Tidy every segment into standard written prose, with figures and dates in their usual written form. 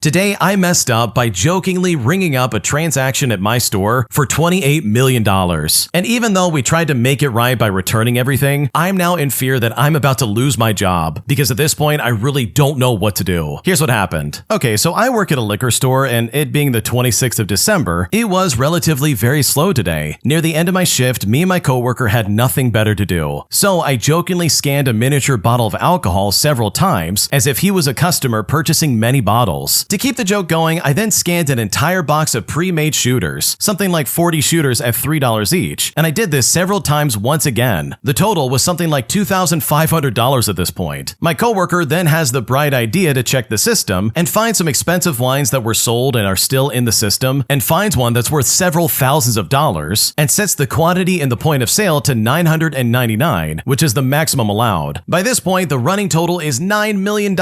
Today, I messed up by jokingly ringing up a transaction at my store for $28 million. And even though we tried to make it right by returning everything, I'm now in fear that I'm about to lose my job because at this point, I really don't know what to do. Here's what happened. Okay, so I work at a liquor store and it being the 26th of December, it was relatively very slow today. Near the end of my shift, me and my coworker had nothing better to do. So I jokingly scanned a miniature bottle of alcohol several times as if he was a customer purchasing many bottles. To keep the joke going, I then scanned an entire box of pre-made shooters, something like 40 shooters at $3 each, and I did this several times once again. The total was something like $2,500 at this point. My coworker then has the bright idea to check the system and find some expensive wines that were sold and are still in the system, and finds one that's worth several thousands of dollars, and sets the quantity in the point of sale to 999, which is the maximum allowed. By this point, the running total is $9 million,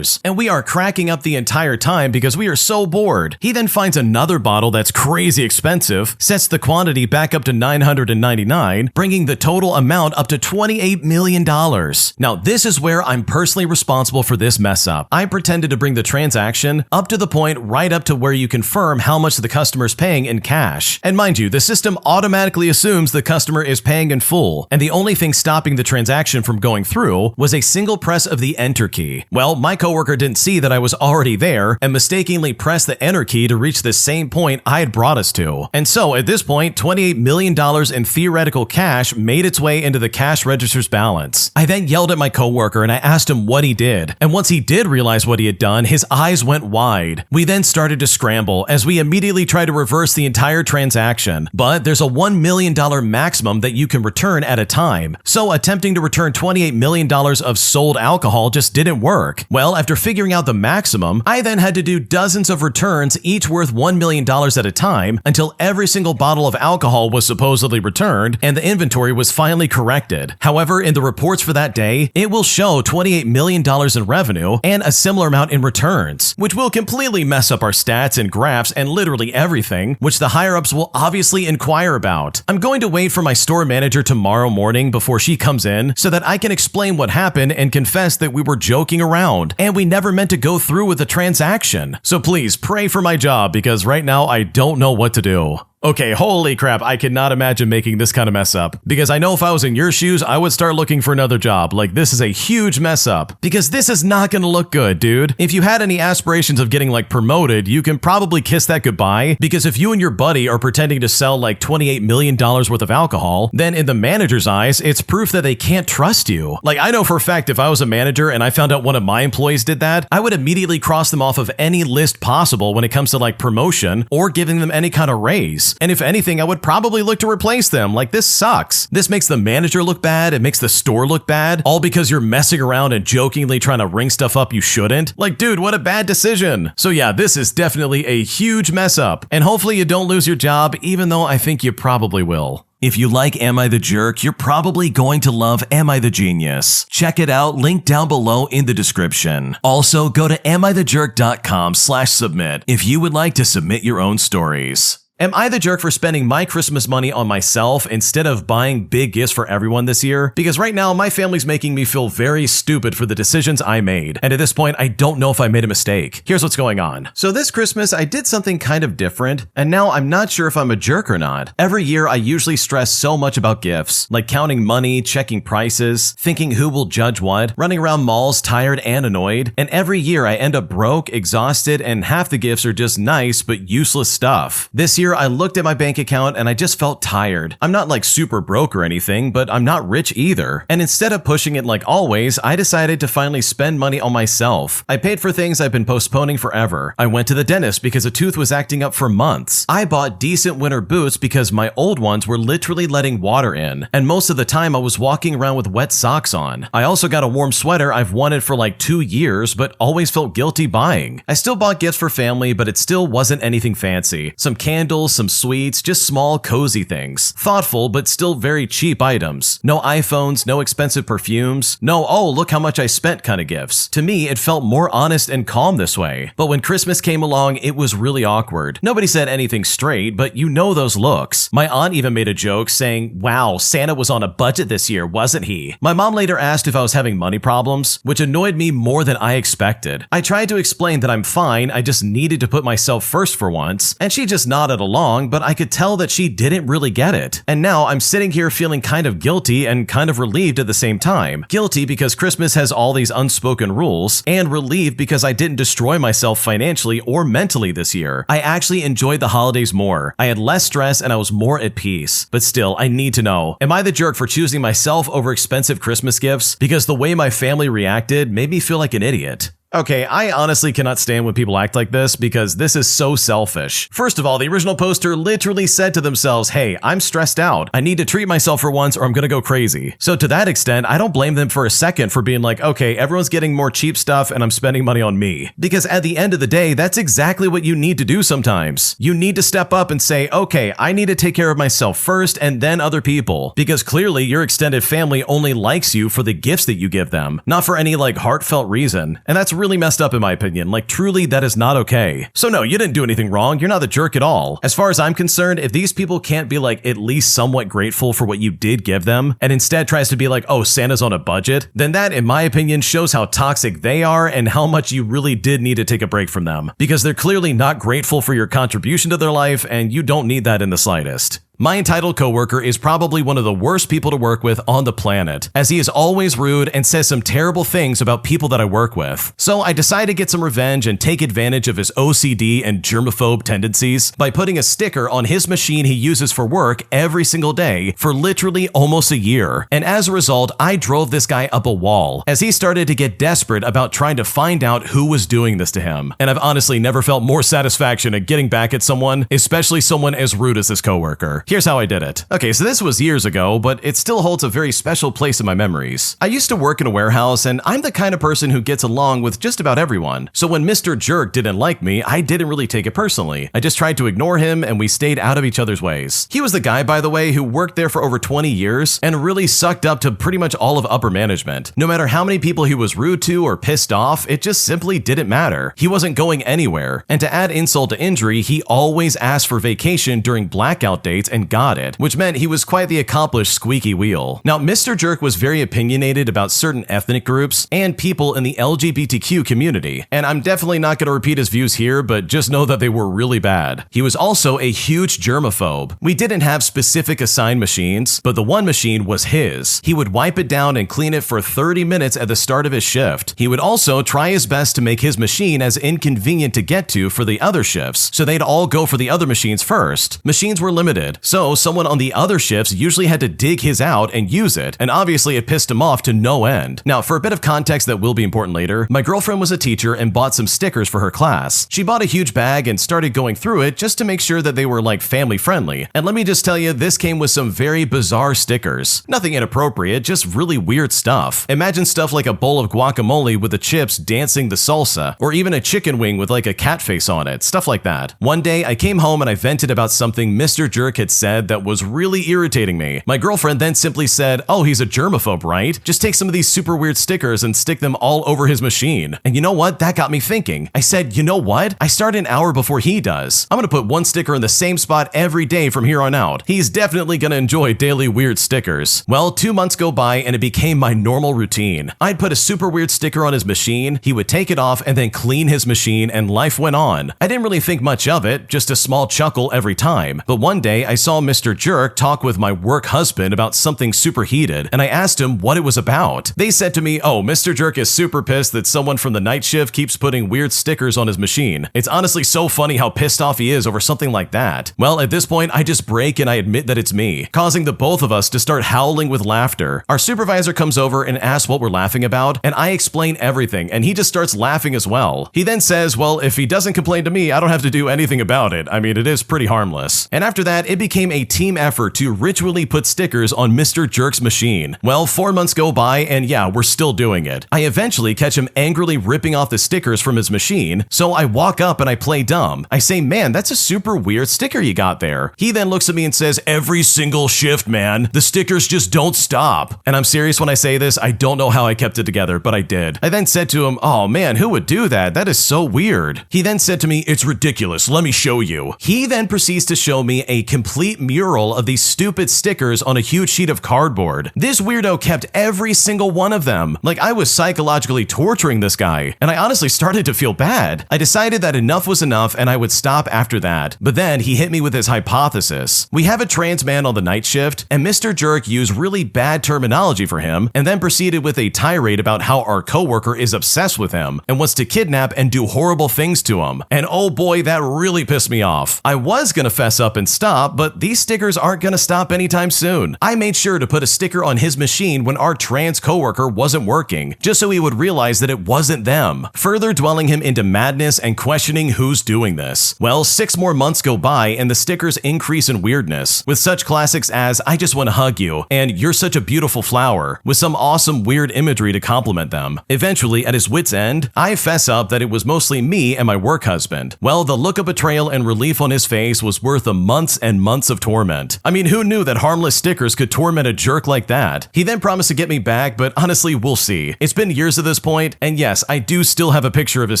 and we are cracking up the entire time because we are so bored. He then finds another bottle that's crazy expensive, sets the quantity back up to 999, bringing the total amount up to $28 million. Now, this is where I'm personally responsible for this mess up. I pretended to bring the transaction up to the point right up to where you confirm how much the customer is paying in cash. And mind you, the system automatically assumes the customer is paying in full, and the only thing stopping the transaction from going through was a single press of the enter key. Well, my coworker didn't see that I was already there and mistakenly pressed the enter key to reach the same point I had brought us to. And so at this point, $28 million in theoretical cash made its way into the cash register's balance. I then yelled at my coworker and I asked him what he did. And once he did realize what he had done, his eyes went wide. We then started to scramble as we immediately tried to reverse the entire transaction. But there's a $1 million maximum that you can return at a time. So attempting to return $28 million of sold alcohol just didn't work. Well, after figuring out the maximum, I then had to do dozens of returns, each worth $1 million at a time, until every single bottle of alcohol was supposedly returned and the inventory was finally corrected. However, in the reports for that day, it will show $28 million in revenue and a similar amount in returns, which will completely mess up our stats and graphs and literally everything, which the higher-ups will obviously inquire about. I'm going to wait for my store manager tomorrow morning before she comes in so that I can explain what happened and confess that we were joking around and we never meant to go through with the transaction. So please pray for my job because right now I don't know what to do. Okay, holy crap, I cannot imagine making this kind of mess up. Because I know if I was in your shoes, I would start looking for another job. Like, this is a huge mess up. Because this is not gonna look good, dude. If you had any aspirations of getting, like, promoted, you can probably kiss that goodbye. Because if you and your buddy are pretending to sell, like, $28 million worth of alcohol, then in the manager's eyes, it's proof that they can't trust you. Like, I know for a fact if I was a manager and I found out one of my employees did that, I would immediately cross them off of any list possible when it comes to, like, promotion or giving them any kind of raise. And if anything, I would probably look to replace them. Like, this sucks. This makes the manager look bad. It makes the store look bad, all because you're messing around and jokingly trying to ring stuff up you shouldn't. Like, dude, what a bad decision. So yeah, this is definitely a huge mess up. And hopefully you don't lose your job, even though I think you probably will. If you like Am I the Jerk, you're probably going to love Am I the Genius. Check it out, link down below in the description. Also, go to amithejerk.com/submit if you would like to submit your own stories. Am I the jerk for spending my Christmas money on myself instead of buying big gifts for everyone this year? Because right now, my family's making me feel very stupid for the decisions I made. And at this point, I don't know if I made a mistake. Here's what's going on. So this Christmas, I did something kind of different, and now I'm not sure if I'm a jerk or not. Every year, I usually stress so much about gifts, like counting money, checking prices, thinking who will judge what, running around malls tired and annoyed. And every year, I end up broke, exhausted, and half the gifts are just nice but useless stuff. This year, I looked at my bank account and I just felt tired. I'm not like super broke or anything, but I'm not rich either. And instead of pushing it like always, I decided to finally spend money on myself. I paid for things I've been postponing forever. I went to the dentist because a tooth was acting up for months. I bought decent winter boots because my old ones were literally letting water in. And most of the time I was walking around with wet socks on. I also got a warm sweater I've wanted for like 2 years, but always felt guilty buying. I still bought gifts for family, but it still wasn't anything fancy. Some candles, candles, some sweets, just small, cozy things. Thoughtful, but still very cheap items. No iPhones, no expensive perfumes, no, oh, look how much I spent kind of gifts. To me, it felt more honest and calm this way. But when Christmas came along, it was really awkward. Nobody said anything straight, but you know those looks. My aunt even made a joke saying, wow, Santa was on a budget this year, wasn't he? My mom later asked if I was having money problems, which annoyed me more than I expected. I tried to explain that I'm fine, I just needed to put myself first for once, and she just nodded along, but I could tell that she didn't really get it. And now I'm sitting here feeling kind of guilty and kind of relieved at the same time. Guilty because Christmas has all these unspoken rules, and relieved because I didn't destroy myself financially or mentally this year. I actually enjoyed the holidays more. I had less stress and I was more at peace. But still, I need to know, am I the jerk for choosing myself over expensive Christmas gifts? Because the way my family reacted made me feel like an idiot. Okay, I honestly cannot stand when people act like this because this is so selfish. First of all, the original poster literally said to themselves, hey, I'm stressed out. I need to treat myself for once or I'm gonna go crazy. So to that extent, I don't blame them for a second for being like, okay, everyone's getting more cheap stuff and I'm spending money on me. Because at the end of the day, that's exactly what you need to do sometimes. You need to step up and say, okay, I need to take care of myself first and then other people. Because clearly your extended family only likes you for the gifts that you give them, not for any like heartfelt reason. And that's really messed up in my opinion. Like truly, that is not okay. So no, you didn't do anything wrong. You're not the jerk at all. As far as I'm concerned, if these people can't be like at least somewhat grateful for what you did give them and instead tries to be like, oh, Santa's on a budget, then that, in my opinion, shows how toxic they are and how much you really did need to take a break from them because they're clearly not grateful for your contribution to their life and you don't need that in the slightest. My entitled coworker is probably one of the worst people to work with on the planet, as he is always rude and says some terrible things about people that I work with. So I decided to get some revenge and take advantage of his OCD and germaphobe tendencies by putting a sticker on his machine he uses for work every single day for literally almost a year. And as a result, I drove this guy up a wall as he started to get desperate about trying to find out who was doing this to him. And I've honestly never felt more satisfaction at getting back at someone, especially someone as rude as this coworker. Here's how I did it. Okay, so this was years ago, but it still holds a very special place in my memories. I used to work in a warehouse, and I'm the kind of person who gets along with just about everyone. So when Mr. Jerk didn't like me, I didn't really take it personally. I just tried to ignore him, and we stayed out of each other's ways. He was the guy, by the way, who worked there for over 20 years and really sucked up to pretty much all of upper management. No matter how many people he was rude to or pissed off, it just simply didn't matter. He wasn't going anywhere. And to add insult to injury, he always asked for vacation during blackout dates and got it, which meant he was quite the accomplished squeaky wheel. Now, Mr. Jerk was very opinionated about certain ethnic groups and people in the LGBTQ community, and I'm definitely not going to repeat his views here, but just know that they were really bad. He was also a huge germaphobe. We didn't have specific assigned machines, but the one machine was his. He would wipe it down and clean it for 30 minutes at the start of his shift. He would also try his best to make his machine as inconvenient to get to for the other shifts, so they'd all go for the other machines first. Machines were limited, so someone on the other shifts usually had to dig his out and use it, and obviously it pissed him off to no end. Now, for a bit of context that will be important later, my girlfriend was a teacher and bought some stickers for her class. She bought a huge bag and started going through it just to make sure that they were like family friendly. And let me just tell you, this came with some very bizarre stickers. Nothing inappropriate, just really weird stuff. Imagine stuff like a bowl of guacamole with the chips dancing the salsa, or even a chicken wing with like a cat face on it, stuff like that. One day, I came home and I vented about something Mr. Jerk had said that was really irritating me. My girlfriend then simply said, oh, he's a germaphobe, right? Just take some of these super weird stickers and stick them all over his machine. And you know what? That got me thinking. I said, you know what? I start an hour before he does. I'm gonna put one sticker in the same spot every day from here on out. He's definitely gonna enjoy daily weird stickers. Well, 2 months go by and it became my normal routine. I'd put a super weird sticker on his machine, he would take it off and then clean his machine, and life went on. I didn't really think much of it, just a small chuckle every time. But one day I saw Mr. Jerk talk with my work husband about something super heated, and I asked him what it was about. They said to me, oh, Mr. Jerk is super pissed that someone from the night shift keeps putting weird stickers on his machine. It's honestly so funny how pissed off he is over something like that. Well, at this point, I just break and I admit that it's me, causing the both of us to start howling with laughter. Our supervisor comes over and asks what we're laughing about, and I explain everything, and he just starts laughing as well. He then says, well, if he doesn't complain to me, I don't have to do anything about it. I mean, it is pretty harmless. And after that, it became became a team effort to ritually put stickers on Mr. Jerk's machine. Well, 4 months go by and yeah, we're still doing it. I eventually catch him angrily ripping off the stickers from his machine, so I walk up and I play dumb. I say, man, that's a super weird sticker you got there. He then looks at me and says, every single shift, man, the stickers just don't stop. And I'm serious when I say this, I don't know how I kept it together, but I did. I then said to him, oh man, who would do that? That is so weird. He then said to me, it's ridiculous, let me show you. He then proceeds to show me a complete mural of these stupid stickers on a huge sheet of cardboard. This weirdo kept every single one of them. Like I was psychologically torturing this guy, and I honestly started to feel bad. I decided that enough was enough and I would stop after that. But then he hit me with his hypothesis. We have a trans man on the night shift, and Mr. Jerk used really bad terminology for him, and then proceeded with a tirade about how our coworker is obsessed with him and wants to kidnap and do horrible things to him. And oh boy, that really pissed me off. I was gonna fess up and stop, but these stickers aren't gonna stop anytime soon. I made sure to put a sticker on his machine when our trans coworker wasn't working, just so he would realize that it wasn't them, further dwelling him into madness and questioning who's doing this. Well, 6 more months go by and the stickers increase in weirdness, with such classics as I just want to hug you and you're such a beautiful flower, with some awesome weird imagery to complement them. Eventually, at his wit's end, I fess up that it was mostly me and my work husband. Well, the look of betrayal and relief on his face was worth the months and months of torment. I mean, who knew that harmless stickers could torment a jerk like that? He then promised to get me back, but honestly, we'll see. It's been years at this point, and yes, I do still have a picture of his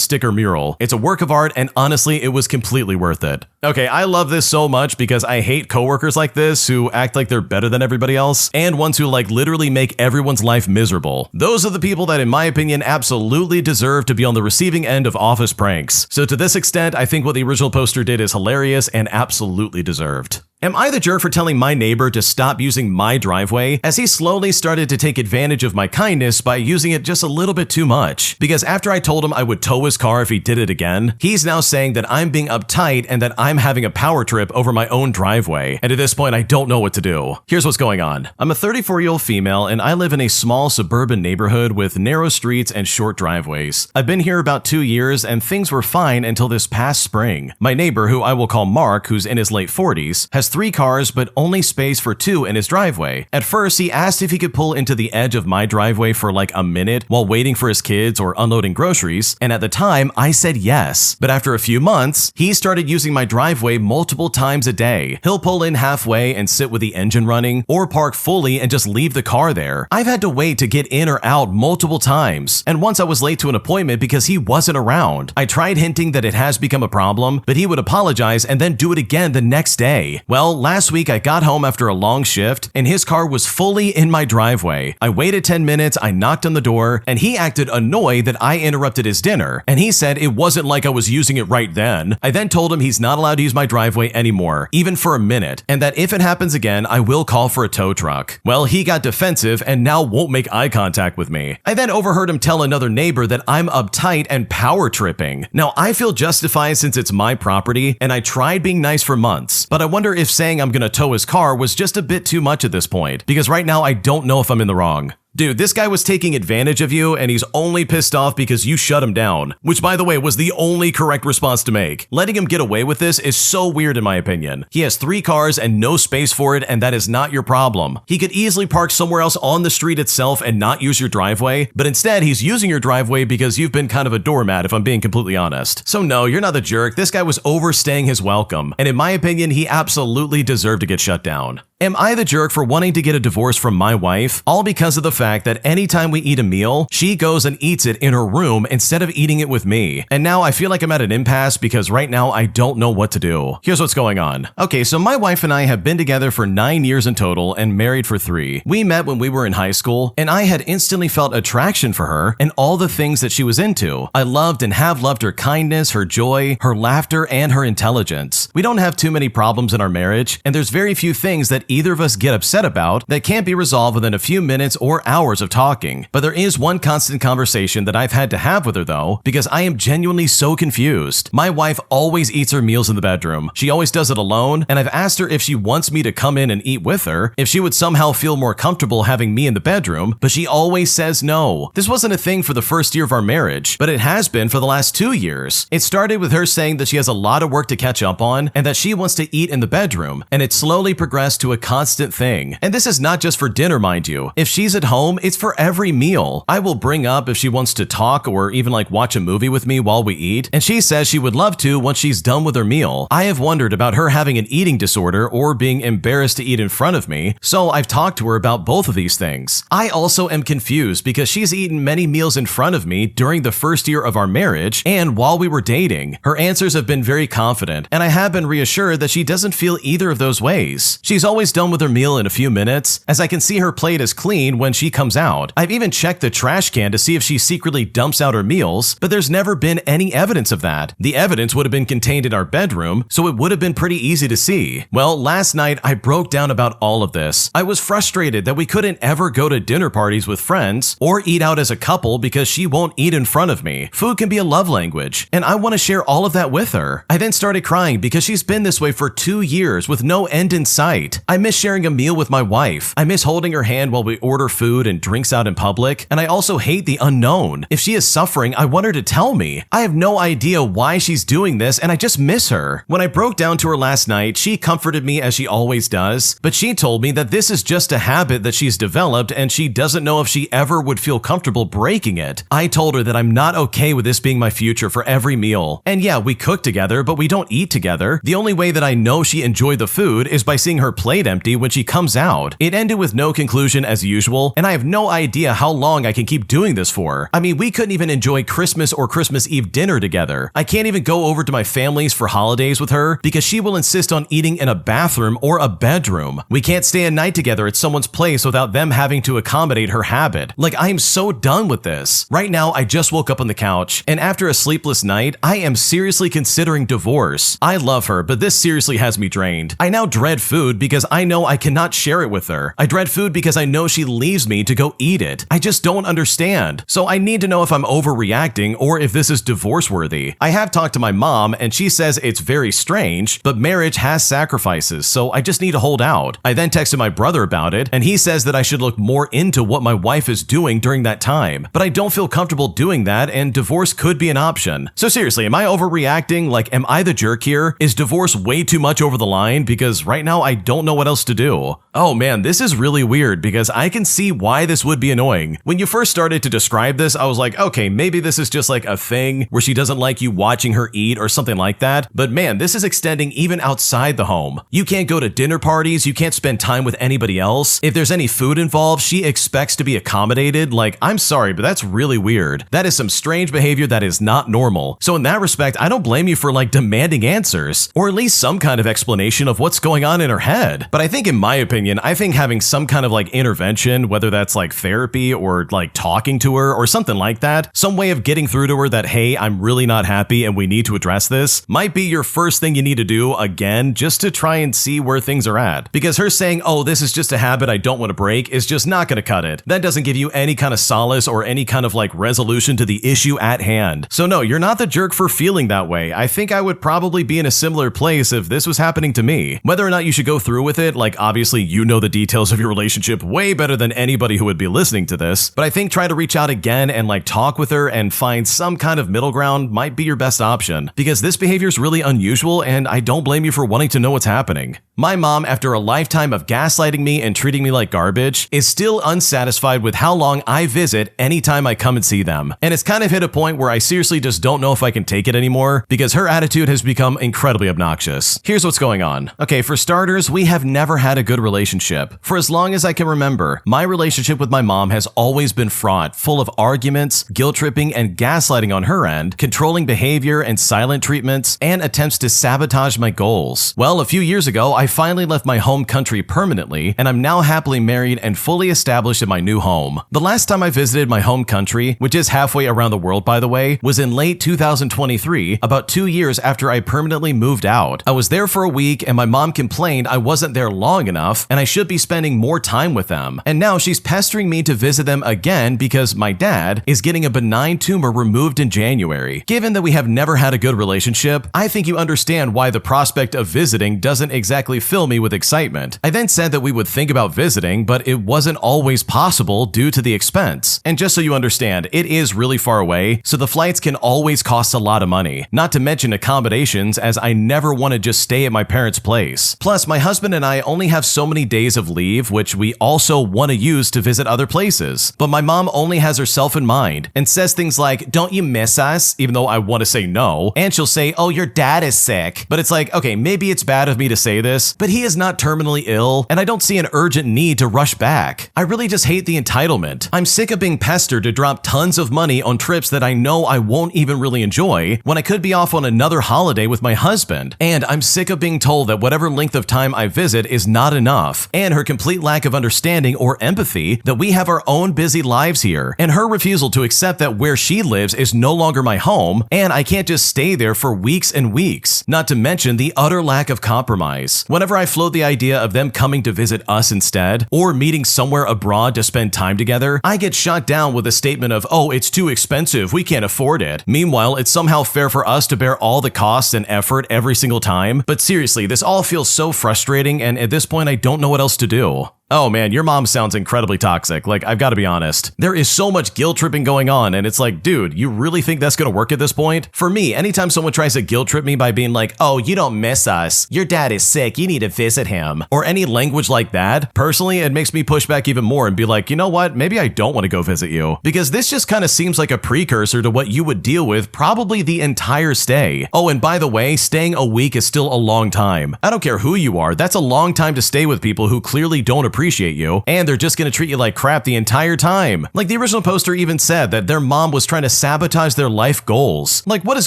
sticker mural. It's a work of art, and honestly, it was completely worth it. Okay, I love this so much because I hate coworkers like this who act like they're better than everybody else, and ones who like literally make everyone's life miserable. Those are the people that, in my opinion, absolutely deserve to be on the receiving end of office pranks. So to this extent, I think what the original poster did is hilarious and absolutely deserved. Am I the jerk for telling my neighbor to stop using my driveway, as he slowly started to take advantage of my kindness by using it just a little bit too much? Because after I told him I would tow his car if he did it again, he's now saying that I'm being uptight and that I'm having a power trip over my own driveway. And at this point, I don't know what to do. Here's what's going on. I'm a 34-year-old female and I live in a small suburban neighborhood with narrow streets and short driveways. I've been here about 2 years and things were fine until this past spring. My neighbor, who I will call Mark, who's in his late 40s, has 3 cars but only space for 2 in his driveway. At first, he asked if he could pull into the edge of my driveway for like a minute while waiting for his kids or unloading groceries, and at the time, I said yes. But after a few months, he started using my driveway multiple times a day. He'll pull in halfway and sit with the engine running, or park fully and just leave the car there. I've had to wait to get in or out multiple times, and once I was late to an appointment because he wasn't around. I tried hinting that it has become a problem, but he would apologize and then do it again the next day. Well, last week I got home after a long shift and his car was fully in my driveway. I waited 10 minutes, I knocked on the door, and he acted annoyed that I interrupted his dinner, and he said it wasn't like I was using it right then. I then told him he's not allowed to use my driveway anymore, even for a minute, and that if it happens again, I will call for a tow truck. Well, he got defensive and now won't make eye contact with me. I then overheard him tell another neighbor that I'm uptight and power tripping. Now, I feel justified since it's my property, and I tried being nice for months, but I wonder if saying I'm gonna tow his car was just a bit too much at this point, because right now I don't know if I'm in the wrong. Dude, this guy was taking advantage of you and he's only pissed off because you shut him down, which by the way was the only correct response to make. Letting him get away with this is so weird in my opinion. He has 3 cars and no space for it, and that is not your problem. He could easily park somewhere else on the street itself and not use your driveway, but instead he's using your driveway because you've been kind of a doormat, if I'm being completely honest. So no, you're not the jerk. This guy was overstaying his welcome, and in my opinion, he absolutely deserved to get shut down. Am I the jerk for wanting to get a divorce from my wife, all because of the fact that anytime we eat a meal, she goes and eats it in her room instead of eating it with me? And now I feel like I'm at an impasse because right now I don't know what to do. Here's what's going on. Okay, so my wife and I have been together for 9 years in total and married for 3. We met when we were in high school, and I had instantly felt attraction for her and all the things that she was into. I loved and have loved her kindness, her joy, her laughter, and her intelligence. We don't have too many problems in our marriage, and there's very few things that either of us get upset about that can't be resolved within a few minutes or hours of talking. But there is one constant conversation that I've had to have with her though, because I am genuinely so confused. My wife always eats her meals in the bedroom. She always does it alone, and I've asked her if she wants me to come in and eat with her, if she would somehow feel more comfortable having me in the bedroom, but she always says no. This wasn't a thing for the first year of our marriage, but it has been for the last 2 years. It started with her saying that she has a lot of work to catch up on and that she wants to eat in the bedroom, and it slowly progressed to a constant thing. And this is not just for dinner, mind you. If she's at home, it's for every meal. I will bring up if she wants to talk or even like watch a movie with me while we eat, and she says she would love to once she's done with her meal. I have wondered about her having an eating disorder or being embarrassed to eat in front of me, so I've talked to her about both of these things. I also am confused because she's eaten many meals in front of me during the first year of our marriage and while we were dating. Her answers have been very confident, and I have been reassured that she doesn't feel either of those ways. She's always done with her meal in a few minutes, as I can see her plate is clean when she comes out. I've even checked the trash can to see if she secretly dumps out her meals, but there's never been any evidence of that. The evidence would have been contained in our bedroom, so it would have been pretty easy to see. Well, last night I broke down about all of this. I was frustrated that we couldn't ever go to dinner parties with friends or eat out as a couple because she won't eat in front of me. Food can be a love language, and I want to share all of that with her. I then started crying because she's been this way for 2 years with no end in sight. I miss sharing a meal with my wife. I miss holding her hand while we order food and drinks out in public, and I also hate the unknown. If she is suffering, I want her to tell me. I have no idea why she's doing this, and I just miss her. When I broke down to her last night, she comforted me as she always does, but she told me that this is just a habit that she's developed and she doesn't know if she ever would feel comfortable breaking it. I told her that I'm not okay with this being my future for every meal. And yeah, we cook together, but we don't eat together. The only way that I know she enjoyed the food is by seeing her plate empty when she comes out. It ended with no conclusion as usual, and I have no idea how long I can keep doing this for. I mean, we couldn't even enjoy Christmas or Christmas Eve dinner together. I can't even go over to my family's for holidays with her because she will insist on eating in a bathroom or a bedroom. We can't stay a night together at someone's place without them having to accommodate her habit. Like, I am so done with this. Right now, I just woke up on the couch, and after a sleepless night, I am seriously considering divorce. I love her, but this seriously has me drained. I now dread food because I know I cannot share it with her. I dread food because I know she leaves me to go eat it. I just don't understand. So I need to know if I'm overreacting or if this is divorce worthy. I have talked to my mom, and she says it's very strange, but marriage has sacrifices, so I just need to hold out. I then texted my brother about it, and he says that I should look more into what my wife is doing during that time, but I don't feel comfortable doing that, and divorce could be an option. So seriously, am I overreacting? Like, am I the jerk here? Is divorce way too much over the line? Because right now I don't know what else to do. Oh man, this is really weird because I can see why this would be annoying. When you first started to describe this, I was like, okay, maybe this is just like a thing where she doesn't like you watching her eat or something like that. But man, this is extending even outside the home. You can't go to dinner parties, you can't spend time with anybody else. If there's any food involved, she expects to be accommodated. Like, I'm sorry, but that's really weird. That is some strange behavior that is not normal. So in that respect, I don't blame you for like demanding answers, or at least some kind of explanation of what's going on in her head. But I think in my opinion, I think having some kind of like intervention, whether that's like therapy or like talking to her or something like that, some way of getting through to her that, hey, I'm really not happy and we need to address this, might be your first thing you need to do, again, just to try and see where things are at. Because her saying, oh, this is just a habit I don't want to break, is just not going to cut it. That doesn't give you any kind of solace or any kind of like resolution to the issue at hand. So no, you're not the jerk for feeling that way. I think I would probably be in a similar place if this was happening to me. Whether or not you should go through with it, like obviously you know the details of your relationship way better than anybody who would be listening to this, but I think try to reach out again and like talk with her and find some kind of middle ground might be your best option, because this behavior is really unusual and I don't blame you for wanting to know what's happening. My mom, after a lifetime of gaslighting me and treating me like garbage, is still unsatisfied with how long I visit anytime I come and see them. And it's kind of hit a point where I seriously just don't know if I can take it anymore because her attitude has become incredibly obnoxious. Here's what's going on. Okay, for starters, we have never had a good relationship. For as long as I can remember, my relationship with my mom has always been fraught, full of arguments, guilt tripping, and gaslighting on her end, controlling behavior and silent treatments, and attempts to sabotage my goals. Well, a few years ago, I finally left my home country permanently, and I'm now happily married and fully established in my new home. The last time I visited my home country, which is halfway around the world by the way, was in late 2023, about 2 years after I permanently moved out. I was there for a week, and my mom complained I wasn't there there long enough and I should be spending more time with them. And now she's pestering me to visit them again because my dad is getting a benign tumor removed in January. Given that we have never had a good relationship, I think you understand why the prospect of visiting doesn't exactly fill me with excitement. I then said that we would think about visiting, but it wasn't always possible due to the expense. And just so you understand, it is really far away, so the flights can always cost a lot of money. Not to mention accommodations, as I never want to just stay at my parents' place. Plus, my husband and I only have so many days of leave, which we also want to use to visit other places. But my mom only has herself in mind and says things like, "Don't you miss us?" Even though I want to say no. And she'll say, "Oh, your dad is sick." But it's like, okay, maybe it's bad of me to say this, but he is not terminally ill, and I don't see an urgent need to rush back. I really just hate the entitlement. I'm sick of being pestered to drop tons of money on trips that I know I won't even really enjoy when I could be off on another holiday with my husband. And I'm sick of being told that whatever length of time I visit is not enough, and her complete lack of understanding or empathy that we have our own busy lives here, and her refusal to accept that where she lives is no longer my home, and I can't just stay there for weeks and weeks. Not to mention the utter lack of compromise. Whenever I float the idea of them coming to visit us instead, or meeting somewhere abroad to spend time together, I get shot down with a statement of, "Oh, it's too expensive, we can't afford it." Meanwhile, it's somehow fair for us to bear all the costs and effort every single time. But seriously, this all feels so frustrating, and at this point I don't know what else to do. Oh man, your mom sounds incredibly toxic. Like, I've got to be honest. There is so much guilt tripping going on, and it's like, dude, you really think that's gonna work at this point? For me, anytime someone tries to guilt trip me by being like, "Oh, you don't miss us, your dad is sick, you need to visit him," or any language like that, personally, it makes me push back even more and be like, you know what, maybe I don't want to go visit you. Because this just kind of seems like a precursor to what you would deal with probably the entire stay. Oh, and by the way, staying a week is still a long time. I don't care who you are, that's a long time to stay with people who clearly don't appreciate you, and they're just gonna treat you like crap the entire time. Like, the original poster even said that their mom was trying to sabotage their life goals. Like, what is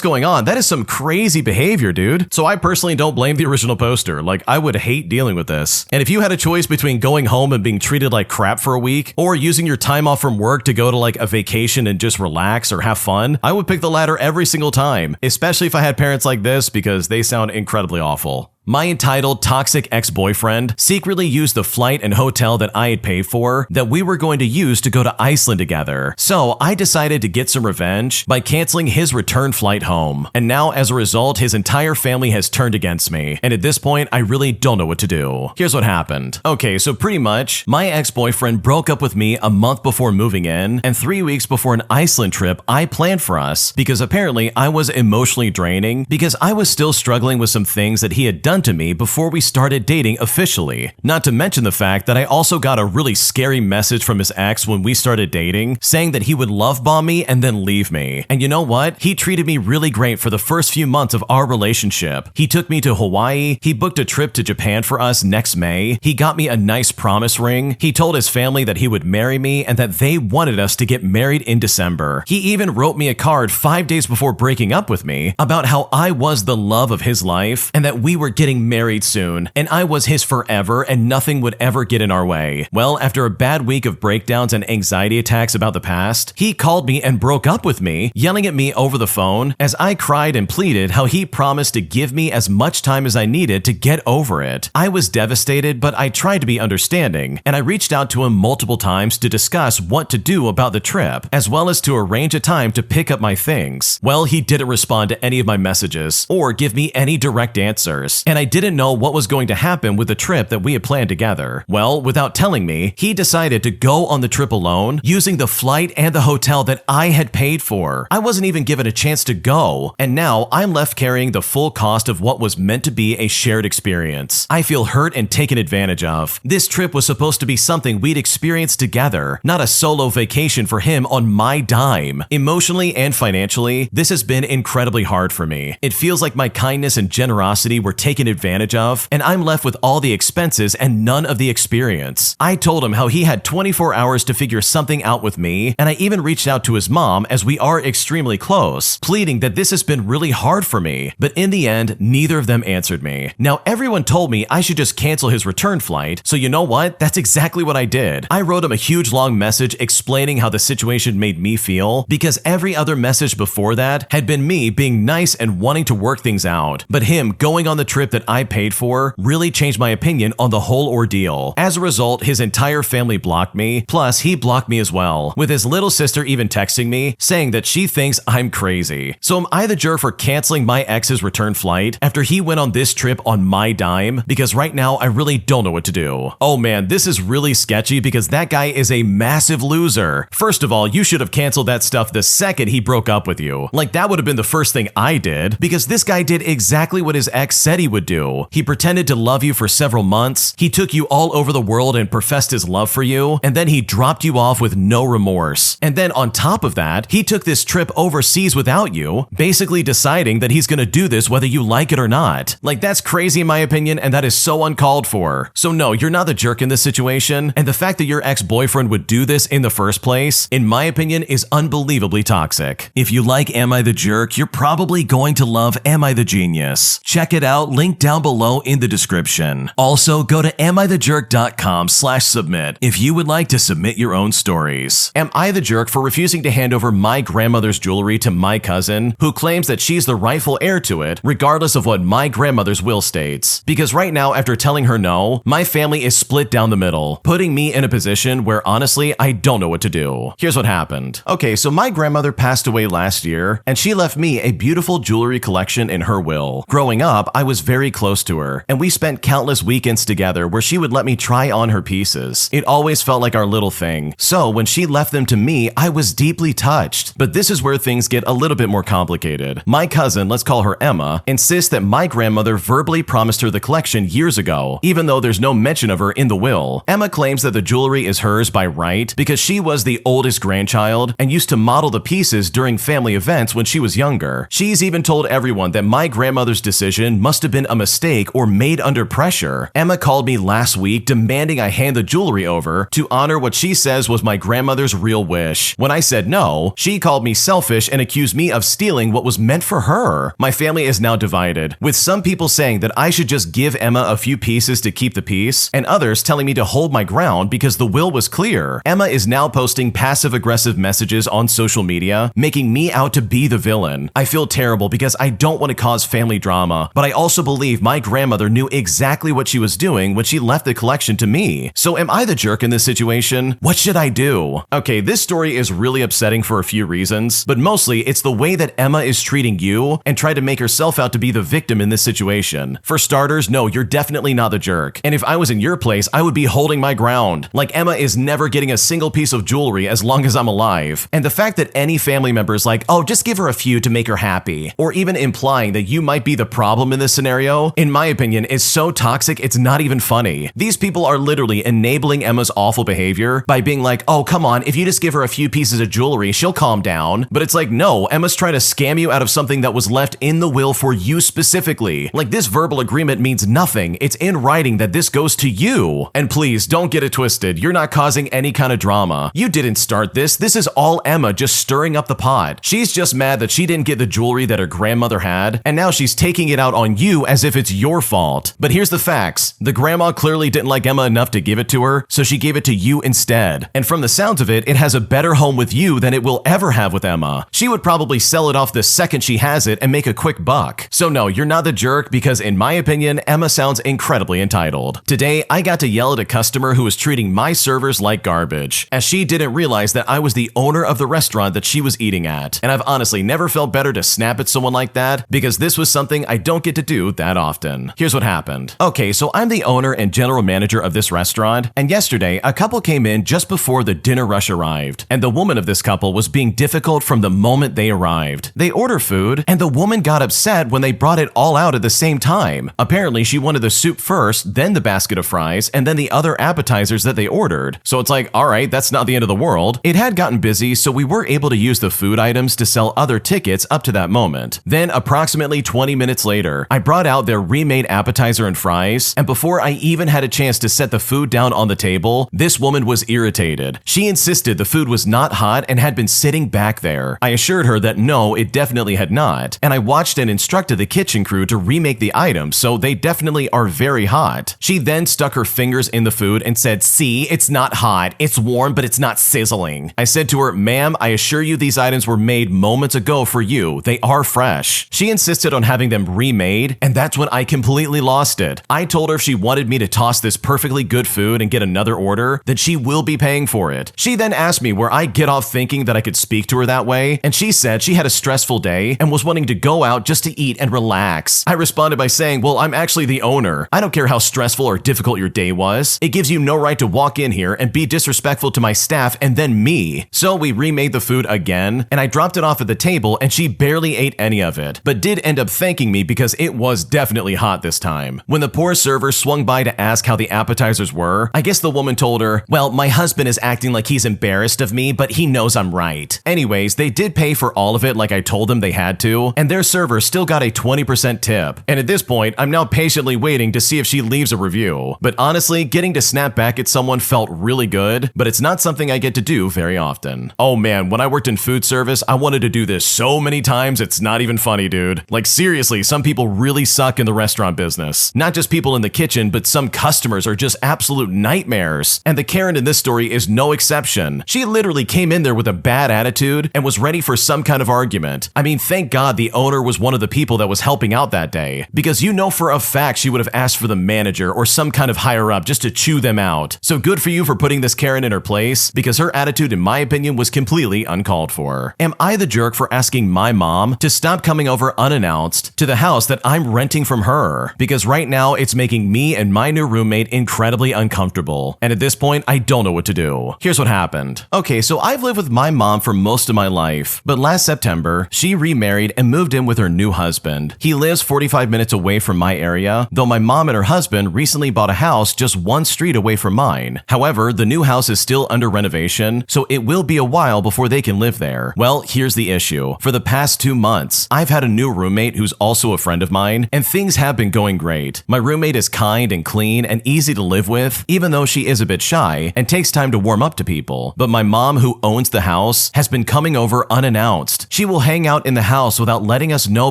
going on? That is some crazy behavior, dude. So I personally don't blame the original poster. Like, I would hate dealing with this. And if you had a choice between going home and being treated like crap for a week, or using your time off from work to go to like a vacation and just relax or have fun, I would pick the latter every single time, especially if I had parents like this, because they sound incredibly awful. My entitled toxic ex-boyfriend secretly used the flight and hotel that I had paid for that we were going to use to go to Iceland together. So I decided to get some revenge by canceling his return flight home. And now as a result, his entire family has turned against me. And at this point, I really don't know what to do. Here's what happened. Okay, so pretty much, my ex-boyfriend broke up with me a month before moving in and 3 weeks before an Iceland trip I planned for us, because apparently I was emotionally draining because I was still struggling with some things that he had done to me before we started dating officially. Not to mention the fact that I also got a really scary message from his ex when we started dating, saying that he would love bomb me and then leave me. And you know what? He treated me really great for the first few months of our relationship. He took me to Hawaii, he booked a trip to Japan for us next May, he got me a nice promise ring, he told his family that he would marry me and that they wanted us to get married in December. He even wrote me a card 5 days before breaking up with me about how I was the love of his life and that we were getting married soon, and I was his forever and nothing would ever get in our way. Well, after a bad week of breakdowns and anxiety attacks about the past, he called me and broke up with me, yelling at me over the phone as I cried and pleaded how he promised to give me as much time as I needed to get over it. I was devastated, but I tried to be understanding, and I reached out to him multiple times to discuss what to do about the trip, as well as to arrange a time to pick up my things. Well, he didn't respond to any of my messages or give me any direct answers, and I didn't know what was going to happen with the trip that we had planned together. Well, without telling me, he decided to go on the trip alone, using the flight and the hotel that I had paid for. I wasn't even given a chance to go, and now I'm left carrying the full cost of what was meant to be a shared experience. I feel hurt and taken advantage of. This trip was supposed to be something we'd experience together, not a solo vacation for him on my dime. Emotionally and financially, this has been incredibly hard for me. It feels like my kindness and generosity were taken advantage of, and I'm left with all the expenses and none of the experience. I told him how he had 24 hours to figure something out with me, and I even reached out to his mom, as we are extremely close, pleading that this has been really hard for me, but in the end, neither of them answered me. Now, everyone told me I should just cancel his return flight, so you know what? That's exactly what I did. I wrote him a huge long message explaining how the situation made me feel, because every other message before that had been me being nice and wanting to work things out, but him going on the trip that I paid for really changed my opinion on the whole ordeal. As a result, his entire family blocked me, plus he blocked me as well, with his little sister even texting me saying that she thinks I'm crazy. So am I the jerk for canceling my ex's return flight after he went on this trip on my dime? Because right now I really don't know what to do. Oh man, this is really sketchy because that guy is a massive loser. First of all, you should have canceled that stuff the second he broke up with you. Like that would have been the first thing I did, because this guy did exactly what his ex said he would do. He pretended to love you for several months, he took you all over the world and professed his love for you, and then he dropped you off with no remorse. And then on top of that, he took this trip overseas without you, basically deciding that he's gonna do this whether you like it or not. Like that's crazy in my opinion, and that is so uncalled for. So no, you're not the jerk in this situation, and the fact that your ex-boyfriend would do this in the first place, in my opinion, is unbelievably toxic. If you like Am I the Jerk, you're probably going to love Am I the Genius. Check it out, link down below in the description. Also, go to amithejerk.com/submit if you would like to submit your own stories. Am I the jerk for refusing to hand over my grandmother's jewelry to my cousin, who claims that she's the rightful heir to it, regardless of what my grandmother's will states? Because right now, after telling her no, my family is split down the middle, putting me in a position where honestly, I don't know what to do. Here's what happened. Okay, so my grandmother passed away last year, and she left me a beautiful jewelry collection in her will. Growing up, I was very close to her, and we spent countless weekends together where she would let me try on her pieces. It always felt like our little thing. So when she left them to me, I was deeply touched. But this is where things get a little bit more complicated. My cousin, let's call her Emma, insists that my grandmother verbally promised her the collection years ago, even though there's no mention of her in the will. Emma claims that the jewelry is hers by right because she was the oldest grandchild and used to model the pieces during family events when she was younger. She's even told everyone that my grandmother's decision must have been a mistake or made under pressure. Emma called me last week demanding I hand the jewelry over to honor what she says was my grandmother's real wish. When I said no, she called me selfish and accused me of stealing what was meant for her. My family is now divided, with some people saying that I should just give Emma a few pieces to keep the peace, and others telling me to hold my ground because the will was clear. Emma is now posting passive-aggressive messages on social media, making me out to be the villain. I feel terrible because I don't want to cause family drama, but I also believe my grandmother knew exactly what she was doing when she left the collection to me. So am I the jerk in this situation? What should I do? Okay, this story is really upsetting for a few reasons, but mostly it's the way that Emma is treating you and tried to make herself out to be the victim in this situation. For starters, no, you're definitely not the jerk. And if I was in your place, I would be holding my ground. Like Emma is never getting a single piece of jewelry as long as I'm alive. And the fact that any family member is like, oh, just give her a few to make her happy, or even implying that you might be the problem in this scenario, in my opinion, is so toxic it's not even funny. These people are literally enabling Emma's awful behavior by being like, oh, come on, if you just give her a few pieces of jewelry, she'll calm down. But it's like, no, Emma's trying to scam you out of something that was left in the will for you specifically. Like this verbal agreement means nothing. It's in writing that this goes to you. And please don't get it twisted. You're not causing any kind of drama. You didn't start this. This is all Emma just stirring up the pot. She's just mad that she didn't get the jewelry that her grandmother had, and now she's taking it out on you as if it's your fault. But here's the facts. The grandma clearly didn't like Emma enough to give it to her, so she gave it to you instead. And from the sounds of it, it has a better home with you than it will ever have with Emma. She would probably sell it off the second she has it and make a quick buck. So no, you're not the jerk because in my opinion, Emma sounds incredibly entitled. Today, I got to yell at a customer who was treating my servers like garbage, as she didn't realize that I was the owner of the restaurant that she was eating at. And I've honestly never felt better to snap at someone like that because this was something I don't get to do that often. Here's what happened. Okay, so I'm the owner and general manager of this restaurant, and yesterday, a couple came in just before the dinner rush arrived, and the woman of this couple was being difficult from the moment they arrived. They order food, and the woman got upset when they brought it all out at the same time. Apparently, she wanted the soup first, then the basket of fries, and then the other appetizers that they ordered. So it's like, alright, that's not the end of the world. It had gotten busy, so we were able to use the food items to sell other tickets up to that moment. Then, approximately 20 minutes later, I brought out their remade appetizer and fries, and before I even had a chance to set the food down on the table, this woman was irritated. She insisted the food was not hot and had been sitting back there. I assured her that no, it definitely had not, and I watched and instructed the kitchen crew to remake the items so they definitely are very hot. She then stuck her fingers in the food and said, "See, it's not hot. It's warm, but it's not sizzling." I said to her, "Ma'am, I assure you these items were made moments ago for you. They are fresh." She insisted on having them remade, and that that's when I completely lost it. I told her if she wanted me to toss this perfectly good food and get another order, then she will be paying for it. She then asked me where I get off thinking that I could speak to her that way, and she said she had a stressful day and was wanting to go out just to eat and relax. I responded by saying, well, I'm actually the owner. I don't care how stressful or difficult your day was. It gives you no right to walk in here and be disrespectful to my staff and then me. So we remade the food again, and I dropped it off at the table, and she barely ate any of it, but did end up thanking me because it was definitely hot this time. When the poor server swung by to ask how the appetizers were, I guess the woman told her, well, my husband is acting like he's embarrassed of me, but he knows I'm right. Anyways, they did pay for all of it like I told them they had to, and their server still got a 20% tip. And at this point, I'm now patiently waiting to see if she leaves a review. But honestly, getting to snap back at someone felt really good, but it's not something I get to do very often. Oh man, when I worked in food service, I wanted to do this so many times, it's not even funny, dude. Like seriously, some people really suck in the restaurant business. Not just people in the kitchen, but some customers are just absolute nightmares. And the Karen in this story is no exception. She literally came in there with a bad attitude and was ready for some kind of argument. I mean, thank God the owner was one of the people that was helping out that day, because you know for a fact she would have asked for the manager or some kind of higher up just to chew them out. So good for you for putting this Karen in her place, because her attitude, in my opinion, was completely uncalled for. Am I the jerk for asking my mom to stop coming over unannounced to the house that I'm renting from her? Because right now it's making me and my new roommate incredibly uncomfortable. And at this point, I don't know what to do. Here's what happened. Okay, so I've lived with my mom for most of my life, but last September, she remarried and moved in with her new husband. He lives 45 minutes away from my area, though my mom and her husband recently bought a house just one street away from mine. However, the new house is still under renovation, so it will be a while before they can live there. Well, here's the issue. For the past 2 months, I've had a new roommate who's also a friend of mine, and things have been going great. My roommate is kind and clean and easy to live with, even though she is a bit shy and takes time to warm up to people. But my mom, who owns the house, has been coming over unannounced. She will hang out in the house without letting us know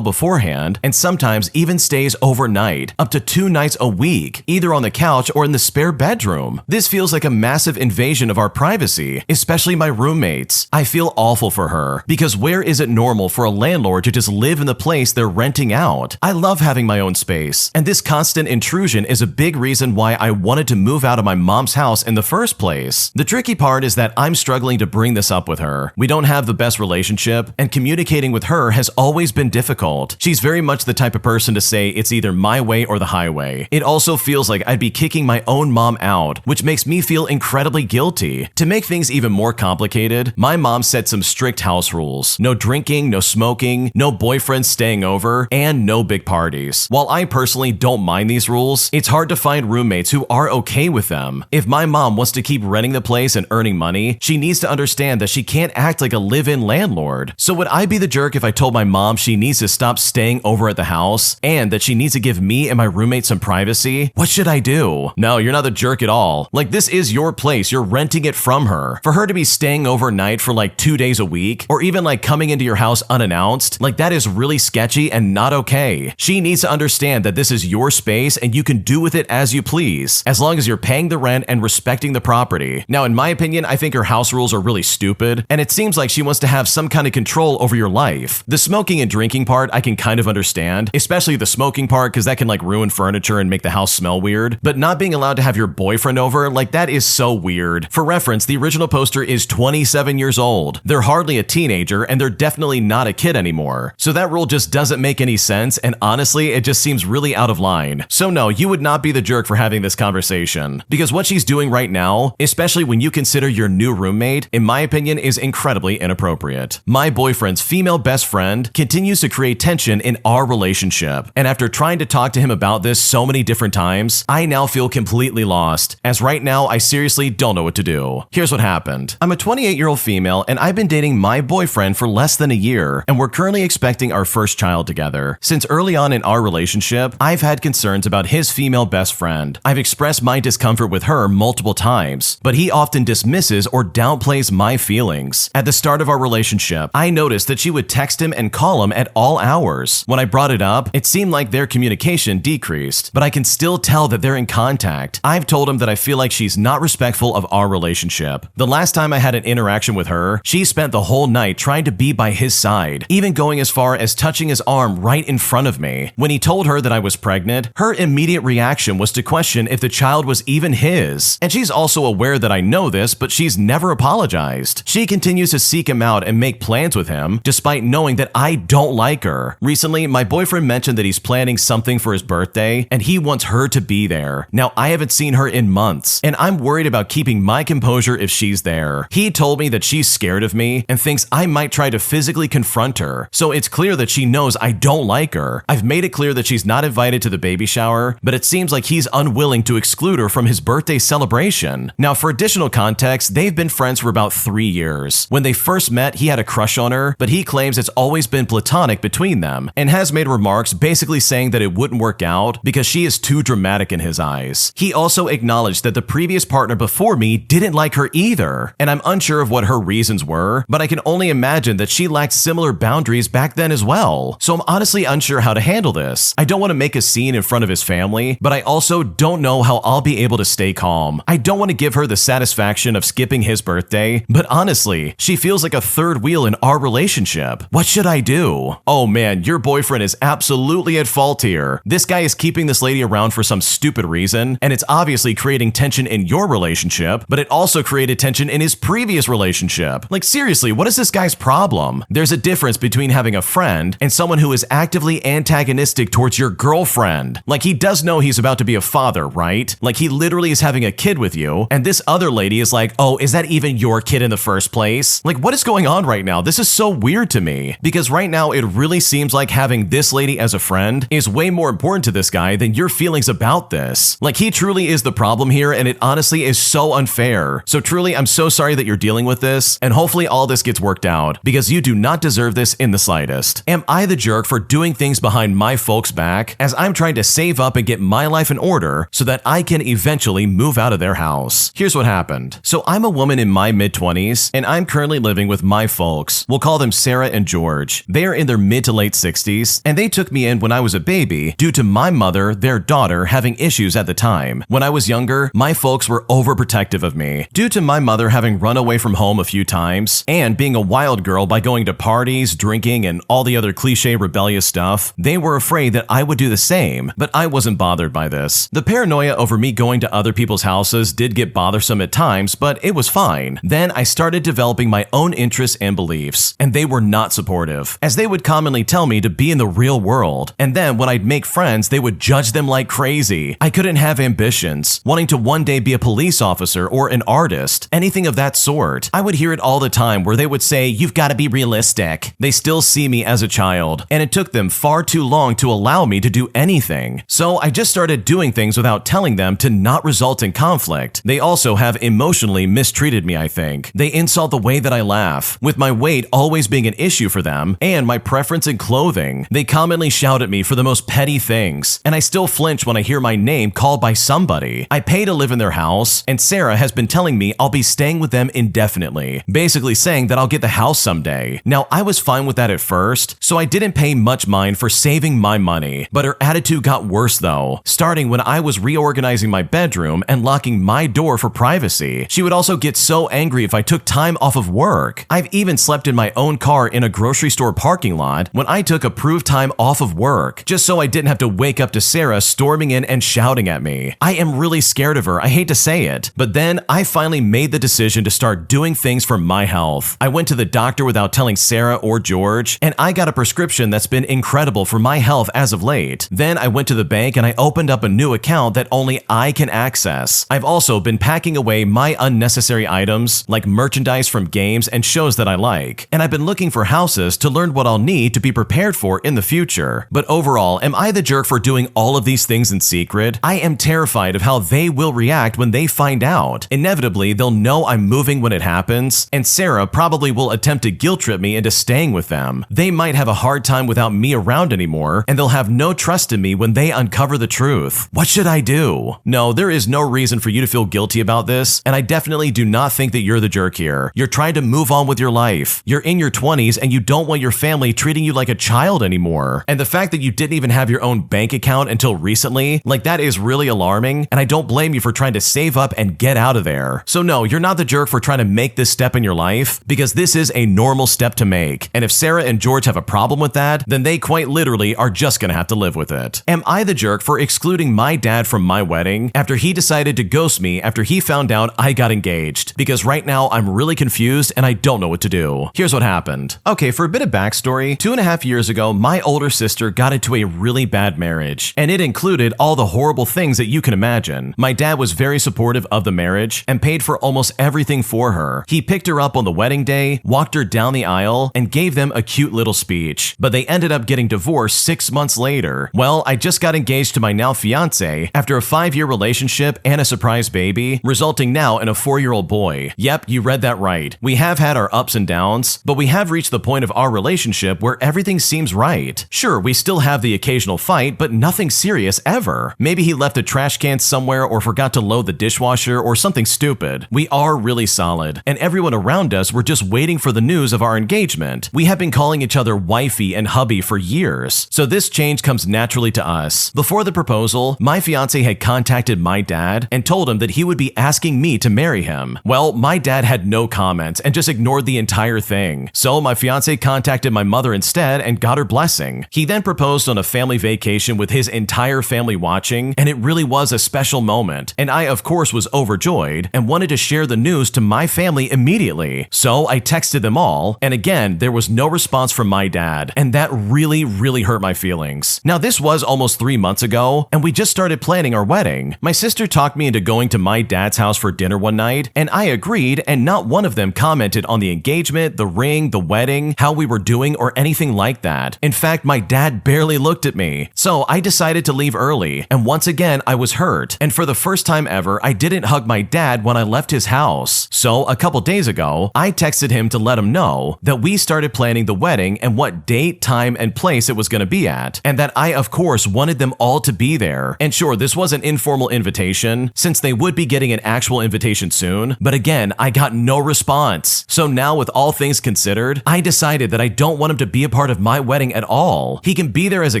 beforehand, and sometimes even stays overnight, up to 2 nights a week, either on the couch or in the spare bedroom. This feels like a massive invasion of our privacy, especially my roommates. I feel awful for her, because where is it normal for a landlord to just live in the place they're renting out? I love having my own space, and this constant intrusion is a big reason why I wanted to move out of my mom's house in the first place. The tricky part is that I'm struggling to bring this up with her. We don't have the best relationship, and communicating with her has always been difficult. She's very much the type of person to say it's either my way or the highway. It also feels like I'd be kicking my own mom out, which makes me feel incredibly guilty. To make things even more complicated, my mom set some strict house rules. No drinking, no smoking, no boyfriends staying over, and no big parties. While I personally don't mind these rules, it's hard to find roommates who are okay with them. If my mom wants to keep renting the place and earning money, she needs to understand that she can't act like a live-in landlord. So would I be the jerk if I told my mom she needs to stop staying over at the house and that she needs to give me and my roommate some privacy? What should I do? No, you're not the jerk at all. Like, this is your place. You're renting it from her. For her to be staying overnight for like 2 days a week, or even like coming into your house unannounced, like that is really sketchy and not okay. She needs to understand that this is your space and you can do with it as you please, as long as you're paying the rent and respecting the property. Now, in my opinion, I think her house rules are really stupid, and it seems like she wants to have some kind of control over your life. The smoking and drinking part I can kind of understand, especially the smoking part, because that can like ruin furniture and make the house smell weird, but not being allowed to have your boyfriend over, like that is so weird. For reference, the original poster is 27 years old. They're hardly a teenager, and they're definitely not a kid anymore. So that rule just doesn't make any sense, and honestly, it just seems really out of line. So no, you would not be the jerk for having this conversation, because what she's doing right now, especially when you consider your new roommate, in my opinion, is incredibly inappropriate. My boyfriend's female best friend continues to create tension in our relationship, and after trying to talk to him about this so many different times, I now feel completely lost, as right now I seriously don't know what to do. Here's what happened. I'm a 28-year-old female, and I've been dating my boyfriend for less than a year, and we're currently expecting our first child together. Since early on in our relationship, I've had concerns about his female best friend. I've expressed my discomfort with her multiple times, but he often dismisses or downplays my feelings. At the start of our relationship, I noticed that she would text him and call him at all hours. When I brought it up, it seemed like their communication decreased, but I can still tell that they're in contact. I've told him that I feel like she's not respectful of our relationship. The last time I had an interaction with her, she spent the whole night trying to be by his side, even going as far as touching his arm right in front of me. When he told her that I was pregnant, her immediate reaction was to question if the child was even his. And she's also aware that I know this, but she's never apologized. She continues to seek him out and make plans with him, despite knowing that I don't like her. Recently, my boyfriend mentioned that he's planning something for his birthday, and he wants her to be there. Now, I haven't seen her in months, and I'm worried about keeping my composure if she's there. He told me that she's scared of me and thinks I might try to physically confront her, so it's clear that she knows I don't like her. I've made it clear that she's not invited to the baby shower, but it seems like he's unwilling to exclude her from his birthday celebration. Now, for additional context, they've been friends for about 3 years. When they first met, he had a crush on her, but he claims it's always been platonic between them, and has made remarks basically saying that it wouldn't work out because she is too dramatic in his eyes. He also acknowledged that the previous partner before me didn't like her either, and I'm unsure of what her reasons were, but I can only imagine that she lacked similar boundaries back then as well. So I'm honestly unsure how to handle this. I don't want to make a scene in front of his family, but I also don't know how I'll be able to stay calm. I don't want to give her the satisfaction of skipping his birthday, but honestly, she feels like a third wheel in our relationship. What should I do? Oh man, your boyfriend is absolutely at fault here. This guy is keeping this lady around for some stupid reason, and it's obviously creating tension in your relationship, but it also created tension in his previous relationship. Like seriously, what is this guy's problem? There's a difference between having a friend and someone who is actively antagonistic towards your girlfriend. Like he does know he's about to be a father, right? Like he literally is having a kid with you, and this other lady is like, oh, is that even your kid in the first place? Like what is going on right now? This is so weird to me, because right now it really seems like having this lady as a friend is way more important to this guy than your feelings about this. Like he truly is the problem here, and it honestly is so unfair. So truly, I'm so sorry that you're dealing with this, and hopefully all this gets worked out, because you do not deserve this in the slightest. Am I the jerk for doing things behind my folks' back as I'm trying to save up and get my life in order so that I can eventually move out of their house? Here's what happened. So I'm a woman in my mid-20s, and I'm currently living with my folks. We'll call them Sarah and George. They are in their mid to late 60s, and they took me in when I was a baby due to my mother, their daughter, having issues at the time. When I was younger, my folks were overprotective of me due to my mother having run away from home a few times and being a wild girl by going to parties, drinking, and all the other cliche rebellious stuff. They were afraid that I would do the same, but I wasn't bothered by this. The paranoia over me going to other people's houses did get bothersome at times, but it was fine. Then I started developing my own interests and beliefs, and they were not supportive, as they would commonly tell me to be in the real world, and then when I'd make friends, they would judge them like crazy. I couldn't have ambitions, wanting to one day be a police officer or an artist, anything of that sort. I would hear it all the time where they would say, you've got to be realistic. They still see me as a child, and it took them far too long to allow me to do anything. So I just started doing things without telling them to not result in conflict. They also have emotionally mistreated me, I think. They insult the way that I laugh, with my weight always being an issue for them, and my preference in clothing. They commonly shout at me for the most petty things, and I still flinch when I hear my name called by somebody. I pay to live in their house, and Sarah has been telling me I'll be staying with them indefinitely, basically saying that I'll get the house someday. Now, I was fine with that at first, so I didn't pay much mind for saving my money, but her attitude got worse though, starting when I was reorganizing my bedroom and locking my door for privacy. She would also get so angry if I took time off of work. I've even slept in my own car in a grocery store parking lot when I took approved time off of work, just so I didn't have to wake up to Sarah storming in and shouting at me. I am really scared of her, I hate to say it, but then I finally made the decision to start doing things for my health. I went to the doctor without telling Sarah or George, and I got a prescription that's been incredible for my health as of late. Then I went to the bank and I opened up a new account that only I can access. I've also been packing away my unnecessary items, like merchandise from games and shows that I like, and I've been looking for houses to learn what I'll need to be prepared for in the future. But overall, am I the jerk for doing all of these things in secret? I am terrified of how they will react when they find out. Inevitably, they'll know I'm moving when it happens, and Sarah probably will attempt to guilt trip me into staying with them. They might have a hard time without me around anymore, and they'll have no trust in me when they uncover the truth. What should I do? No, there is no reason for you to feel guilty about this, and I definitely do not think that you're the jerk here. You're trying to move on with your life. You're in your 20s and you don't want your family treating you like a child anymore. And the fact that you didn't even have your own bank account until recently, like that is really alarming, and I don't blame you for trying to save up and get out of there. So no, you're not the jerk for trying to make this step in your life, because this is a normal step to make. And if Sarah and George have a problem with that, then they quite literally are are just gonna have to live with it. Am I the jerk for excluding my dad from my wedding after he decided to ghost me after he found out I got engaged? Because right now I'm really confused and I don't know what to do. Here's what happened. Okay, for a bit of backstory, 2.5 years ago, my older sister got into a really bad marriage, and it included all the horrible things that you can imagine. My dad was very supportive of the marriage and paid for almost everything for her. He picked her up on the wedding day, walked her down the aisle, and gave them a cute little speech. But they ended up getting divorced 6 months later. Well, I just got engaged to my now fiance after a 5-year relationship and a surprise baby, resulting now in a 4-year-old boy. Yep, you read that right. We have had our ups and downs, but we have reached the point of our relationship where everything seems right. Sure, we still have the occasional fight, but nothing serious ever. Maybe he left a trash can somewhere or forgot to load the dishwasher or something stupid. We are really solid, and everyone around us were just waiting for the news of our engagement. We have been calling each other wifey and hubby for years, so this change comes naturally to us. Before the proposal, my fiance had contacted my dad and told him that he would be asking me to marry him. Well, my dad had no comments and just ignored the entire thing. So my fiance contacted my mother instead and got her blessing. He then proposed on a family vacation with his entire family watching, and it really was a special moment. And I, of course, was overjoyed and wanted to share the news to my family immediately. So I texted them all, and again, there was no response from my dad, and that really hurt my feelings. Now, this was almost 3 months ago, and we just started planning our wedding. My sister talked me into going to my dad's house for dinner one night, and I agreed, and not one of them commented on the engagement, the ring, the wedding, how we were doing, or anything like that. In fact, my dad barely looked at me. So I decided to leave early, and once again, I was hurt. And for the first time ever, I didn't hug my dad when I left his house. So a couple days ago, I texted him to let him know that we started planning the wedding and what date, time, and place it was going to be at, and that I, of course, wanted them all to be there. And sure, this was an informal invitation, since they would be getting an actual invitation soon, but again, I got no response. So now, with all things considered, I decided that I don't want him to be a part of my wedding at all. He can be there as a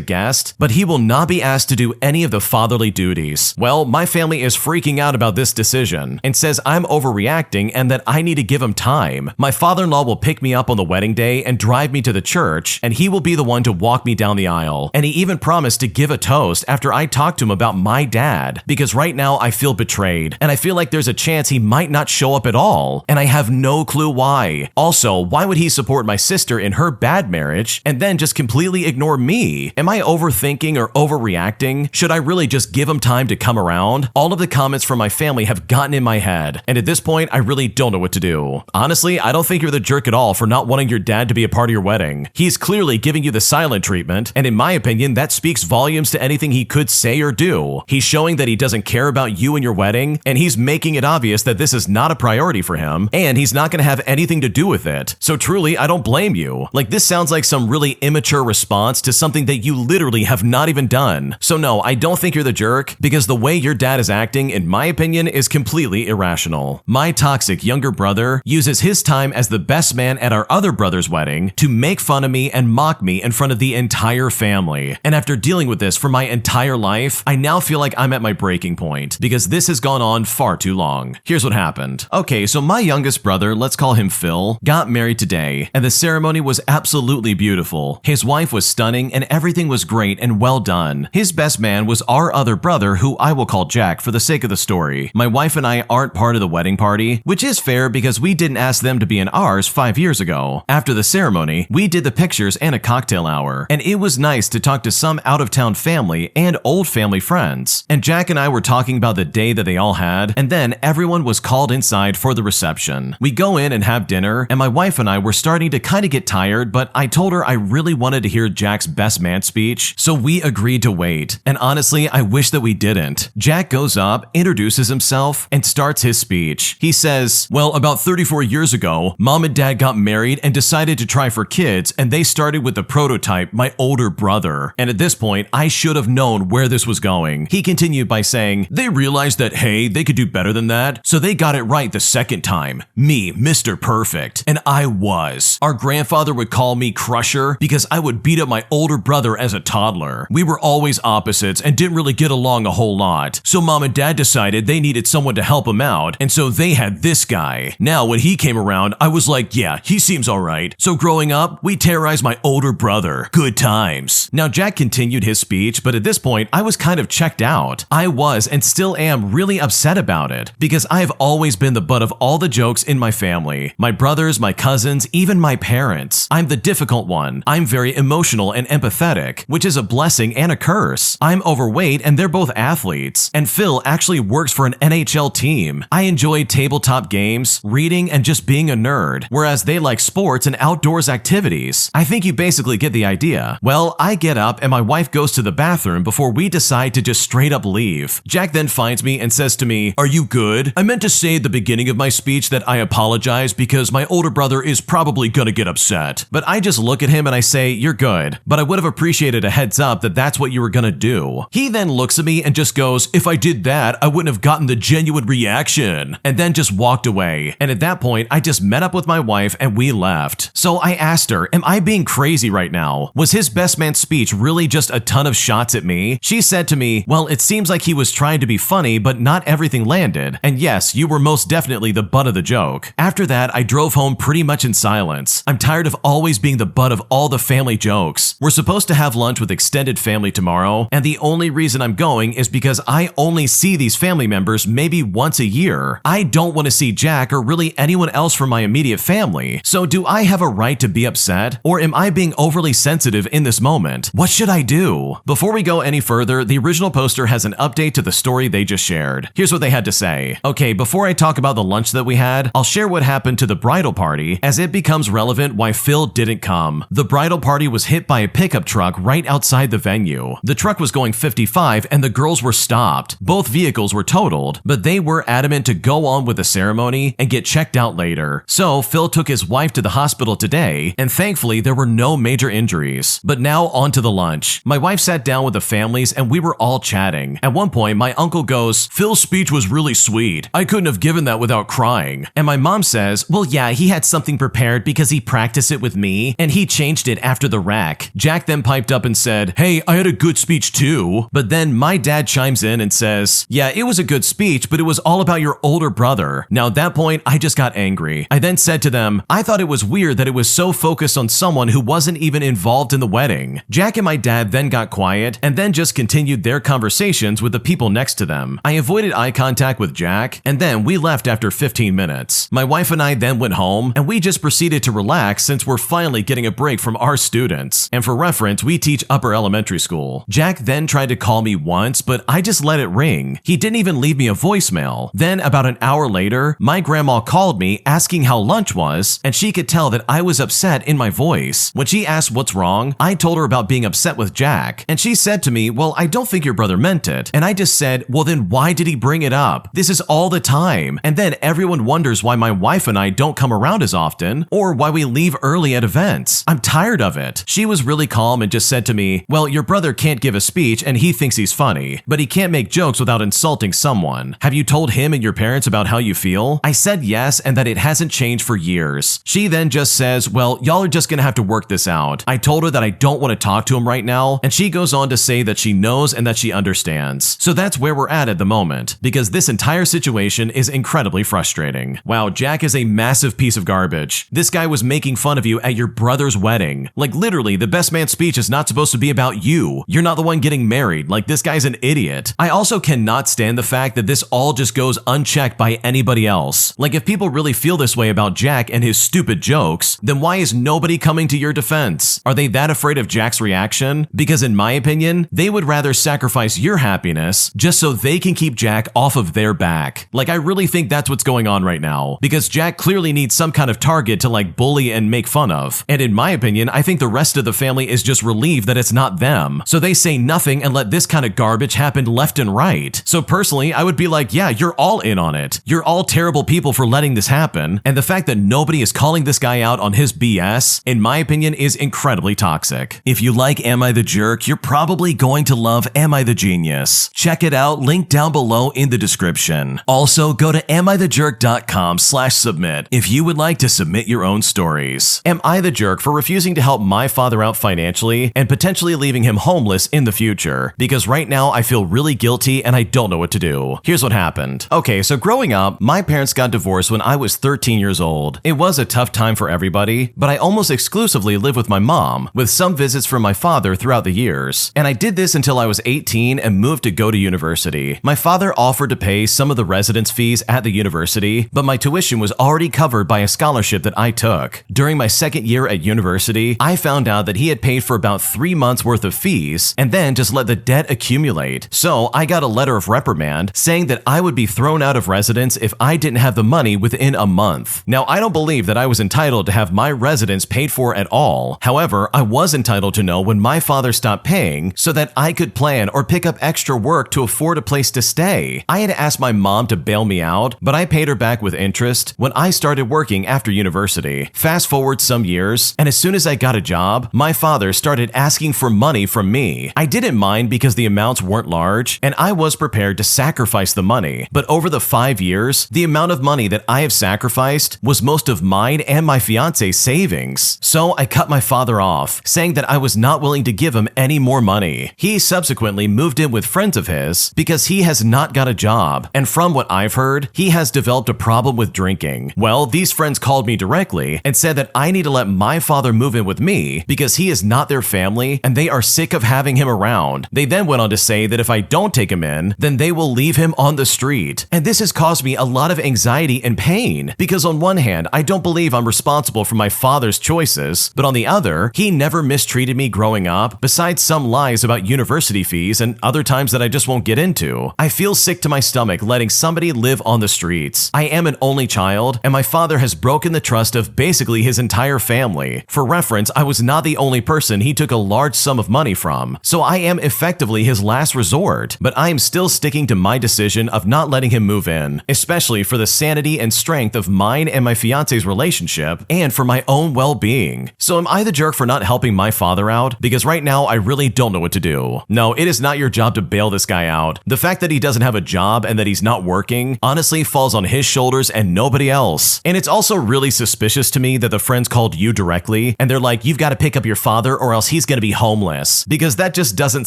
guest, but he will not be asked to do any of the fatherly duties. Well, my family is freaking out about this decision and says I'm overreacting and that I need to give him time. My father-in-law will pick me up on the wedding day and drive me to the church, and he will be the one to walk me down the aisle. And he even promised to give a toast after I talked to him about my dad, because right now I feel betrayed, and I feel like there's a chance he might not show up at all, and I have no clue why. Also, why would he support my sister in her bad marriage and then just completely ignore me? Am I overthinking or overreacting? Should I really just give him time to come around? All of the comments from my family have gotten in my head, and at this point, I really don't know what to do. Honestly, I don't think you're the jerk at all for not wanting your dad to be a part of your wedding. He's clearly giving you the silent treatment, and in my opinion, that speaks volumes to anything he could say or do. He's showing that he doesn't care about you and your wedding, and he's making it obvious that this is not a priority for him, and he's not going to have anything to do with it. So truly, I don't blame you. Like, this sounds like some really immature response to something that you literally have not even done. So no, I don't think you're the jerk, because the way your dad is acting, in my opinion, is completely irrational. My toxic younger brother uses his time as the best man at our other brother's wedding to make fun of me and mock me in front of the entire family. And after dealing with this for my entire life, I now feel like I'm at my breaking point, because this has gone on far too long. Here's what happened. Okay, so my youngest brother, let's call him Phil, got married today, and the ceremony was absolutely beautiful. His wife was stunning, and everything was great and well done. His best man was our other brother, who I will call Jack for the sake of the story. My wife and I aren't part of the wedding party, which is fair because we didn't ask them to be in ours 5 years ago. After the ceremony, we did the pictures and a cocktail hour, and it was nice to talk to some out-of-town family and old family friends. And Jack and I were talking about the day that they all had, and then everyone was called inside for the reception. We go in and have dinner, and my wife and I were starting to kind of get tired, but I told her I really wanted to hear Jack's best man speech, so we agreed to wait. And honestly, I wish that we didn't. Jack goes up, introduces himself, and starts his speech. He says, well, about 34 years ago, mom and dad got married and decided to try for kids, and they started with the prototype, my older brother. And at this point, I should have known where this was going. He continued by saying, they realized that, hey, they could do better than that, so they got it right the second time. Me, Mr. Perfect. And I was. Our grandfather would call me Crusher because I would beat up my older brother as a toddler. We were always opposites and didn't really get along a whole lot. So mom and dad decided they needed someone to help them out, and so they had this guy. Now, when he came around, I was like, yeah, he seems alright. So growing up, we terrorized my older brother. Good times. times. Now Jack continued his speech, but at this point I was kind of checked out. I was and still am really upset about it because I have always been the butt of all the jokes in my family. My brothers, my cousins, even my parents. I'm the difficult one. I'm very emotional and empathetic, which is a blessing and a curse. I'm overweight and they're both athletes. And Phil actually works for an NHL team. I enjoy tabletop games, reading, and just being a nerd, whereas they like sports and outdoors activities. I think you basically get the idea. Well, I get up and my wife goes to the bathroom before we decide to just straight up leave. Jack then finds me and says to me, "Are you good? I meant to say at the beginning of my speech that I apologize because my older brother is probably gonna get upset." But I just look at him and I say, "You're good, but I would have appreciated a heads up that that's what you were gonna do." He then looks at me and just goes, "If I did that, I wouldn't have gotten the genuine reaction," and then just walked away. And at that point, I just met up with my wife and we left. So I asked her, am I being crazy right now? Was his best man speech really just a ton of shots at me? She said to me, "Well, it seems like he was trying to be funny, but not everything landed. And yes, you were most definitely the butt of the joke." After that, I drove home pretty much in silence. I'm tired of always being the butt of all the family jokes. We're supposed to have lunch with extended family tomorrow, and the only reason I'm going is because I only see these family members maybe once a year. I don't want to see Jack or really anyone else from my immediate family. So do I have a right to be upset? Or am I being overly sensitive in this moment? What should I do? Before we go any further, the original poster has an update to the story they just shared. Here's what they had to say. Okay, before I talk about the lunch that we had, I'll share what happened to the bridal party as it becomes relevant why Phil didn't come. The bridal party was hit by a pickup truck right outside the venue. The truck was going 55 and the girls were stopped. Both vehicles were totaled, but they were adamant to go on with the ceremony and get checked out later. So Phil took his wife to the hospital today, and thankfully there were no major injuries. But now on to the lunch. My wife sat down with the families and we were all chatting. At one point, my uncle goes, "Phil's speech was really sweet. I couldn't have given that without crying." And my mom says, "Well, yeah, he had something prepared because he practiced it with me and he changed it after the wreck." Jack then piped up and said, "Hey, I had a good speech too." But then my dad chimes in and says, "Yeah, it was a good speech, but it was all about your older brother." Now at that point, I just got angry. I then said to them, "I thought it was weird that it was so focused on someone who wasn't even involved in the wedding." Jack and my dad then got quiet and then just continued their conversations with the people next to them. I avoided eye contact with Jack and then we left after 15 minutes. My wife and I then went home and we just proceeded to relax since we're finally getting a break from our students. And for reference, we teach upper elementary school. Jack then tried to call me once, but I just let it ring. He didn't even leave me a voicemail. Then about an hour later, my grandma called me asking how lunch was, and she could tell that I was upset in my voice. When she asked what's wrong, I told her about being upset with Jack, and she said to me, "Well, I don't think your brother meant it." And I just said, "Well, then why did he bring it up? This is all the time." And then everyone wonders why my wife and I don't come around as often, or why we leave early at events. I'm tired of it. She was really calm and just said to me, "Well, your brother can't give a speech and he thinks he's funny, but he can't make jokes without insulting someone. Have you told him and your parents about how you feel?" I said yes and that it hasn't changed for years. She then just says, "Well, y'all are just gonna have to work this out." I told her that I don't want to talk to him right now, and she goes on to say that she knows and that she understands. So that's where we're at the moment, because this entire situation is incredibly frustrating. Wow, Jack is a massive piece of garbage. This guy was making fun of you at your brother's wedding. Like literally, the best man speech is not supposed to be about you. You're not the one getting married. Like this guy's an idiot. I also cannot stand the fact that this all just goes unchecked by anybody else. Like if people really feel this way about Jack and his stupid jokes, then why is nobody coming to your defense? Are they that afraid of Jack's reaction? Because in my opinion, they would rather sacrifice your happiness just so they can keep Jack off of their back. Like I really think that's what's going on right now, because Jack clearly needs some kind of target to like bully and make fun of. And in my opinion, I think the rest of the family is just relieved that it's not them. So they say nothing and let this kind of garbage happen left and right. So personally, I would be like, yeah, you're all in on it. You're all terrible people for letting this happen. And the fact that nobody is calling this guy out on his BS, in my opinion, is incredibly toxic. If you like Am I the Jerk, you're probably going to love Am I the Genius. Check it out, link down below in the description. Also, go to amithejerk.com/submit if you would like to submit your own stories. Am I the jerk for refusing to help my father out financially and potentially leaving him homeless in the future? Because right now I feel really guilty and I don't know what to do. Here's what happened. Okay, so growing up, my parents got divorced when I was 13 years old. It was a tough time for everybody, but I almost exclusively lived with my mom, with some visits from my father throughout the years, and I did this until I was 18 and moved to go to university. My father offered to pay some of the residence fees at the university, but my tuition was already covered by a scholarship that I took. During my second year at university, I found out that he had paid for about 3 months worth of fees and then just let the debt accumulate. So I got a letter of reprimand saying that I would be thrown out of residence if I didn't have the money within a month. Now, I don't believe that I was entitled to have my residence paid for at all. However, I was entitled to know when my father stopped paying so that I could plan or pick up extra work to afford a place to stay. I had asked my mom to bail me out, but I paid her back with interest when I started working after university. Fast forward some years, and as soon as I got a job, my father started asking for money from me. I didn't mind because the amounts weren't large, and I was prepared to sacrifice the money. But over the 5 years, the amount of money that I have sacrificed was most of mine and my fiance's savings. So I cut my father off, saying that I was not willing to give him any more money. He subsequently moved in with friends of his because he has not got a job, and from what I've heard, he has developed a problem with drinking. Well, these friends called me directly and said that I need to let my father move in with me because he is not their family and they are sick of having him around. They then went on to say that if I don't take him in, then they will leave him on the street. And this has caused me a lot of anxiety and pain because on one hand, I don't believe I'm responsible for my father's choices, but on the other, he never mistreated me growing up, besides some lies about university fees and other times that I just won't get into. I feel sick to my stomach letting somebody live on the streets. I am an only child, and my father has broken the trust of basically his entire family. For reference, I was not the only person he took a large sum of money from, so I am effectively his last resort, but I am still sticking to my decision of not letting him move in, especially for the sanity and strength of mine and my fiance's relationship, and for my own well-being. So am I the jerk for not helping my father out? Because right now, I really don't know what to do. No, it is not your job to bail this guy out. The fact that he doesn't have a job and that he's not working honestly falls on his shoulders and nobody else. And it's also really suspicious to me that the friends called you directly and they're like, you've got to pick up your father or else he's going to be homeless, because that just doesn't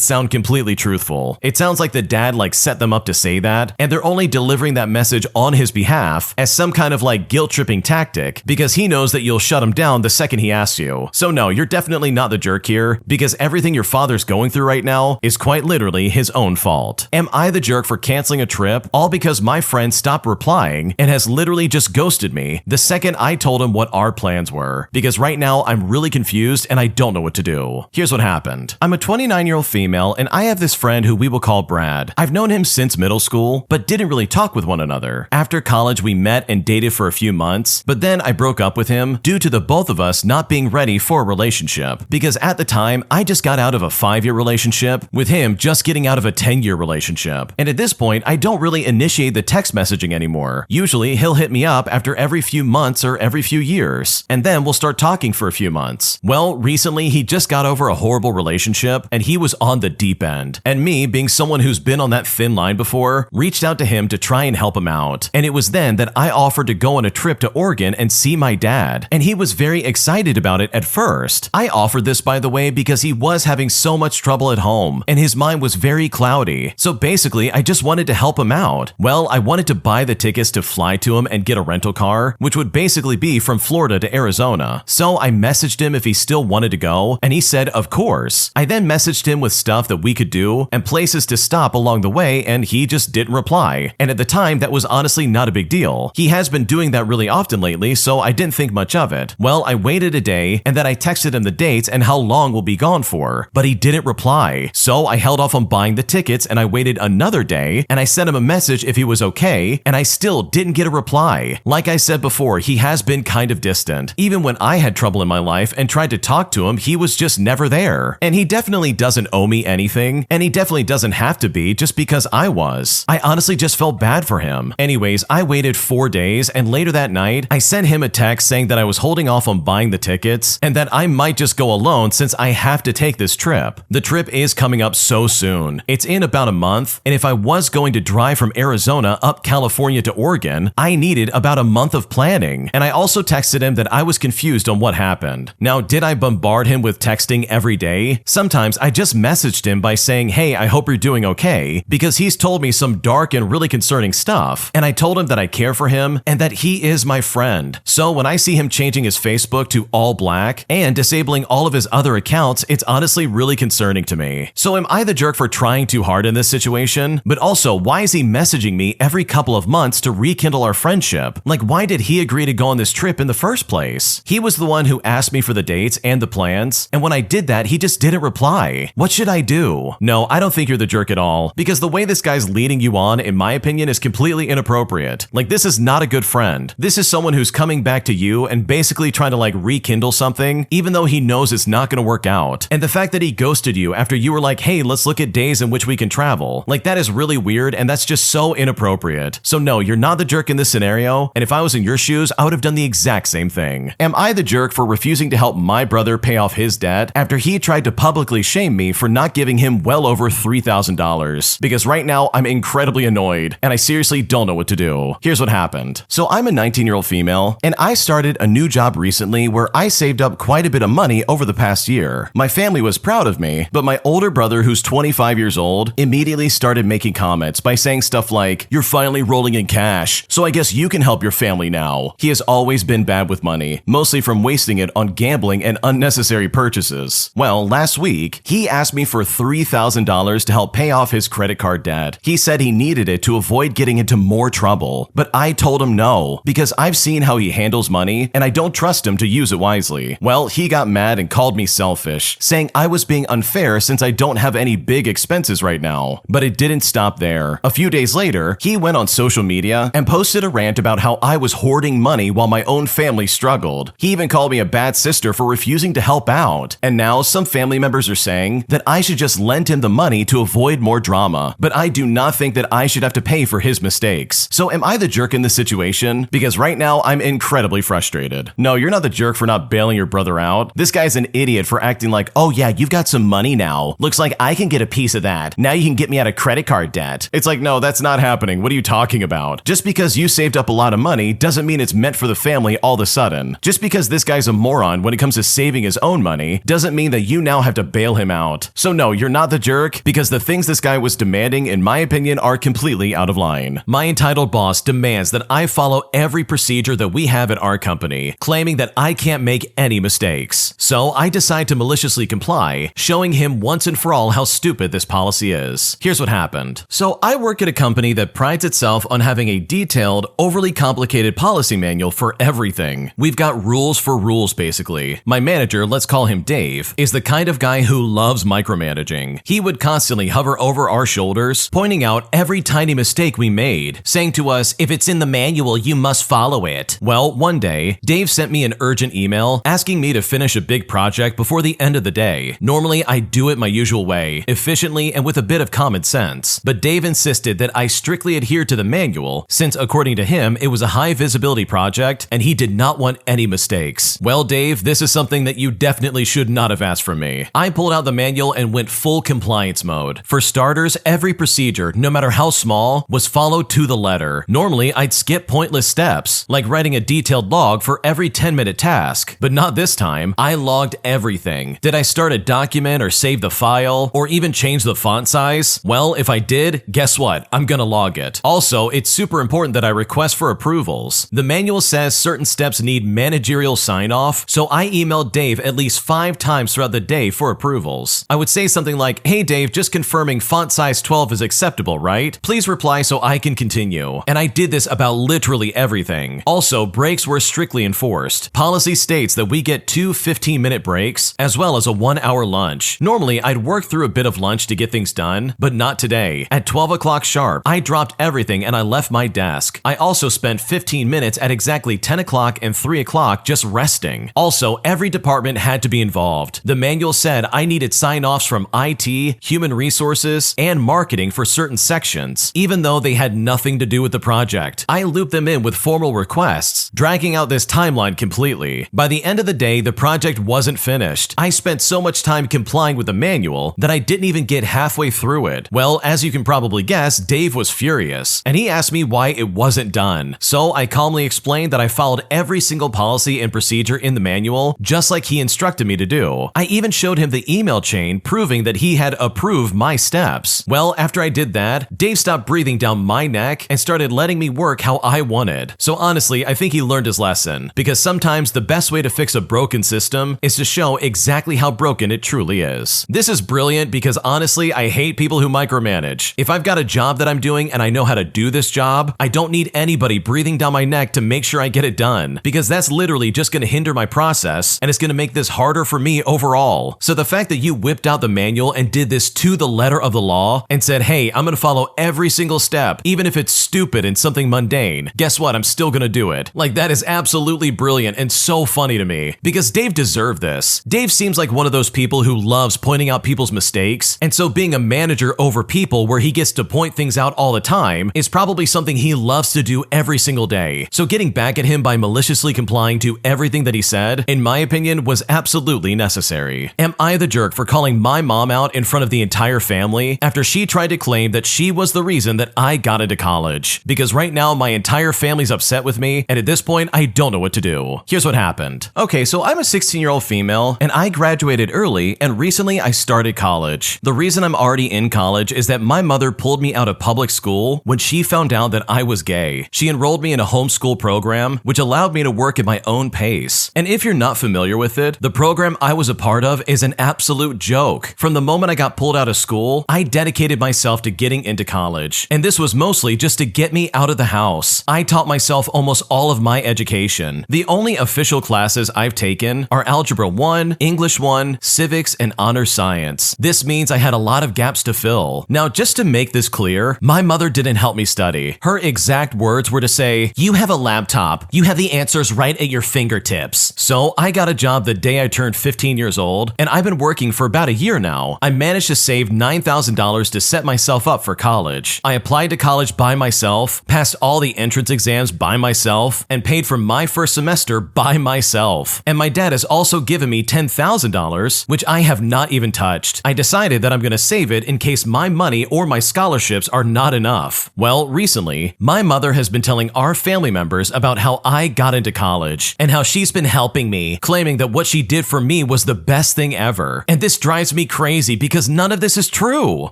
sound completely truthful. It sounds like the dad set them up to say that, and they're only delivering that message on his behalf as some kind of guilt-tripping tactic because he knows that you'll shut him down the second he asks you. So no, you're definitely not the jerk here, because everything your father's going through right now is quite literally his own fault. Am I the jerk for canceling a trip all because my friend stopped replying and has literally just ghosted me the second I told him what our plans were? Because right now I'm really confused and I don't know what to do. Here's what happened. I'm a 29-year-old female and I have this friend who we will call Brad. I've known him since middle school, but didn't really talk with one another. After college, we met and dated for a few months, but then I broke up with him due to the both of us not being ready for a relationship. Because at the time, I just got out of a 5-year relationship, with him just getting out of a 10-year relationship. And at this point, I don't really initiate the text messaging anymore. Usually, he'll hit me up after every few months or every few years, and then we'll start talking for a few months. Well, recently, he just got over a horrible relationship, and he was on the deep end. And me, being someone who's been on that thin line before, reached out to him to try and help him out. And it was then that I offered to go on a trip to Oregon and see my dad, and he was very excited about it at first. I offered this, by the way, because he was having so much trouble at home, and his mind was very cloudy. So basically, I just wanted to help him out. Well, I wanted to buy the tickets to fly to him and get a rental car, which would basically be from Florida to Arizona. So I messaged him if he still wanted to go, and he said, of course. I then messaged him with stuff that we could do and places to stop along the way, and he just didn't reply. And at the time, that was honestly not a big deal. He has been doing that really often lately, so I didn't think much of it. Well, I waited a day, and then I texted him the dates and how long we'll be gone for, but he didn't reply. So I held off on buying the tickets, and I waited another day, and I sent him a message if he was okay, and I still didn't get a reply. Like I said before, he has been kind of distant. Even when I had trouble in my life and tried to talk to him, he was just never there. And he definitely doesn't owe me anything, and he definitely doesn't have to be just because I was. I honestly just felt bad for him. Anyways, I waited 4 days, and later that night, I sent him a text saying that I was holding off on buying the tickets and that I might just go alone since I have to take this trip. The trip is coming up so soon. It's in about a month, and if I was going to drive from Arizona up California to Oregon, I needed about a month of planning. And I also texted him that I was confused on what happened. Now, did I bombard him with texting every day? Sometimes I just messaged him by saying, hey, I hope you're doing okay, because he's told me some dark and really concerning stuff, and I told him that I care for him and that he is my friend. So when I see him changing his Facebook to all black and disabling all of his his other accounts, it's honestly really concerning to me. So am I the jerk for trying too hard in this situation? But also, why is he messaging me every couple of months to rekindle our friendship? Like, why did he agree to go on this trip in the first place? He was the one who asked me for the dates and the plans, and when I did that, he just didn't reply. What should I do? No, I don't think you're the jerk at all, because the way this guy's leading you on, in my opinion, is completely inappropriate. Like, this is not a good friend. This is someone who's coming back to you and basically trying to like rekindle something, even though he knows it's not gonna work out. And the fact that he ghosted you after you were like, hey, let's look at days in which we can travel, like that is really weird, and that's just so inappropriate. So no, you're not the jerk in this scenario, and if I was in your shoes, I would have done the exact same thing. Am I the jerk for refusing to help my brother pay off his debt after he tried to publicly shame me for not giving him well over $3,000? Because right now, I'm incredibly annoyed, and I seriously don't know what to do. Here's what happened. So I'm a 19-year-old female, and I started a new job recently where I saved up quite a bit of money over the past year. My family was proud of me, but my older brother, who's 25 years old, immediately started making comments by saying stuff like, "You're finally rolling in cash, so I guess you can help your family now." He has always been bad with money, mostly from wasting it on gambling and unnecessary purchases. Well, last week, he asked me for $3,000 to help pay off his credit card debt. He said he needed it to avoid getting into more trouble, but I told him no, because I've seen how he handles money, and I don't trust him to use it wisely. Well, he got mad and called me selfish, saying I was being unfair since I don't have any big expenses right now. But it didn't stop there. A few days later, he went on social media and posted a rant about how I was hoarding money while my own family struggled. He even called me a bad sister for refusing to help out. And now some family members are saying that I should just lend him the money to avoid more drama. But I do not think that I should have to pay for his mistakes. So am I the jerk in this situation? Because right now, I'm incredibly frustrated. No, you're not the jerk for not bailing your brother out. This guy's an idiot for acting like, oh yeah, you've got some money now. Looks like I can get a piece of that. Now you can get me out of credit card debt. It's like, no, that's not happening. What are you talking about? Just because you saved up a lot of money doesn't mean it's meant for the family all of a sudden. Just because this guy's a moron when it comes to saving his own money doesn't mean that you now have to bail him out. So no, you're not the jerk, because the things this guy was demanding, in my opinion, are completely out of line. My entitled boss demands that I follow every procedure that we have at our company, claiming that I can't make any mistakes. So I decide to maliciously comply, showing him once and for all how stupid this policy is. Here's what happened. So I work at a company that prides itself on having a detailed, overly complicated policy manual for everything. We've got rules for rules, basically. My manager, let's call him Dave, is the kind of guy who loves micromanaging. He would constantly hover over our shoulders, pointing out every tiny mistake we made, saying to us, if it's in the manual, you must follow it. Well, one day, Dave sent me an urgent email asking me to finish a big project before the end of the day. Normally, I do it my usual way, efficiently and with a bit of common sense. But Dave insisted that I strictly adhere to the manual, since according to him, it was a high visibility project and he did not want any mistakes. Well, Dave, this is something that you definitely should not have asked from me. I pulled out the manual and went full compliance mode. For starters, every procedure, no matter how small, was followed to the letter. Normally, I'd skip pointless steps, like writing a detailed log for every 10-minute task. But not this time. I logged everything. Did I start a document or save the file, or even change the font size? Well, if I did, guess what? I'm gonna log it. Also, it's super important that I request for approvals. The manual says certain steps need managerial sign-off, so I emailed Dave at least 5 times throughout the day for approvals. I would say something like, hey Dave, just confirming font size 12 is acceptable, right? Please reply so I can continue. And I did this about literally everything. Also, breaks were strictly enforced. Policy states that we get 2 15-minute breaks, as well as a 1-hour lunch. Normally, I'd work through a bit of lunch to get things done, but not today. At 12 o'clock sharp, I dropped everything and I left my desk. I also spent 15 minutes at exactly 10 o'clock and 3 o'clock just resting. Also, every department had to be involved. The manual said I needed sign-offs from IT, human resources, and marketing for certain sections, even though they had nothing to do with the project. I looped them in with formal requests, dragging out this timeline completely. By the end of the day, the project wasn't finished. I spent so much time complying with the manual that I didn't even get halfway through it. Well, as you can probably guess, Dave was furious, and he asked me why it wasn't done. So I calmly explained that I followed every single policy and procedure in the manual, just like he instructed me to do. I even showed him the email chain proving that he had approved my steps. Well, after I did that, Dave stopped breathing down my neck and started letting me work how I wanted. So honestly, I think he learned his lesson, because sometimes the best way to fix a broken system is to show exactly how broken it truly is. This is brilliant because honestly, I hate people who micromanage. If I've got a job that I'm doing and I know how to do this job, I don't need anybody breathing down my neck to make sure I get it done, because that's literally just going to hinder my process and it's going to make this harder for me overall. So the fact that you whipped out the manual and did this to the letter of the law and said, hey, I'm going to follow every single step, even if it's stupid and something mundane, guess what? I'm still going to do it. Like, that is absolutely brilliant and so funny to me, because Dave deserved this. Dave seems like one of those people who loves pointing out people's mistakes, and so being a manager over people where he gets to point things out all the time is probably something he loves to do every single day. So getting back at him by maliciously complying to everything that he said, in my opinion, was absolutely necessary. Am I the jerk for calling my mom out in front of the entire family after she tried to claim that she was the reason that I got into college? Because right now my entire family's upset with me, and at this point I don't know what to do. Here's what happened. Okay, so I'm a 16-year-old female, and I graduated early, and recently I started college. The reason I'm already in college is that my mother pulled me out of public school when she found out that I was gay. She enrolled me in a homeschool program, which allowed me to work at my own pace. And if you're not familiar with it, the program I was a part of is an absolute joke. From the moment I got pulled out of school, I dedicated myself to getting into college. And this was mostly just to get me out of the house. I taught myself almost all of my education. The only official classes I've taken are Algebra 1, English 1, Civics, and Honor Science. This means I had a lot of gaps to fill. Now, just to make this clear, my mother didn't help me study. Her exact words were to say, you have a laptop. You have the answers right at your fingertips. So I got a job the day I turned 15 years old, and I've been working for about a year now. I managed to save $9,000 to set myself up for college. I applied to college by myself, passed all the entrance exams by myself, and paid for my first semester by myself. And my dad has also given me $10,000, which I have not even touched. I decided that I'm going to save it in case my money or my scholarships are not enough. Well, recently, my mother has been telling our family members about how I got into college and how she's been helping me, claiming that what she did for me was the best thing ever. And this drives me crazy because none of this is true.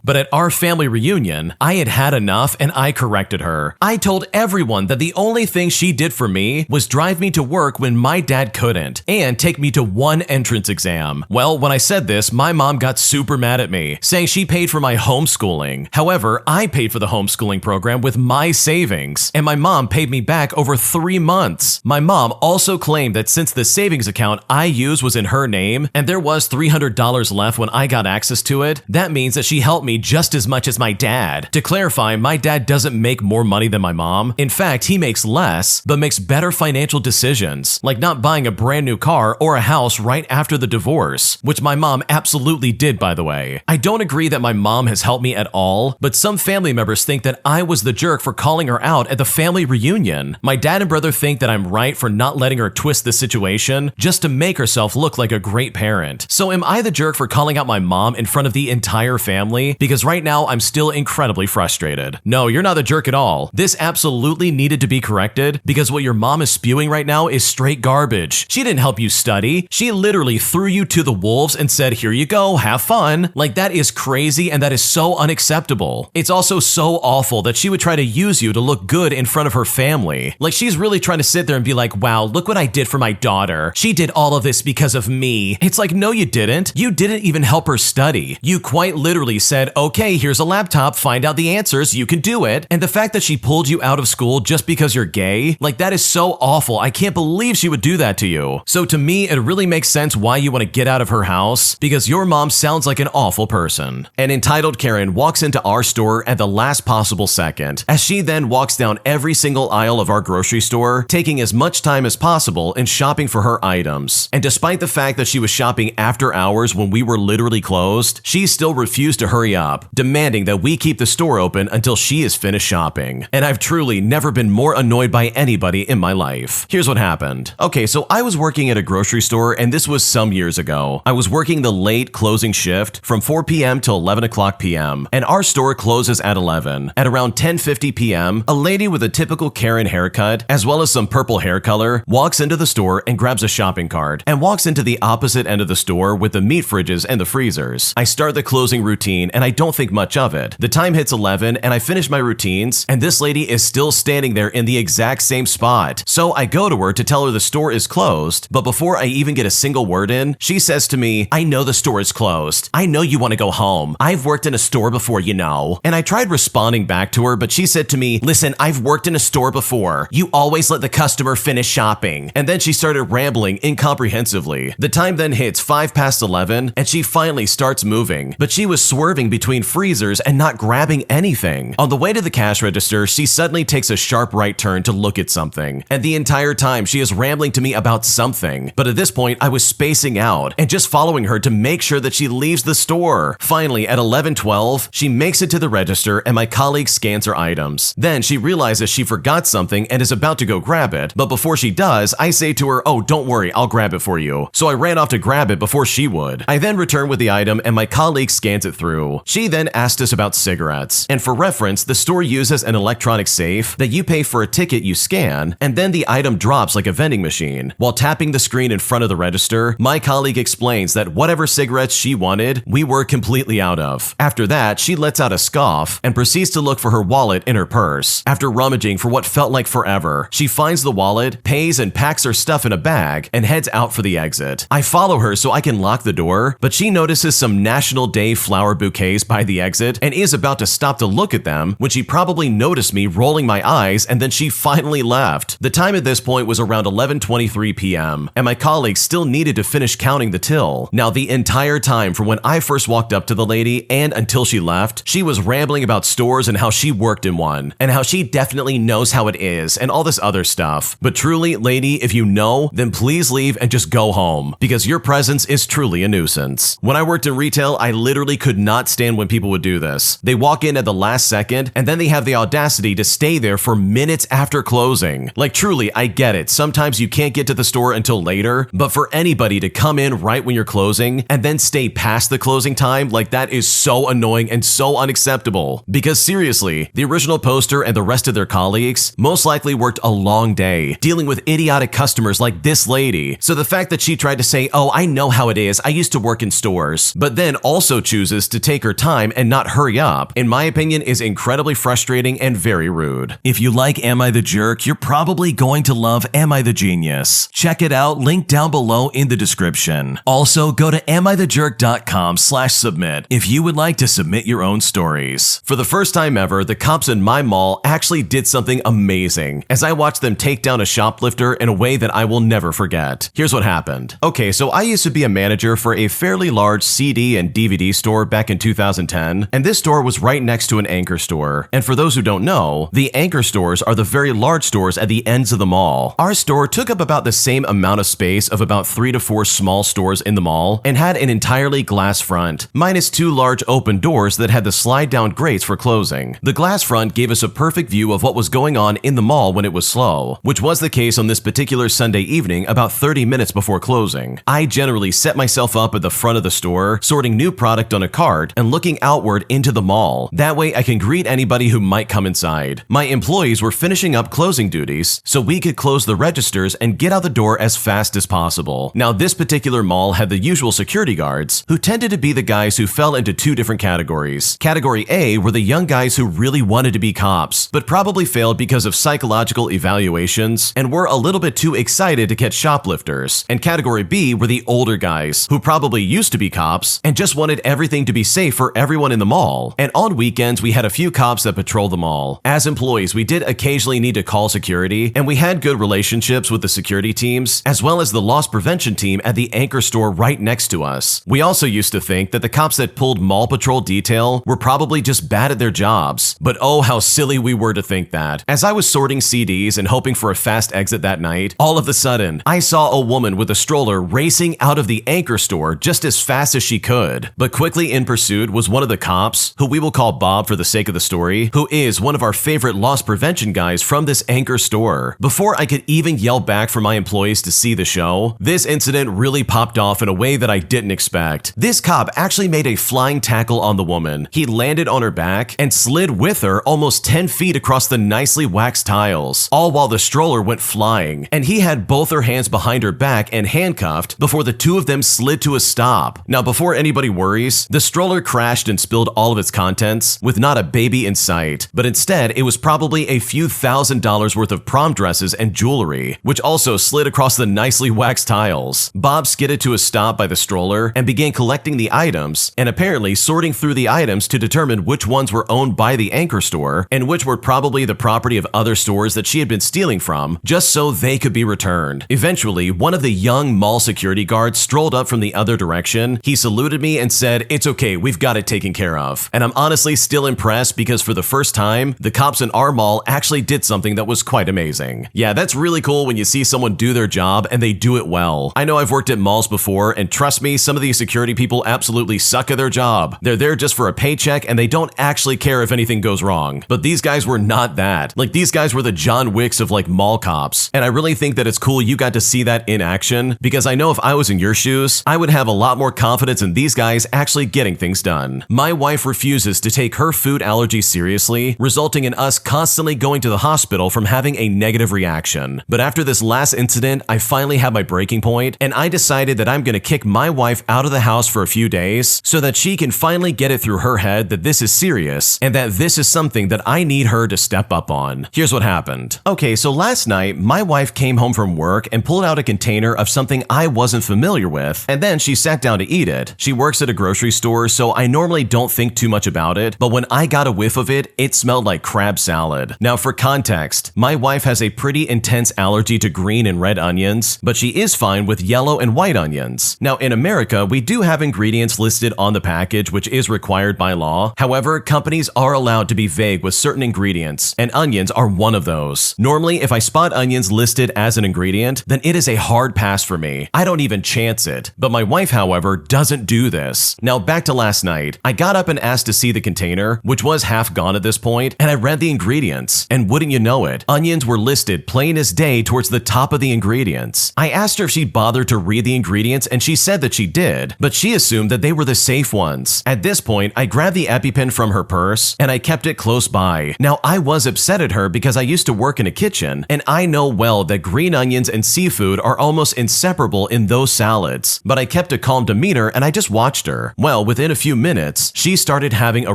But at our family reunion, I had had enough and I corrected her. I told everyone that the only thing she did for me was drive me to work when my dad couldn't and take me to one entrance exam. Well, when I said this, my mom got super mad at me, saying she paid for my homeschooling. However, I paid for the homeschooling program with my savings, and my mom paid me back over 3 months. My mom also claimed that since the savings account I used was in her name, and there was $300 left when I got access to it, that means that she helped me just as much as my dad. To clarify, my dad doesn't make more money than my mom. In fact, he makes less, but makes better financial decisions, like not buying a brand new car or a house right after the divorce, which my mom absolutely did, by the way. I don't agree that my mom has helped me at all, but some family members think that I was the jerk for calling her out at the family reunion. My dad and brother think that I'm right for not letting her twist the situation just to make herself look like a great parent. So am I the jerk for calling out my mom in front of the entire family? Because right now I'm still incredibly frustrated. No, you're not the jerk at all. This absolutely needed to be corrected because what your mom is spewing right now is straight garbage. She didn't help you study. She literally threw you to the wolves and said, here you go, have fun. Like, that is crazy and that is so unacceptable. It's also so awful that she would try to use you to look good in front of her family. Like, she's really trying to sit there and be like, wow, look what I did for my daughter. She did all of this because of me. It's like, no, you didn't. You didn't even help her study. You quite literally said, okay, here's a laptop, find out the answers, you can do it. And the fact that she pulled you out of school just because you're gay, like, that is so awful. I can't believe she would do that to you. So to me, it really makes sense why you want to get out of her house, because your mom sounds like an awful person. An entitled Karen walks into our store at the last possible second, as she then walks down every single aisle of our grocery store, taking as much time as possible in shopping for her items. And despite the fact that she was shopping after hours when we were literally closed, she still refused to hurry up, demanding that we keep the store open until she is finished shopping. And I've truly never been more annoyed by anybody in my life. Here's what happened. Okay, so I was working at a grocery store, and this was some years ago. I was working the late closing shift from 4 p.m. till 11 o'clock p.m., and our store closes at 11. At around 10:50 p.m., a lady with a typical Karen haircut, as well as some purple hair color, walks into the store and grabs a shopping cart, and walks into the opposite end of the store with the meat fridges and the freezers. I start the closing routine, and I don't think much of it. The time hits 11, and I finish my routines, and this lady is still standing there in the exact same spot. So I go to her to tell her the store is closed, but before I even get a single word in, she says to me, "I know the store is closed. I know you want to go home. I've worked in a store before, you know." And I tried responding back to her, but she said to me, "Listen, I've worked in a store before. You always let the customer finish shopping." And then she started rambling incomprehensively. The time then hits 11:05, and she finally starts moving, but she was swerving between freezers and not grabbing anything. On the way to the cash register, she suddenly takes a sharp right turn to look at something, and the entire time she is rambling to me about something. But at this point, I was spacing out and just following her to make sure that she leaves the store. Finally, at 11:12, she makes it to the register and my colleague scans her items. Then she realizes she forgot something and is about to go grab it, but before she does, I say to her, "Oh, don't worry, I'll grab it for you." So I ran off to grab it before she would. I then return with the item and my colleague scans it through. She then asked us about cigarettes. And for reference, the store uses an electronic safe that you pay for a ticket you scan, and then the item drops like a vending machine. While tapping the screen in front of the register, my colleague explains that whatever cigarettes she wanted, we were completely out of. After that, she lets out a scoff and proceeds to look for her wallet in her purse. After rummaging for what felt like forever, she finds the wallet, pays and packs her stuff in a bag, and heads out for the exit. I follow her so I can lock the door, but she notices some National Day flower bouquets by the exit and is about to stop to look at them when she probably noticed me rolling my eyes, and then she finally left. The time at this point was around 11:23 p.m., and my colleague still needed to finish counting the till. Now, the entire time from when I first walked up to the lady and until she left, she was rambling about stores and how she worked in one, and how she definitely knows how it is, and all this other stuff. But truly, lady, if you know, then please leave and just go home, because your presence is truly a nuisance. When I worked in retail, I literally could not stand when people would do this. They walk in at the last second, and then they have the audacity to stay there for minutes after closing. Like, truly, I get it. Sometimes you can't get to the store until later, but for anybody to come in right when you're closing and then stay past the closing time, like, that is so annoying and so unacceptable. Because seriously, the original poster and the rest of their colleagues most likely worked a long day dealing with idiotic customers like this lady. So the fact that she tried to say, "Oh, I know how it is, I used to work in stores," but then also chooses to take her time and not hurry up, in my opinion, is incredibly frustrating and very rude. If you like Am I the Jerk, you're probably going to love Am I the Genius. Check it out, link down below in the description. Also, go to amithejerk.com/submit if you would like to submit your own stories. For the first time ever, the cops in my mall actually did something amazing, as I watched them take down a shoplifter in a way that I will never forget. Here's what happened. Okay, so I used to be a manager for a fairly large CD and DVD store back in 2010, and this store was right next to an anchor store. And for those who don't know, the anchor stores are the very large stores at the ends of the mall. Our store took up about the same amount of space of about 3 to 4 small stores in the mall and had an entirely glass front, minus 2 large open doors that had the slide-down grates for closing. The glass front gave us a perfect view of what was going on in the mall when it was slow, which was the case on this particular Sunday evening about 30 minutes before closing. I generally set myself up at the front of the store, sorting new product on a cart and looking outward into the mall. That way I can greet anybody who might come inside. My employees were finishing up closing duties, so we could close the registers and get out the door as fast as possible. Now, this particular mall had the usual security guards, who tended to be the guys who fell into 2 different categories. Category A were the young guys who really wanted to be cops, but probably failed because of psychological evaluations and were a little bit too excited to catch shoplifters. And Category B were the older guys, who probably used to be cops and just wanted everything to be safe for everyone in the mall. And on weekends, we had a few cops that patrolled the mall. As employees, we did occasionally need to call security, and we had good relationships with the security teams, as well as the loss prevention team at the anchor store right next to us. We also used to think that the cops that pulled mall patrol detail were probably just bad at their jobs, but oh, how silly we were to think that. As I was sorting CDs and hoping for a fast exit that night, all of a sudden, I saw a woman with a stroller racing out of the anchor store just as fast as she could. But quickly in pursuit was one of the cops, who we will call Bob for the sake of the story, who is one of our favorite loss prevention guys from this anchor store. Before I could even yell back for my employees to see the show, this incident really popped off in a way that I didn't expect. This cop actually made a flying tackle on the woman. He landed on her back and slid with her almost 10 feet across the nicely waxed tiles, all while the stroller went flying, and he had both her hands behind her back and handcuffed before the two of them slid to a stop. Now, before anybody worries, the stroller crashed and spilled all of its contents with not a baby in sight, but instead it was probably a few $1,000s worth of prom dresses and jewelry, which also slid across the nicely waxed tiles. aisles. Bob skidded to a stop by the stroller and began collecting the items and apparently sorting through the items to determine which ones were owned by the anchor store and which were probably the property of other stores that she had been stealing from, just so they could be returned. Eventually, one of the young mall security guards strolled up from the other direction. He saluted me and said, "It's okay, we've got it taken care of." And I'm honestly still impressed because for the first time, the cops in our mall actually did something that was quite amazing. Yeah, that's really cool when you see someone do their job and they do it well. I know I've worked at malls before, and trust me, some of these security people absolutely suck at their job. They're there just for a paycheck and they don't actually care if anything goes wrong. But these guys were not that. Like, these guys were the John Wicks of like mall cops. And I really think that it's cool you got to see that in action, because I know if I was in your shoes, I would have a lot more confidence in these guys actually getting things done. My wife refuses to take her food allergy seriously, resulting in us constantly going to the hospital from having a negative reaction. But after this last incident, I finally had my breaking point, and I decided that I'm gonna kick my wife out of the house for a few days so that she can finally get it through her head that this is serious and that this is something that I need her to step up on. Here's what happened. Okay, so last night, my wife came home from work and pulled out a container of something I wasn't familiar with, and then she sat down to eat it. She works at a grocery store, so I normally don't think too much about it, but when I got a whiff of it, it smelled like crab salad. Now, for context, my wife has a pretty intense allergy to green and red onions, but she is fine with yellow and white onions. Now, in America, we do have ingredients listed on the package, which is required by law. However, companies are allowed to be vague with certain ingredients, and onions are one of those. Normally, if I spot onions listed as an ingredient, then it is a hard pass for me. I don't even chance it. But my wife, however, doesn't do this. Now, back to last night. I got up and asked to see the container, which was half gone at this point, and I read the ingredients. And wouldn't you know it, onions were listed plain as day towards the top of the ingredients. I asked her if she'd bothered to read the ingredients, and she said that she did, but she assumed that they were the safe ones. At this point, I grabbed the EpiPen from her purse, and I kept it close by. Now, I was upset at her because I used to work in a kitchen, and I know well that green onions and seafood are almost inseparable in those salads. But I kept a calm demeanor and I just watched her. Well, within a few minutes, she started having a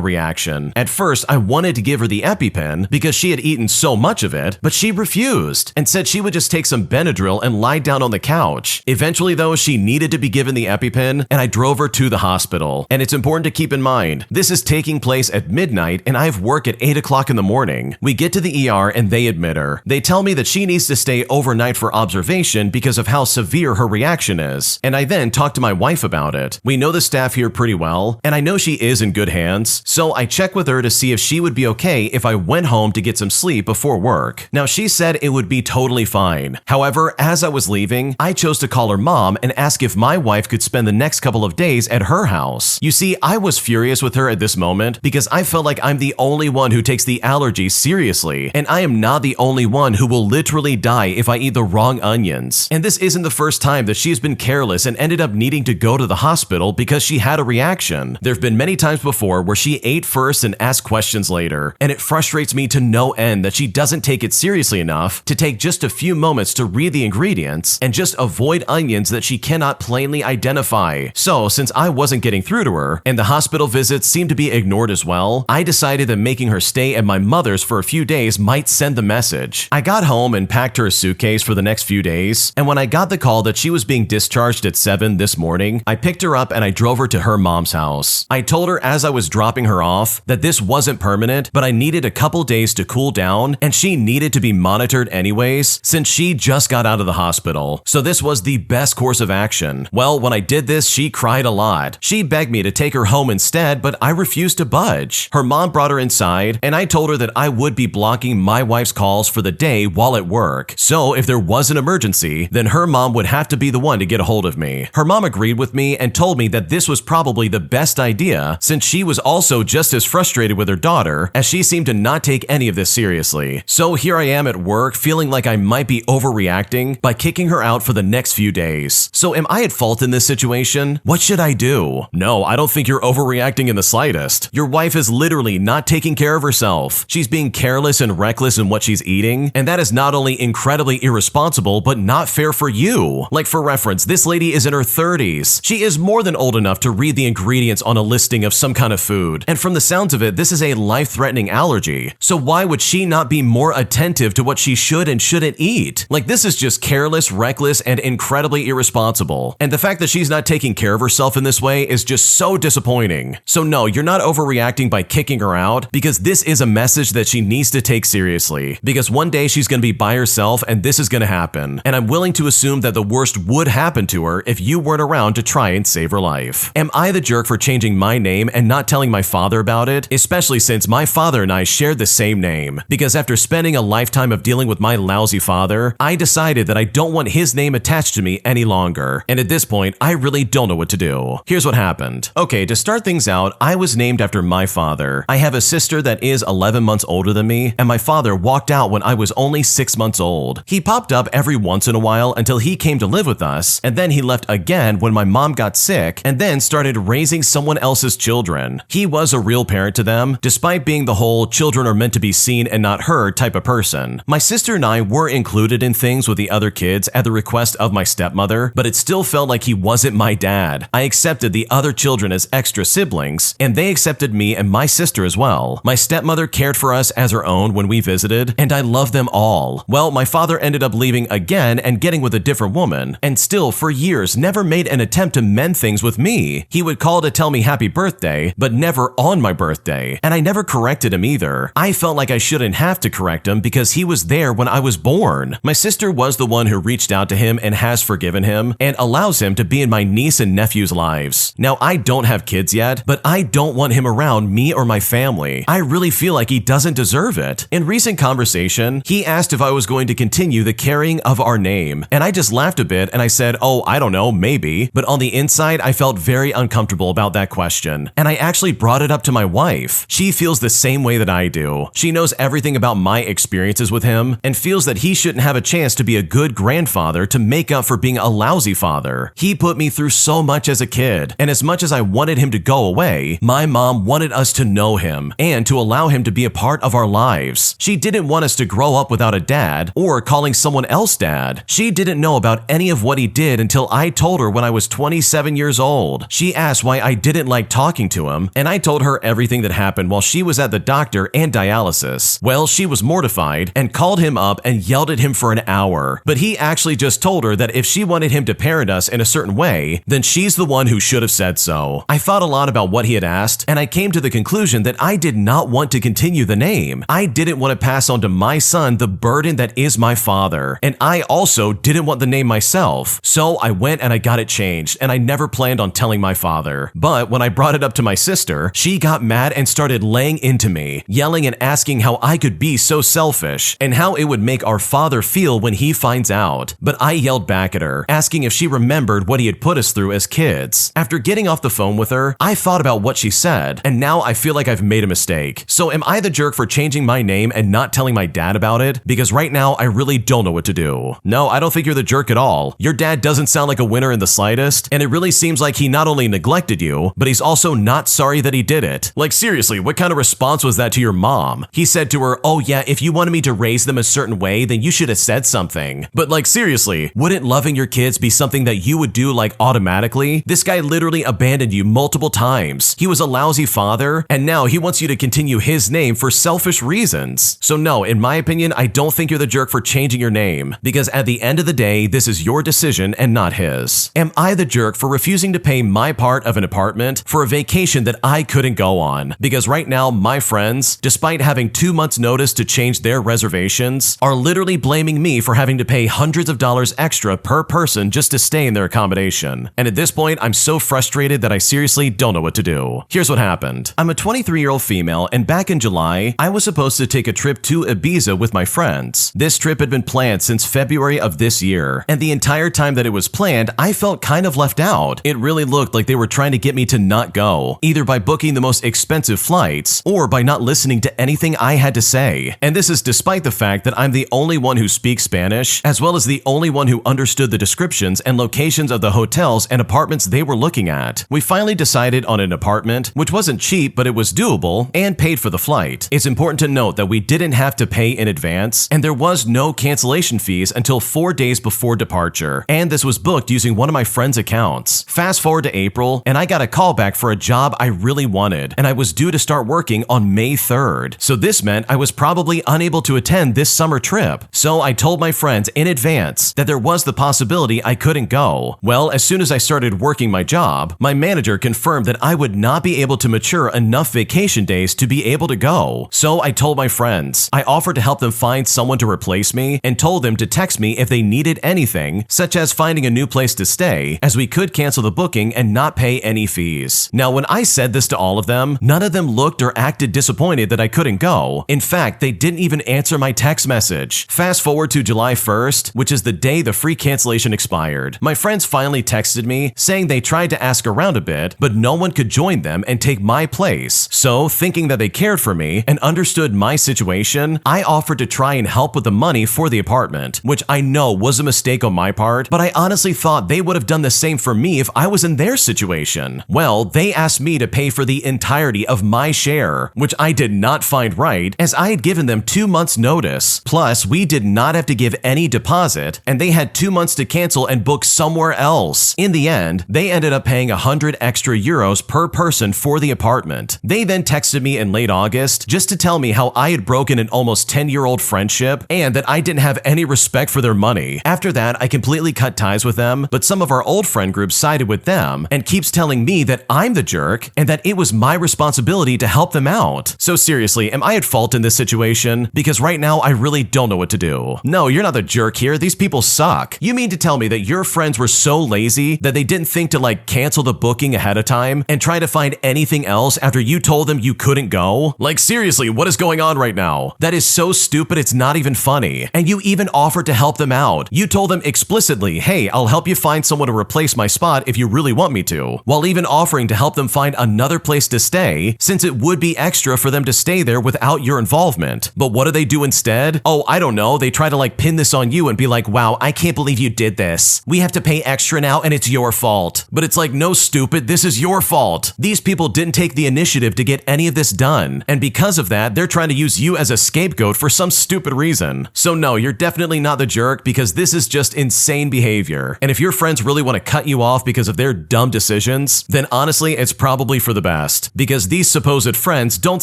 reaction. At first, I wanted to give her the EpiPen because she had eaten so much of it, but she refused and said she would just take some Benadryl and lie down on the couch. Eventually, though, she needed to be given the EpiPen, and I drove her to the hospital. And it's important to keep in mind, this is taking place at midnight and I have work at 8 o'clock in the morning. We get to the ER and they admit her. They tell me that she needs to stay overnight for observation because of how severe her reaction is. And I then talk to my wife about it. We know the staff here pretty well, and I know she is in good hands, so I check with her to see if she would be okay if I went home to get some sleep before work. Now, she said it would be totally fine. However, as I was leaving, I chose to call her mom and ask if my wife could spend the next couple of days at her house. You see, I was furious with her at this moment because I felt like I'm the only one who takes the allergy seriously, and I am not the only one who will literally die if I eat the wrong onions. And this isn't the first time that she's been careless and ended up needing to go to the hospital because she had a reaction. There have been many times before where she ate first and asked questions later, and it frustrates me to no end that she doesn't take it seriously enough to take just a few moments to read the ingredients and just avoid onions that she cannot plainly identify. So, since I wasn't getting through to her, and the hospital visits seemed to be ignored as well, I decided that making her stay at my mother's for a few days might send the message. I got home and packed her a suitcase for the next few days, and when I got the call that she was being discharged at 7 this morning, I picked her up and I drove her to her mom's house. I told her as I was dropping her off that this wasn't permanent, but I needed a couple days to cool down, and she needed to be monitored anyways since she just got out of the hospital. So this was the best course of action. Well, when I did this, she cried a lot. She begged me to take her home instead, but I refused to budge. Her mom brought her inside, and I told her that I would be blocking my wife's calls for the day while at work. So if there was an emergency, then her mom would have to be the one to get a hold of me. Her mom agreed with me and told me that this was probably the best idea since she was also just as frustrated with her daughter, as she seemed to not take any of this seriously. So here I am at work feeling like I might be overreacting by kicking her out for the next few days. So am I at fault in this situation? What should I do? No, I don't think you're overreacting in the slightest. Your wife is literally not taking care of herself. She's being careless and reckless in what she's eating, and that is not only incredibly irresponsible, but not fair for you. Like, for reference, this lady is in her 30s. She is more than old enough to read the ingredients on a listing of some kind of food, and from the sounds of it, this is a life-threatening allergy. So why would she not be more attentive to what she should and shouldn't eat? Like, this is just careless, reckless, and incredibly irresponsible. And the fact that she's not taking care of herself in this way is just so disappointing. So no, you're not overreacting by kicking her out, because this is a message that she needs to take seriously. Because one day she's going to be by herself and this is going to happen. And I'm willing to assume that the worst would happen to her if you weren't around to try and save her life. Am I the jerk for changing my name and not telling my father about it? Especially since my father and I shared the same name. Because after spending a lifetime of dealing with my lousy father, I decided that I don't want his name attached to me any longer. And at this point, I really don't know what to do. Here's what happened. Okay, to start things out, I was named after my father. I have a sister that is 11 months older than me, and my father walked out when I was only 6 months old. He popped up every once in a while until he came to live with us, and then he left again when my mom got sick, and then started raising someone else's children. He was a real parent to them, despite being the whole children are meant to be seen and not heard type of person. My sister and I were included in things with the other kids at the request of my stepmother, but it still felt like he wasn't my dad. I accepted the other children as extra siblings, and they accepted me and my sister as well. My stepmother cared for us as her own when we visited, and I loved them all. Well, my father ended up leaving again and getting with a different woman, and still for years never made an attempt to mend things with me. He would call to tell me happy birthday, but never on my birthday, and I never corrected him either. I felt like I shouldn't have to correct him because he was there when I was born. My sister was the one who reached out to him and has forgiven him and allows him to be in my niece and nephew's lives. Now, I don't have kids yet, but I don't want him around me or my family. I really feel like he doesn't deserve it. In recent conversation, he asked if I was going to continue the carrying of our name, and I just laughed a bit and I said, oh, I don't know, maybe. But on the inside, I felt very uncomfortable about that question, and I actually brought it up to my wife. She feels the same way that I do. She knows everything about my experiences with him and feels that he shouldn't have a chance to be a good grandfather to make up for being a lousy father. He put me through so much as a kid, and as much as I wanted him to go away, my mom wanted us to know him and to allow him to be a part of our lives. She didn't want us to grow up without a dad or calling someone else dad. She didn't know about any of what he did until I told her when I was 27 years old. She asked why I didn't like talking to him, and I told her everything that happened while she was at the doctor and dialysis. Well, she was mortified and called him up and yelled at him for an hour, but he actually just told her that if she wanted him to parent us in a certain way, then she's the one who should have said so. I thought a lot about what he had asked, and I came to the conclusion that I did not want to continue the name. I didn't want to pass on to my son the burden that is my father, and I also didn't want the name myself. So I went and I got it changed, and I never planned on telling my father. But when I brought it up to my sister, she got mad and started laying into me, yelling and asking how I could be so selfish and how it would make our father feel when he finds out. But I yelled back at her, asking if she remembered what he had put us through as kids. After getting off the phone with her, I thought about what she said, and now I feel like I've made a mistake. So am I the jerk for changing my name and not telling my dad about it? Because right now, I really don't know what to do. No, I don't think you're the jerk at all. Your dad doesn't sound like a winner in the slightest, and it really seems like he not only neglected you, but he's also not sorry that he did it. Like seriously, what kind of response was that to your mom? He said to her, oh yeah, if you wanted me to raise them a certain way, then you should have said something. But like seriously, wouldn't loving your kids be something that you would do like automatically? This guy literally abandoned you multiple times. He was a lousy father, and now he wants you to continue his name for selfish reasons. So no, in my opinion, I don't think you're the jerk for changing your name, because at the end of the day, this is your decision and not his. Am I the jerk for refusing to pay my part of an apartment for a vacation that I couldn't go on? Because right now, my friends, despite having 2 months notice to change their reservations, are literally blaming me for having to pay hundreds of dollars extra per person just to stay in their accommodation. And at this point, I'm so frustrated that I seriously don't know what to do. Here's what happened. I'm a 23-year-old female, and back in July, I was supposed to take a trip to Ibiza with my friends. This trip had been planned since February of this year, and the entire time that it was planned, I felt kind of left out. It really looked like they were trying to get me to not go, either by booking the most expensive flights or by not listening to anything I had to say. And this is despite the fact that I'm the only one who speaks Spanish, as well as the only one who understood the descriptions and locations of the hotels and apartments they were looking at. We finally decided on an apartment, which wasn't cheap, but it was doable, and paid for the flight. It's important to note that we didn't have to pay in advance, and there was no cancellation fees until 4 days before departure, and this was booked using one of my friend's accounts. Fast forward to April, and I got a call back for a job I really wanted, and I was due to start working on May 3rd. So this meant I was probably unable to attend this summer trip. So I told my friends in advance that there was was the possibility I couldn't go. Well, as soon as I started working my job, my manager confirmed that I would not be able to mature enough vacation days to be able to go. So I told my friends. I offered to help them find someone to replace me and told them to text me if they needed anything, such as finding a new place to stay, as we could cancel the booking and not pay any fees. Now, when I said this to all of them, none of them looked or acted disappointed that I couldn't go. In fact, they didn't even answer my text message. Fast forward to July 1st, which is the day the free cancellation expired. My friends finally texted me saying they tried to ask around a bit, but no one could join them and take my place. So, thinking that they cared for me and understood my situation, I offered to try and help with the money for the apartment, which I know was a mistake on my part, but I honestly thought they would have done the same for me if I was in their situation. Well, they asked me to pay for the entirety of my share, which I did not find right, as I had given them 2 months notice. Plus, we did not have to give any deposit, and they had 2 months to cancel and book somewhere else. In the end, they ended up paying 100 extra euros per person for the apartment. They then texted me in late August just to tell me how I had broken an almost 10-year-old friendship and that I didn't have any respect for their money. After that, I completely cut ties with them, but some of our old friend group sided with them and keeps telling me that I'm the jerk and that it was my responsibility to help them out. So seriously, am I at fault in this situation? Because right now, I really don't know what to do. No, you're not the jerk here. These people suck. You mean to tell me that your friends were so lazy that they didn't think to cancel the booking ahead of time and try to find anything else after you told them you couldn't go? Seriously, what is going on right now? That is so stupid, it's not even funny. And you even offered to help them out. You told them explicitly, hey, I'll help you find someone to replace my spot if you really want me to, while even offering to help them find another place to stay, since it would be extra for them to stay there without your involvement. But what do they do instead? Oh, I don't know. They try to pin this on you and be like, wow, I can't believe you did this. We have to pay extra now and it's your fault. But it's no, stupid, this is your fault. These people didn't take the initiative to get any of this done. And because of that, they're trying to use you as a scapegoat for some stupid reason. So no, you're definitely not the jerk, because this is just insane behavior. And if your friends really want to cut you off because of their dumb decisions, then honestly, it's probably for the best, because these supposed friends don't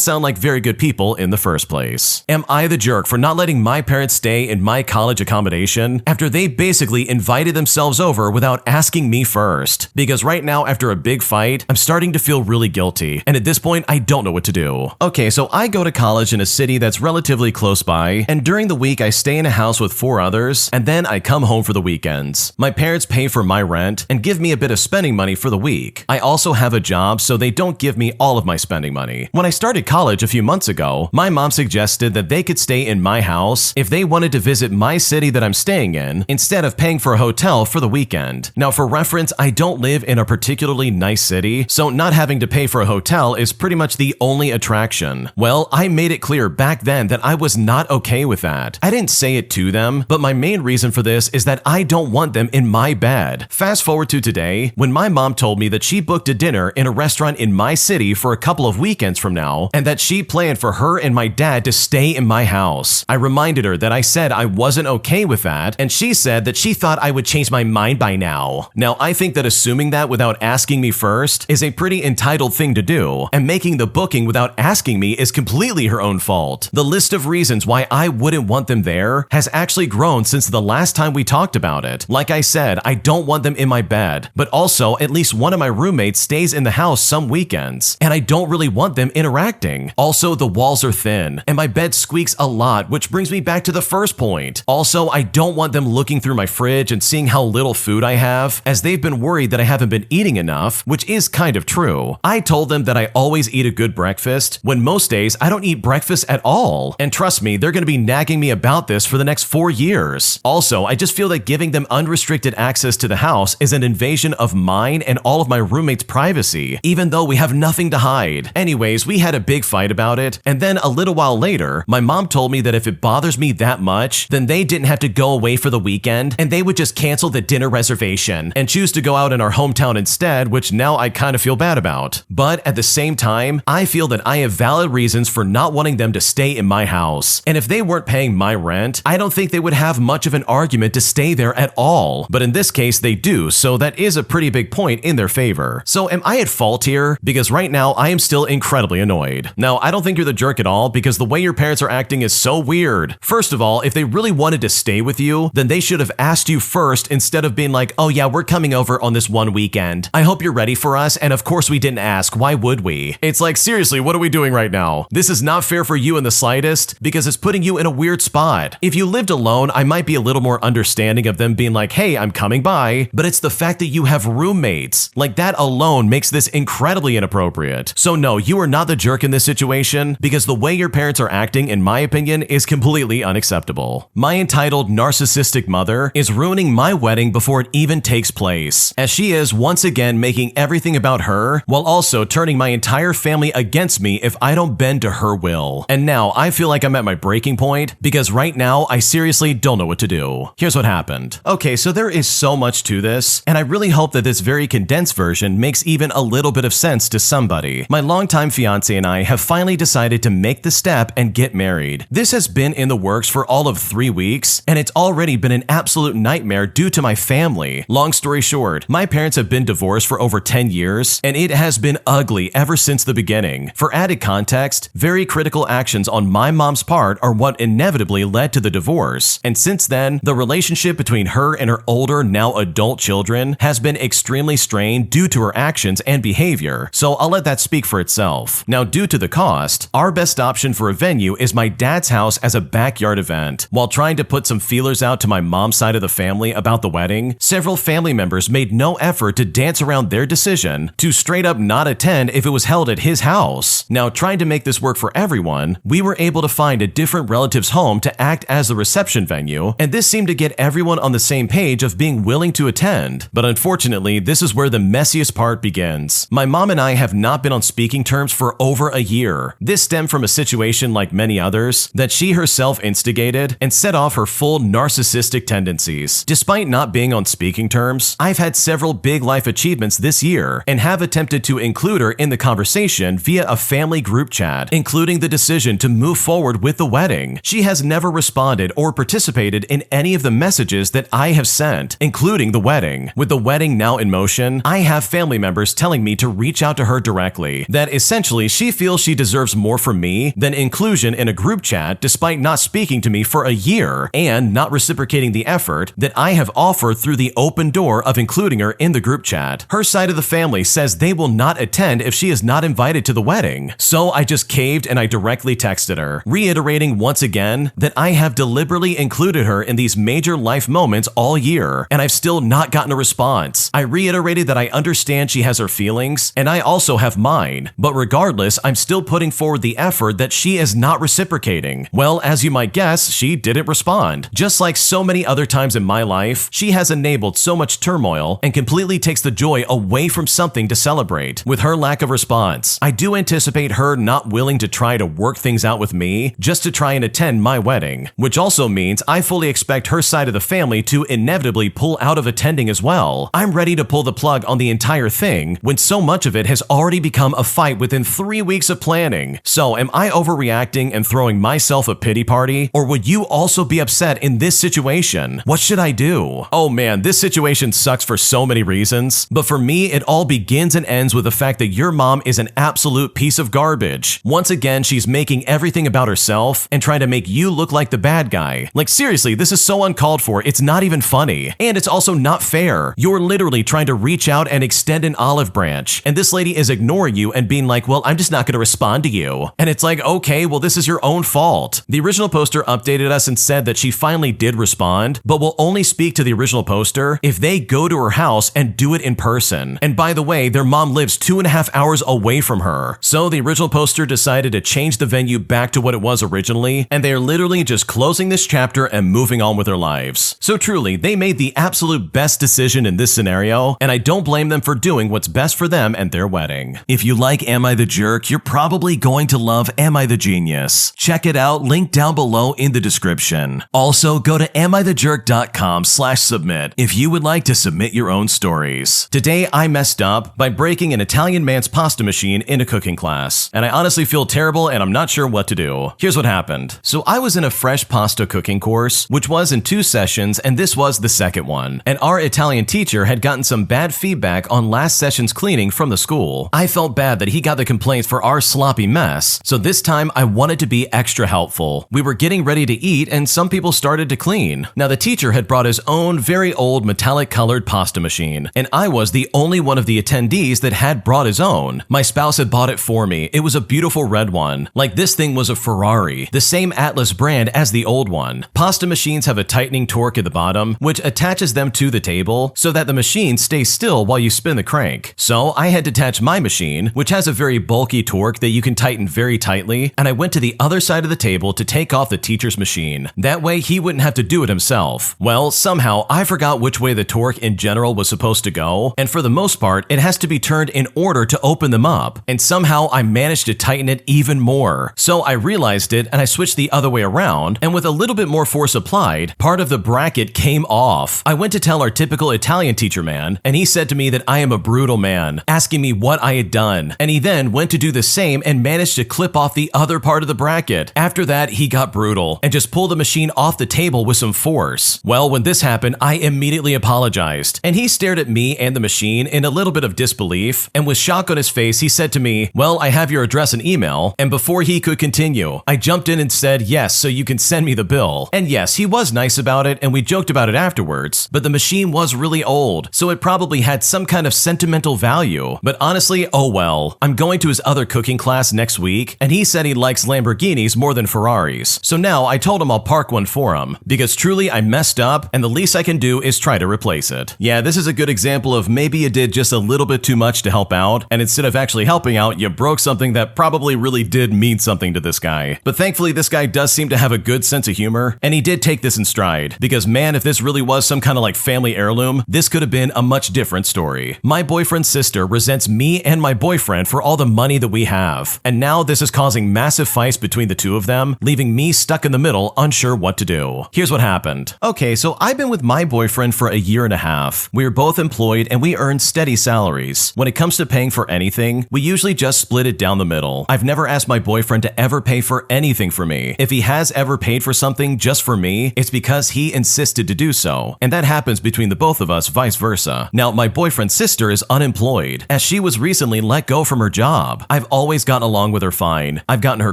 sound like very good people in the first place. Am I the jerk for not letting my parents stay in my college accommodation after they basically invited themselves over without asking me first? Because right now, after a big fight, I'm starting to feel really guilty, and at this point, I don't know what to do. Okay, so I go to college in a city that's relatively close by, and during the week I stay in a house with 4 others, and then I come home for the weekends. My parents pay for my rent and give me a bit of spending money for the week. I also have a job, so they don't give me all of my spending money. When I started college a few months ago, my mom suggested that they could stay in my house if they wanted to visit my city that I'm staying in, instead of paying for a hotel for the weekend. Now, for reference, I don't live in a particularly nice city, so not having to pay for a hotel is pretty much the only attraction. Well, I made it clear back then that I was not okay with that. I didn't say it to them, but my main reason for this is that I don't want them in my bed. Fast forward to today, when my mom told me that she booked a dinner in a restaurant in my city for a couple of weekends from now, and that she planned for her and my dad to stay in my house. I reminded her that I said I wasn't okay with that, and she said that she thought I would change my mind by now. Now, I think that assuming that without asking me first is a pretty entitled thing to do, and making the booking without asking me is completely her own fault. The list of reasons why I wouldn't want them there has actually grown since the last time we talked about it. Like I said, I don't want them in my bed, but also at least one of my roommates stays in the house some weekends, and I don't really want them interacting. Also, the walls are thin, and my bed squeaks a lot, which brings me back to the first point. Also, I don't want them looking through my fridge and seeing how little food I have, as they've been worried that I haven't been eating enough, which is kind of true. I told them that I always eat a good breakfast, when most days I don't eat breakfast at all. And trust me, they're going to be nagging me about this for the next 4 years. Also, I just feel that giving them unrestricted access to the house is an invasion of mine and all of my roommates' privacy, even though we have nothing to hide. Anyways, we had a big fight about it, and then a little while later, my mom told me that if it bothers me that much, then they didn't have to go away for the weekend, and they would just cancel the dinner reservation and choose to go out in our hometown instead, which now I kind of feel bad about. But at the same time, I feel that I have valid reasons for not wanting them to stay in my house. And if they weren't paying my rent, I don't think they would have much of an argument to stay there at all. But in this case, they do, so that is a pretty big point in their favor. So am I at fault here? Because right now, I am still incredibly annoyed. Now, I don't think you're the jerk at all, because the way your parents are acting is so weird. First of all, if they really wanted to stay with you, then they should should have asked you first instead of being like, oh yeah, we're coming over on this one weekend. I hope you're ready for us, and of course we didn't ask. Why would we? It's like, seriously, what are we doing right now? This is not fair for you in the slightest because it's putting you in a weird spot. If you lived alone, I might be a little more understanding of them being like, hey, I'm coming by, but it's the fact that you have roommates. Like that alone makes this incredibly inappropriate. So no, you are not the jerk in this situation because the way your parents are acting, in my opinion, is completely unacceptable. My entitled narcissistic mother is ruining my wedding before it even takes place, as she is once again making everything about her while also turning my entire family against me if I don't bend to her will. And now I feel like I'm at my breaking point because right now I seriously don't know what to do. Here's what happened. Okay, so there is so much to this, and I really hope that this very condensed version makes even a little bit of sense to somebody. My longtime fiance and I have finally decided to make the step and get married. This has been in the works for all of 3 weeks, and it's already been an absolute nightmare due to my family. Long story short, my parents have been divorced for over 10 years, and it has been ugly ever since the beginning. For added context, very critical actions on my mom's part are what inevitably led to the divorce, and since then, the relationship between her and her older, now adult children has been extremely strained due to her actions and behavior, so I'll let that speak for itself. Now, due to the cost, our best option for a venue is my dad's house as a backyard event. While trying to put some feelers out to my mom's side of the family about the wedding, several family members made no effort to dance around their decision to straight up not attend if it was held at his house. Now, trying to make this work for everyone, we were able to find a different relative's home to act as the reception venue, and this seemed to get everyone on the same page of being willing to attend. But unfortunately, this is where the messiest part begins. My mom and I have not been on speaking terms for over a year. This stemmed from a situation like many others that she herself instigated and set off her full narcissistic tendencies. Despite not being on speaking terms, I've had several big life achievements this year and have attempted to include her in the conversation via a family group chat, including the decision to move forward with the wedding. She has never responded or participated in any of the messages that I have sent, including the wedding. With the wedding now in motion, I have family members telling me to reach out to her directly, that essentially she feels she deserves more from me than inclusion in a group chat despite not speaking to me for a year and not reciprocating the effort that I have offered through the open door of including her in the group chat. Her side of the family says they will not attend if she is not invited to the wedding, so I just caved and I directly texted her, reiterating once again that I have deliberately included her in these major life moments all year, and I've still not gotten a response. I reiterated that I understand she has her feelings, and I also have mine, but regardless, I'm still putting forward the effort that she is not reciprocating. Well, as you might guess, she didn't respond. Just like so many other times in my life, she has enabled so much turmoil and completely takes the joy away from something to celebrate. With her lack of response, I do anticipate her not willing to try to work things out with me just to try and attend my wedding, which also means I fully expect her side of the family to inevitably pull out of attending as well. I'm ready to pull the plug on the entire thing when so much of it has already become a fight within 3 weeks of planning. So am I overreacting and throwing myself a pity party, or would you also be upset in this situation? What should I do? Oh man, this situation sucks for so many reasons, but for me, it all begins and ends with the fact that your mom is an absolute piece of garbage. Once again, she's making everything about herself and trying to make you look like the bad guy. Like seriously, this is so uncalled for, it's not even funny. And it's also not fair. You're literally trying to reach out and extend an olive branch, and this lady is ignoring you and being like, well, I'm just not going to respond to you. And it's like, okay, well, this is your own fault. The original poster updated us and said that she finally did respond, but will only speak to the original poster if they go to her house and do it in person. And by the way, their mom lives 2.5 hours away from her. So the original poster decided to change the venue back to what it was originally, and they are literally just closing this chapter and moving on with their lives. So truly, they made the absolute best decision in this scenario, and I don't blame them for doing what's best for them and their wedding. If you like Am I the Jerk, you're probably going to love Am I the Genius. Check it out, link down below in the description. Also, go to amithejerk.com/submit if you would like to submit your own stories. Today, I messed up by breaking an Italian man's pasta machine in a cooking class, and I honestly feel terrible and I'm not sure what to do. Here's what happened. So I was in a fresh pasta cooking course, which was in 2 sessions, and this was the second one. And our Italian teacher had gotten some bad feedback on last session's cleaning from the school. I felt bad that he got the complaints for our sloppy mess, so this time I wanted to be extra helpful. We were getting ready to eat and some people started to clean. Now the teacher had brought his own very old metallic colored pasta machine, and I was the only one of the attendees that had brought his own. My spouse had bought it for me. It was a beautiful red one. Like this thing was a Ferrari, the same Atlas brand as the old one. Pasta machines have a tightening torque at the bottom, which attaches them to the table so that the machine stays still while you spin the crank. So I had to attach my machine, which has a very bulky torque that you can tighten very tightly, and I went to the other side of the table to take off the teacher's machine. That way he wouldn't have to do it himself. Well, somehow I forgot which way the torque in general was supposed to go, and for the most part, it has to be turned in order to open them up, and somehow I managed to tighten it even more. So I realized it and I switched the other way around, and with a little bit more force applied, part of the bracket came off. I went to tell our typical Italian teacher man, and he said to me that I am a brutal man, asking me what I had done, and he then went to do the same and managed to clip off the other part of the bracket. After that, he got brutal and just pulled the machine off the table with some force. Well, when this happened, I immediately apologized, and he stared at me and the machine in a little bit of disbelief, and with shock on his face, he said to me, "Well, I have your address and email," and before he could continue, I jumped in and said, "Yes, so you can send me the bill." And yes, he was nice about it, and we joked about it afterwards, but the machine was really old, so it probably had some kind of sentimental value. But honestly, oh well. I'm going to his other cooking class next week, and he said he likes Lamborghinis more than Ferraris. So now I told him I'll park one for him, because truly I messed up, and the least I can do is try to replace it. Yeah, this is a good example of maybe you did just a little bit too much to help out, and instead of actually helping out, you broke something that probably really did mean something to this guy. But thankfully, this guy does seem to have a good sense of humor, and he did take this in stride, because man, if this really was some kind of like family heirloom, this could have been a much different story. My boyfriend's sister resents me and my boyfriend for all the money that we have, and now this is causing massive fights between the two of them, leaving me stuck in the middle, unsure what to do. Here's what happened. Okay, so I've been with my boyfriend for a year and a half. We are both employed and we earn steady salaries. When it comes to paying for anything, we usually just split it down the middle. I've never asked my boyfriend to ever pay for anything for me. If he has ever paid for something just for me, it's because he insisted to do so, and that happens between the both of us, vice versa. Now, my boyfriend's sister is unemployed, as she was recently let go from her job. I've always gotten along with her fine. I've gotten her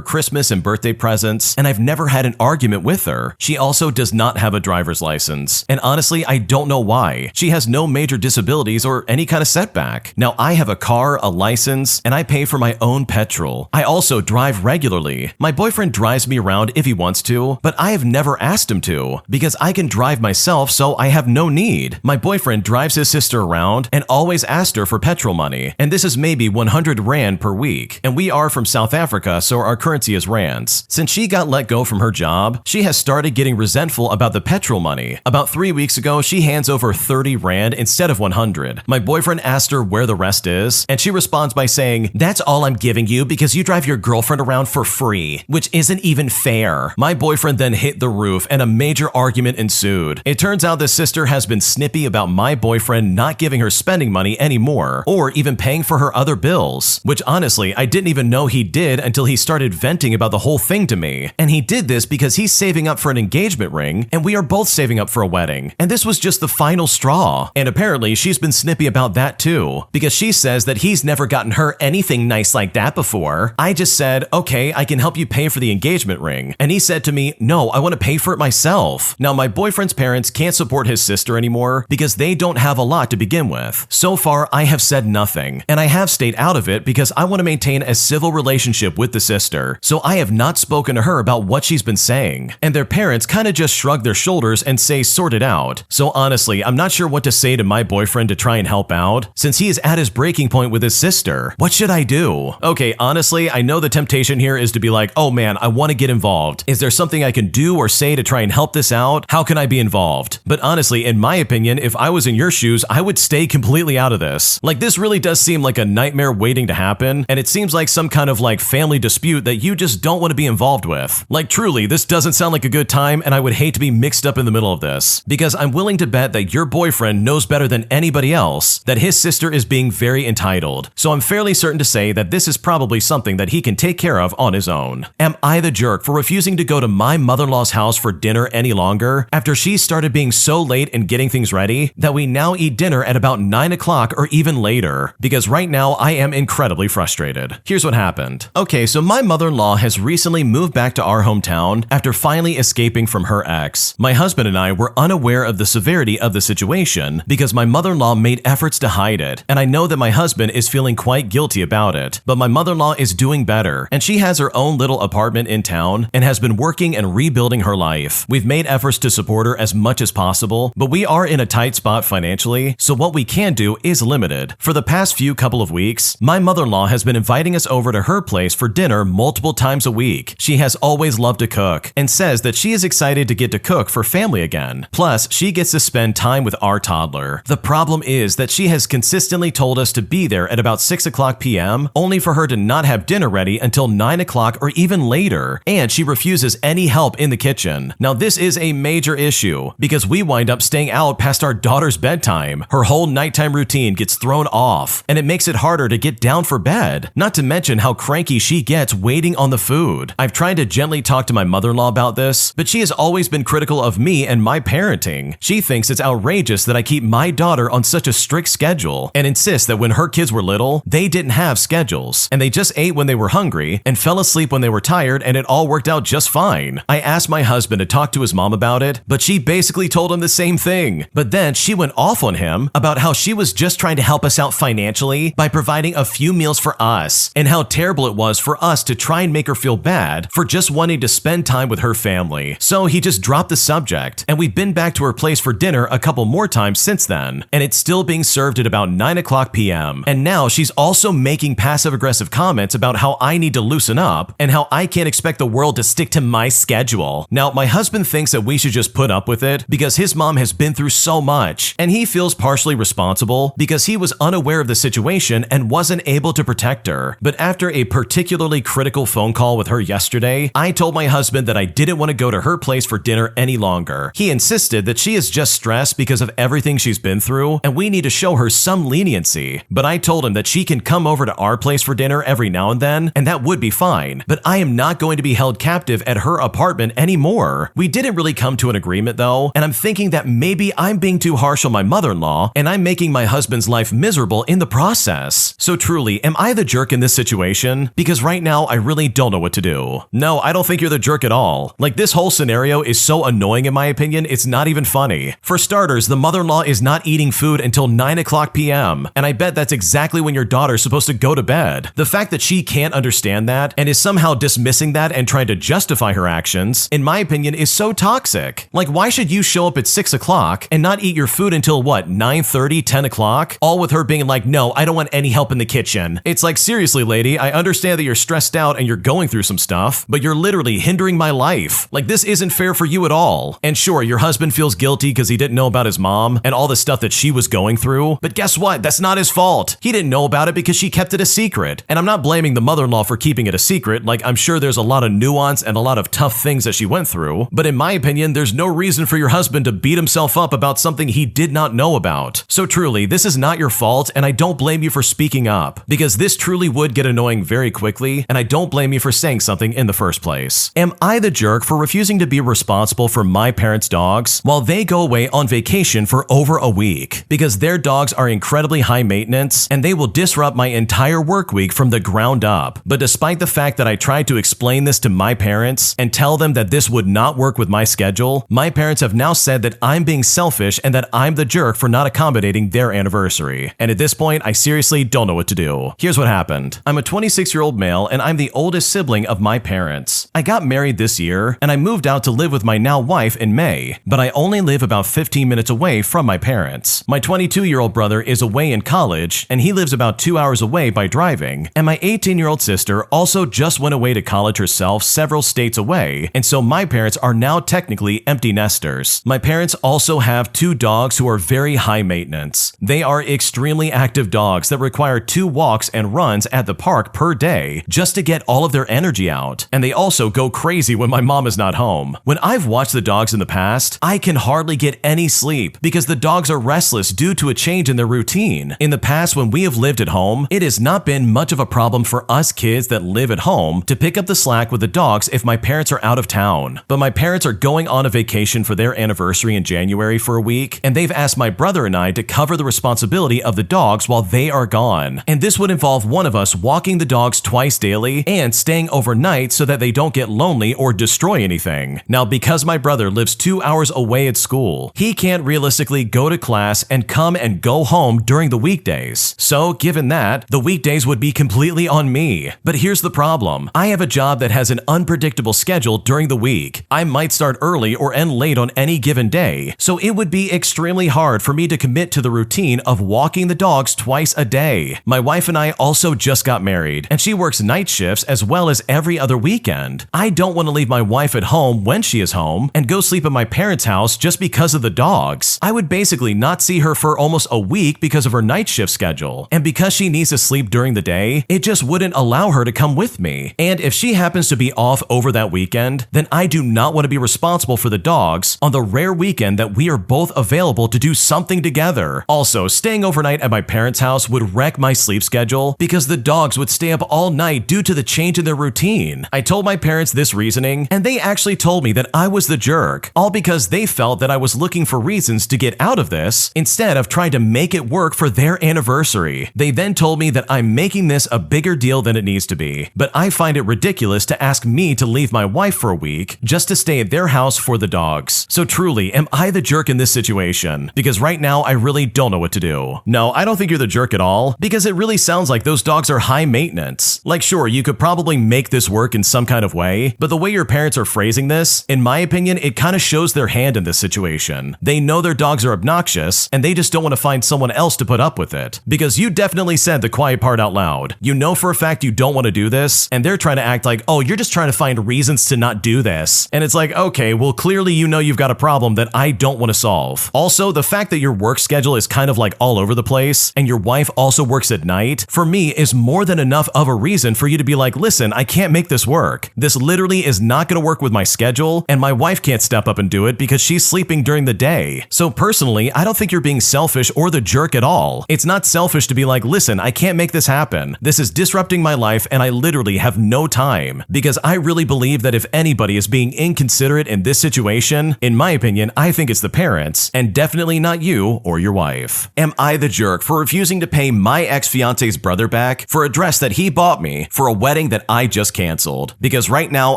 Christmas and birthday presents, and I've never had an argument with her. She also does not have a driver's license, and honestly, I don't know why. She has no major disabilities or any kind of setback. Now, I have a car, a license, and I pay for my own petrol. I also drive regularly. My boyfriend drives me around if he wants to, but I have never asked him to, because I can drive myself, so I have no need. My boyfriend drives his sister around and always asked her for petrol money, and this is maybe 100 Rand per week, and we are from South Africa, so our currency is Rands. Since she got let go from her job, she has started getting resentful about the petrol money. About 3 weeks ago, she hands over 30 Rand instead of 100. My boyfriend asked her where the rest is, and she responds by saying, "That's all I'm giving you because you drive your girlfriend around for free, which isn't even fair." My boyfriend then hit the roof and a major argument ensued. It turns out the sister has been snippy about my boyfriend not giving her spending money anymore, or even paying for her other bills, which honestly, I didn't even know he did until he started venting about the whole thing to me. And he did this because he's saving up for an engagement ring, and we are both saving up for a wedding. And this was just the final straw. And apparently, she's been snippy about that too, because she says that he's never gotten her anything nice like that before. I just said, "Okay, I can help you pay for the engagement ring." And he said to me, "No, I want to pay for it myself." Now, my boyfriend's parents can't support his sister anymore because they don't have a lot to begin with. So far, I have said nothing, and I have stayed out of it because I want to maintain a civil relationship with the sister. So I have not spoken to her about what she's been saying. And their parents kind of just shrug their shoulders and say, "Sort it out." So honestly, I'm not sure what to say to my boyfriend to try and help out, since he is at his breaking point with his sister. What should I do? Okay, honestly, I know the temptation here is to be like, "Oh man, I want to get involved. Is there something I can do or say to try and help this out? How can I be involved?" But honestly, in my opinion, if I was in your shoes, I would stay completely out of this. Like, this really does seem like a nightmare waiting to happen, and it seems like some kind of like family dispute that you just don't want to be involved with. Like, truly, this doesn't sound like a good time, and I would hate to be mixed up in the middle of this, because I'm willing to bet that your boyfriend knows better than anybody else that his sister is being very entitled. So I'm fairly certain to say that this is probably something that he can take care of on his own. Am I the jerk for refusing to go to my mother-in-law's house for dinner any longer after she started being so late and getting things ready that we now eat dinner at about 9 o'clock or even later? Because right now I am incredibly frustrated. Here's what happened. Okay, so my mother-in-law has recently moved back to our hometown after finally escaping from her ex. My My husband and I were unaware of the severity of the situation because my mother-in-law made efforts to hide it, and I know that my husband is feeling quite guilty about it. But my mother-in-law is doing better, and she has her own little apartment in town and has been working and rebuilding her life. We've made efforts to support her as much as possible, but we are in a tight spot financially, so what we can do is limited. For the past couple of weeks, my mother-in-law has been inviting us over to her place for dinner multiple times a week. She has always loved to cook and says that she is excited to get to cook for family again. Plus, she gets to spend time with our toddler. The problem is that she has consistently told us to be there at about 6 o'clock p.m., only for her to not have dinner ready until 9 o'clock or even later, and she refuses any help in the kitchen. Now, this is a major issue because we wind up staying out past our daughter's bedtime. Her whole nighttime routine gets thrown off, and it makes it harder to get down for bed, not to mention how cranky she gets waiting on the food. I've tried to gently talk to my mother-in-law about this, but she has always been critical of me and my parenting. She thinks it's outrageous that I keep my daughter on such a strict schedule and insists that when her kids were little, they didn't have schedules, and they just ate when they were hungry and fell asleep when they were tired, and it all worked out just fine. I asked my husband to talk to his mom about it, but she basically told him the same thing. But then she went off on him about how she was just trying to help us out financially by providing a few meals for us, and how terrible it was for us to try and make her feel bad for just wanting to spend time with her family. So he just dropped the subject, and we've been back to her place for dinner a couple more times since then, and it's still being served at about 9 o'clock p.m. And now she's also making passive-aggressive comments about how I need to loosen up and how I can't expect the world to stick to my schedule. Now, my husband thinks that we should just put up with it because his mom has been through so much, and he feels partially responsible because he was unaware of the situation and wasn't able to protect her. But after a particularly critical phone call with her yesterday, I told my husband that I didn't want to go to her place for dinner any longer. He insisted that she is just stressed because of everything she's been through, and we need to show her some leniency. But I told him that she can come over to our place for dinner every now and then, and that would be fine. But I am not going to be held captive at her apartment anymore. We didn't really come to an agreement though, and I'm thinking that maybe I'm being too harsh on my mother-in-law, and I'm making my husband's life miserable in the process. So truly, am I the jerk in this situation? Because right now, I really don't know what to do. No, I don't think you're the jerk at all. Like, this whole scenario is so annoying in my opinion, it's not even funny. For starters, the mother-in-law is not eating food until 9 o'clock p.m., and I bet that's exactly when your daughter's supposed to go to bed. The fact that she can't understand that and is somehow dismissing that and trying to justify her actions, in my opinion, is so toxic. Like, why should you show up at 6 o'clock and not eat your food until what, 9:30, 10 o'clock? All with her being like, no, I don't want any help in the kitchen. It's like, seriously, lady, I understand that you're stressed out and you're going through some stuff, but you're literally hindering my life. Like, this isn't fair for you at all. And sure, your husband feels guilty because he didn't know about his mom and all the stuff that she was going through, but guess what? That's not his fault. He didn't know about it because she kept it a secret. And I'm not blaming the mother-in-law for keeping it a secret. Like, I'm sure there's a lot of nuance and a lot of tough things that she went through, but in my opinion, there's no reason for your husband to beat himself up about something he did not know about. So truly, this is not your fault, and I don't blame you for speaking up, because this truly would get annoying very quickly, and I don't blame you for saying something in the first place. Am I the jerk for refusing to be responsible for my parents' dogs while they go away on vacation for over a week? Because their dogs are incredibly high maintenance, and they will disrupt my entire work week from the ground up. But despite the fact that I tried to explain this to my parents and tell them that this would not work with my schedule, my parents have now said that I'm being selfish and that I'm the jerk for not accommodating their anniversary. And at this point, I seriously don't know what to do. Here's what happened. I'm a 26-year-old male, and I'm the oldest sibling of my parents. I got married this year, and I moved out to live with my now wife in May, but I only live about 15 minutes away from my parents. My 22-year-old brother is away in college, and he lives about 2 hours away by driving, and my 18-year-old sister also just went away to college herself several states away, and so my parents are now technically empty nesters. My parents also have 2 dogs who are very high maintenance. They are extremely active dogs that require 2 walks and runs at the park per day just to get all of their energy out, and they also go crazy when my mom is not home. When I've watched the dogs in the past, I can hardly get any sleep because the dogs are restless due to a change in their routine. In the past, when we have lived at home, it has not been much of a problem for us kids that live at home to pick up the slack with the dogs if my parents are out of town. But my parents are going on a vacation for their anniversary in January for a week, and they've asked my brother and I to cover the responsibility of the dogs while they are gone. And this would involve one of us walking the dogs twice daily and staying overnight so that they don't get lonely or destroy anything. Now, because my brother brother lives 2 hours away at school. He can't realistically go to class and come and go home during the weekdays. So, given that, the weekdays would be completely on me. But here's the problem. I have a job that has an unpredictable schedule during the week. I might start early or end late on any given day. So it would be extremely hard for me to commit to the routine of walking the dogs twice a day. My wife and I also just got married, and she works night shifts as well as every other weekend. I don't want to leave my wife at home when she is home and go sleep at my parents' house just because of the dogs. I would basically not see her for almost a week because of her night shift schedule. And because she needs to sleep during the day, it just wouldn't allow her to come with me. And if she happens to be off over that weekend, then I do not want to be responsible for the dogs on the rare weekend that we are both available to do something together. Also, staying overnight at my parents' house would wreck my sleep schedule because the dogs would stay up all night due to the change in their routine. I told my parents this reasoning, and they actually told me that I was the jerk, all because they felt that I was looking for reasons to get out of this instead of trying to make it work for their anniversary. They then told me that I'm making this a bigger deal than it needs to be, but I find it ridiculous to ask me to leave my wife for a week just to stay at their house for the dogs. So truly, am I the jerk in this situation? Because right now, I really don't know what to do. No, I don't think you're the jerk at all, because it really sounds like those dogs are high maintenance. Like sure, you could probably make this work in some kind of way, but the way your parents are phrasing this, in my opinion, it kind of shows their hand in this situation. They know their dogs are obnoxious, and they just don't want to find someone else to put up with it. Because you definitely said the quiet part out loud. You know for a fact you don't want to do this, and they're trying to act like, oh, you're just trying to find reasons to not do this. And it's like, okay, well clearly you know you've got a problem that I don't want to solve. Also, the fact that your work schedule is kind of like all over the place, and your wife also works at night, for me is more than enough of a reason for you to be like, listen, I can't make this work. This literally is not going to work with my schedule, and my wife can't step up and do it because she's sleeping during the day. So personally, I don't think you're being selfish or the jerk at all. It's not selfish to be like, listen, I can't make this happen. This is disrupting my life and I literally have no time. Because I really believe that if anybody is being inconsiderate in this situation, in my opinion, I think it's the parents, and definitely not you or your wife. Am I the jerk for refusing to pay my ex-fiance's brother back for a dress that he bought me for a wedding that I just canceled? Because right now,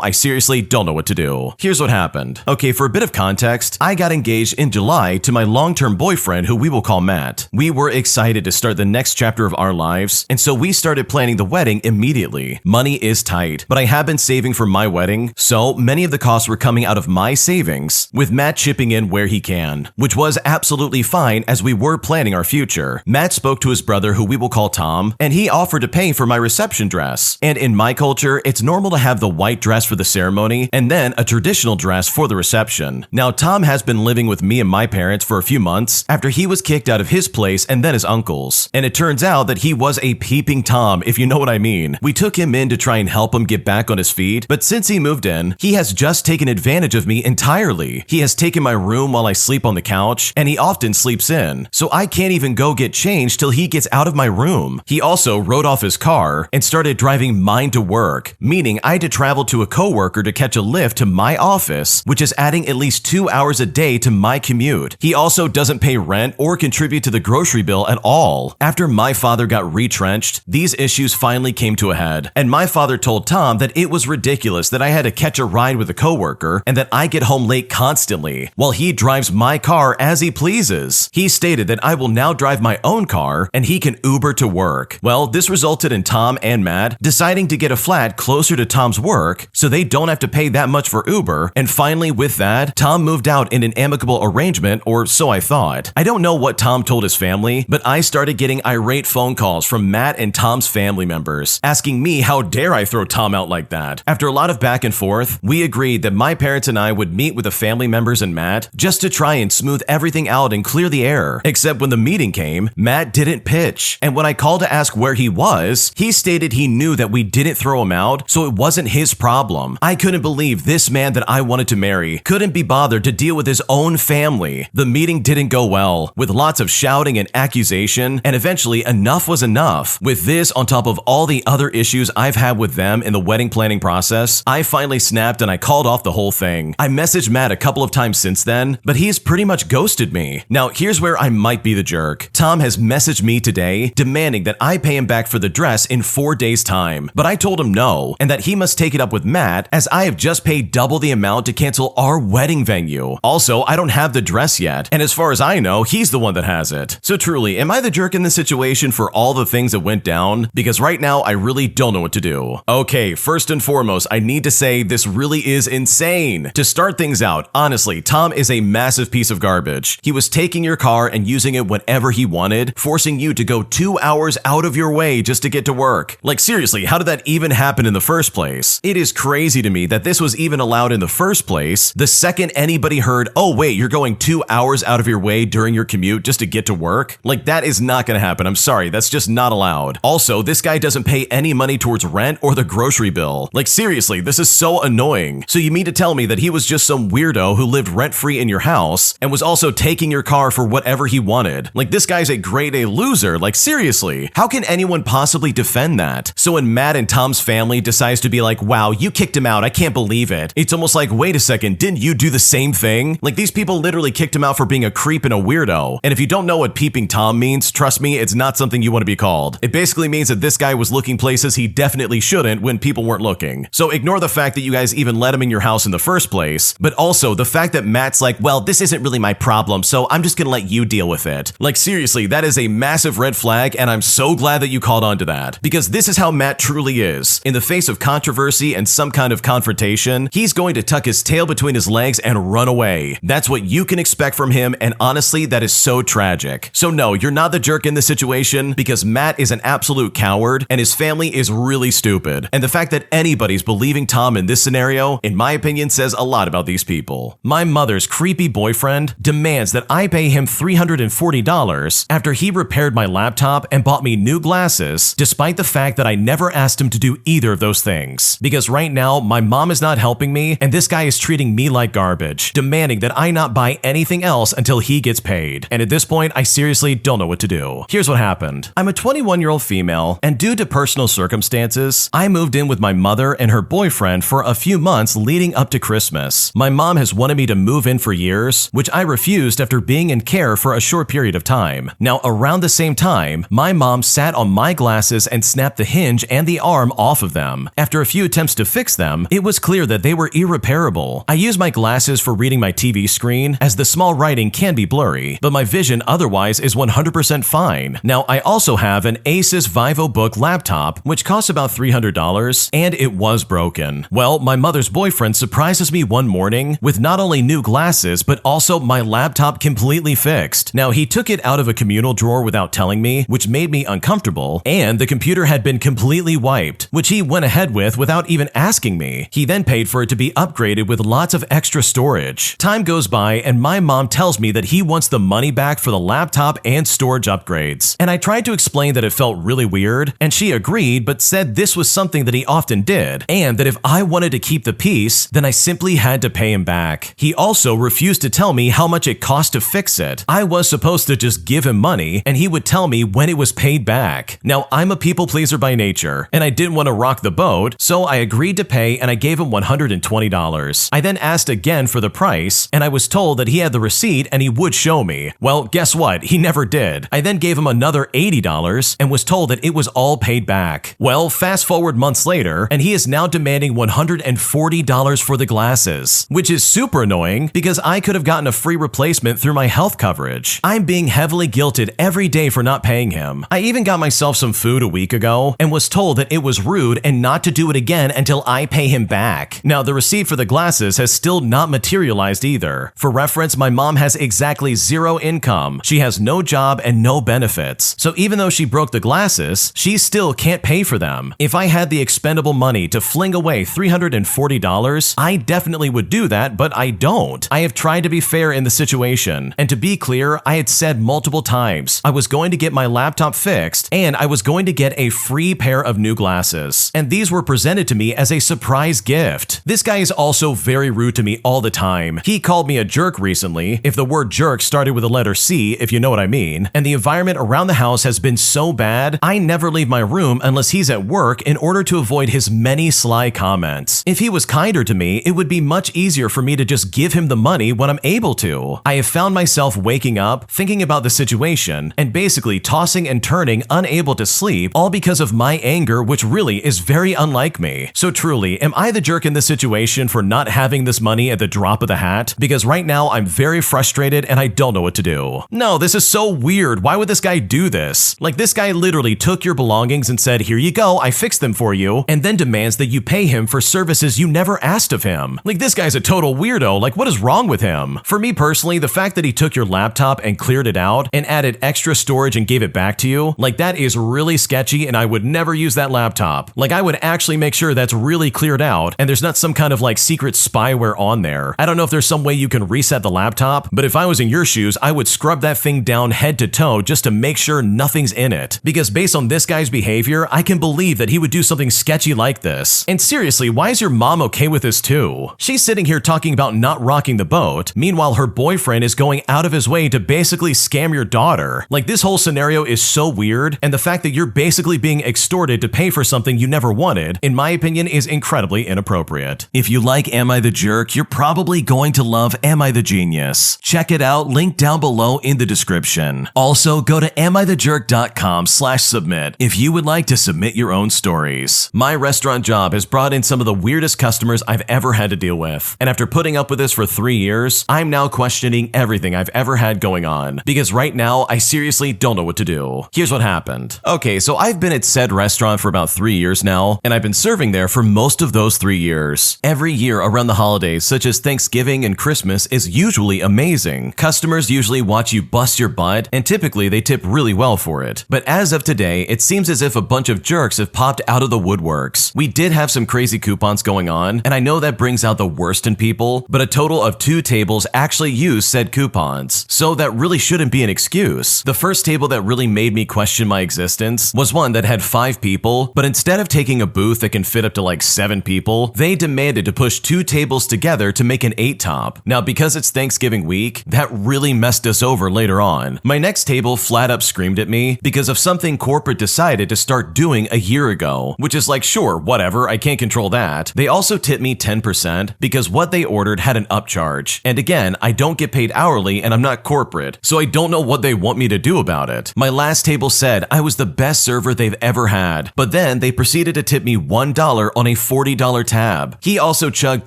I seriously don't know what to do. Here's what happened. Okay, for a bit of context, I got engaged in July to my long-term boyfriend who we will call Matt. We were excited to start the next chapter of our lives, and so we started planning the wedding immediately. Money is tight, but I have been saving for my wedding, so many of the costs were coming out of my savings, with Matt chipping in where he can, which was absolutely fine as we were planning our future. Matt spoke to his brother who we will call Tom, and he offered to pay for my reception dress. And in my culture, it's normal to have the white dress for the ceremony and then a traditional dress for the reception. Now, Tom has been living with me and my parents for a few months after he was kicked out of his place and then his uncle's. And it turns out that he was a peeping Tom, if you know what I mean. We took him in to try and help him get back on his feet, but since he moved in, he has just taken advantage of me entirely. He has taken my room while I sleep on the couch, and he often sleeps in, so I can't even go get changed till he gets out of my room. He also rode off his car and started driving mine to work, meaning I had to travel to a coworker to catch a lift to my office, which is adding at least 2 hours a day to my commute. He also doesn't pay rent or contribute to the grocery bill at all. After my father got retrenched, these issues finally came to a head, and my father told Tom that it was ridiculous that I had to catch a ride with a coworker and that I get home late constantly, while he drives my car as he pleases. He stated that I will now drive my own car and he can Uber to work. Well, this resulted in Tom and Matt deciding to get a flat closer to Tom's work so they don't have to pay that much for Uber, and finally with that, Tom moved out in an amicable arrangement, or so I thought. I don't know what Tom told his family, but I started getting irate phone calls from Matt and Tom's family members asking me how dare I throw Tom out like that. After a lot of back and forth, we agreed that my parents and I would meet with the family members and Matt just to try and smooth everything out and clear the air. Except when the meeting came, Matt didn't pitch, and when I called to ask where he was, he stated he knew that we didn't throw him out, so it wasn't his problem. I couldn't believe this man that I wanted to marry couldn't be bothered to deal with his own family. The meeting didn't go well, with lots of shouting and accusation, and eventually enough was enough. With this on top of all the other issues I've had with them in the wedding planning process, I finally snapped and I called off the whole thing. I messaged Matt a couple of times since then, but he's pretty much ghosted me. Now, here's where I might be the jerk. Tom has messaged me today demanding that I pay him back for the dress in 4 days' time, but I told him no, and that he must take it up with Matt as I have just paid double the amount to cancel well, our wedding venue. Also, I don't have the dress yet, and as far as I know, he's the one that has it. So truly, am I the jerk in this situation for all the things that went down? Because right now, I really don't know what to do. Okay, first and foremost, I need to say this really is insane. To start things out, honestly, Tom is a massive piece of garbage. He was taking your car and using it whenever he wanted, forcing you to go 2 hours out of your way just to get to work. Like seriously, how did that even happen in the first place? It is crazy to me that this was even allowed in the first place. The second anybody heard, oh wait, you're going 2 hours out of your way during your commute just to get to work? Like that is not gonna happen. I'm sorry, that's just not allowed. Also, this guy doesn't pay any money towards rent or the grocery bill. Like seriously, this is so annoying. So you mean to tell me that he was just some weirdo who lived rent-free in your house and was also taking your car for whatever he wanted? Like this guy's a grade A loser. Like seriously, how can anyone possibly defend that? So when Matt and Tom's family decides to be like, wow, you kicked him out, I can't believe it. It's almost like, wait a second, didn't you do the same thing? Like these people literally kicked him out for being a creep and a weirdo. And if you don't know what peeping Tom means, trust me, it's not something you want to be called. It basically means that this guy was looking places he definitely shouldn't when people weren't looking. So ignore the fact that you guys even let him in your house in the first place, but also the fact that Matt's like, well, this isn't really my problem, so I'm just gonna let you deal with it. Like seriously, that is a massive red flag, and I'm so glad that you called on to that, because this is how Matt truly is. In the face of controversy and some kind of confrontation, he's going to tuck his tail between his legs and run away. That's what you can expect from him, and honestly, that is so tragic. So no, you're not the jerk in this situation, because Matt is an absolute coward, and his family is really stupid. And the fact that anybody's believing Tom in this scenario, in my opinion, says a lot about these people. My mother's creepy boyfriend demands that I pay him $340 after he repaired my laptop and bought me new glasses, despite the fact that I never asked him to do either of those things. Because right now, my mom is not helping me, and this guy is treating me like garbage, demanding that I not buy anything else until he gets paid. And at this point, I seriously don't know what to do. Here's what happened. I'm a 21-year-old female, and due to personal circumstances, I moved in with my mother and her boyfriend for a few months leading up to Christmas. My mom has wanted me to move in for years, which I refused after being in care for a short period of time. Now, around the same time, my mom sat on my glasses and snapped the hinge and the arm off of them. After a few attempts to fix them, it was clear that they were irreparable. I use my glasses for reading my TV screen, as the small writing can be blurry, but my vision otherwise is 100% fine. Now, I also have an Asus VivoBook laptop, which costs about $300, and it was broken. Well, my mother's boyfriend surprises me one morning with not only new glasses, but also my laptop completely fixed. Now, he took it out of a communal drawer without telling me, which made me uncomfortable, and the computer had been completely wiped, which he went ahead with without even asking me. He then paid for it to be upgraded with lots of extra storage. Time goes by, and my mom tells me that he wants the money back for the laptop and storage upgrades. And I tried to explain that it felt really weird, and she agreed, but said this was something that he often did, and that if I wanted to keep the piece, then I simply had to pay him back. He also refused to tell me how much it cost to fix it. I was supposed to just give him money, and he would tell me when it was paid back. Now, I'm a people pleaser by nature, and I didn't want to rock the boat, so I agreed to pay, and I gave him $120. I then asked again for the price, and I was told that he had the receipt and he would show me. Well, guess what? He never did. I then gave him another $80 and was told that it was all paid back. Well, fast forward months later, and he is now demanding $140 for the glasses, which is super annoying because I could have gotten a free replacement through my health coverage. I'm being heavily guilted every day for not paying him. I even got myself some food a week ago and was told that it was rude and not to do it again until I pay him back. Now, the receipt for the glasses has still not materialized either. For reference, my mom has exactly zero income. She has no job and no benefits. So even though she broke the glasses, she still can't pay for them. If I had the expendable money to fling away $340, I definitely would do that, but I don't. I have tried to be fair in the situation. And to be clear, I had said multiple times I was going to get my laptop fixed and I was going to get a free pair of new glasses. And these were presented to me as a surprise gift. This guy is also very rude to me all the time. He called me a jerk recently, if the word jerk started with the letter C, if you know what I mean. And the environment around the house has been so bad, I never leave my room unless he's at work in order to avoid his many sly comments. If he was kinder to me, it would be much easier for me to just give him the money when I'm able to. I have found myself waking up, thinking about the situation, and basically tossing and turning, unable to sleep, all because of my anger, which really is very unlike me. So truly, am I the jerk in this situation for not having having this money at the drop of the hat? Because right now I'm very frustrated and I don't know what to do. No, this is so weird. Why would this guy do this? Like, this guy literally took your belongings and said, here you go, I fixed them for you, and then demands that you pay him for services you never asked of him. Like, this guy's a total weirdo. Like, what is wrong with him? For me personally, the fact that he took your laptop and cleared it out and added extra storage and gave it back to you, like, that is really sketchy, and I would never use that laptop. Like, I would actually make sure that's really cleared out and there's not some kind of like secret spyware on there. I don't know if there's some way you can reset the laptop, but if I was in your shoes, I would scrub that thing down head to toe just to make sure nothing's in it. Because based on this guy's behavior, I can believe that he would do something sketchy like this. And seriously, why is your mom okay with this too? She's sitting here talking about not rocking the boat. Meanwhile, her boyfriend is going out of his way to basically scam your daughter. Like, this whole scenario is so weird, and the fact that you're basically being extorted to pay for something you never wanted, in my opinion, is incredibly inappropriate. If you like Am I the Jerk, you're probably going to love Am I the Genius. Check it out, link down below in the description. Also, go to amithejerk.com/submit if you would like to submit your own stories. My restaurant job has brought in some of the weirdest customers I've ever had to deal with, and after putting up with this for 3 years, I'm now questioning everything I've ever had going on, because right now, I seriously don't know what to do. Here's what happened. Okay, so I've been at said restaurant for about 3 years now, and I've been serving there for most of those 3 years. Every year around the holidays, such as Thanksgiving and Christmas, is usually amazing. Customers usually watch you bust your butt, and typically they tip really well for it. But as of today, it seems as if a bunch of jerks have popped out of the woodworks. We did have some crazy coupons going on, and I know that brings out the worst in people, but a total of 2 tables actually used said coupons, so that really shouldn't be an excuse. The first table that really made me question my existence was one that had 5 people, but instead of taking a booth that can fit up to like 7 people, they demanded to push 2 tables together to make an 8-top. Now, because it's Thanksgiving week, that really messed us over later on. My next table flat up screamed at me because of something corporate decided to start doing a year ago, which is like, sure, whatever, I can't control that. They also tipped me 10% because what they ordered had an upcharge. And again, I don't get paid hourly and I'm not corporate, so I don't know what they want me to do about it. My last table said I was the best server they've ever had, but then they proceeded to tip me $1 on a $40 tab. He also chugged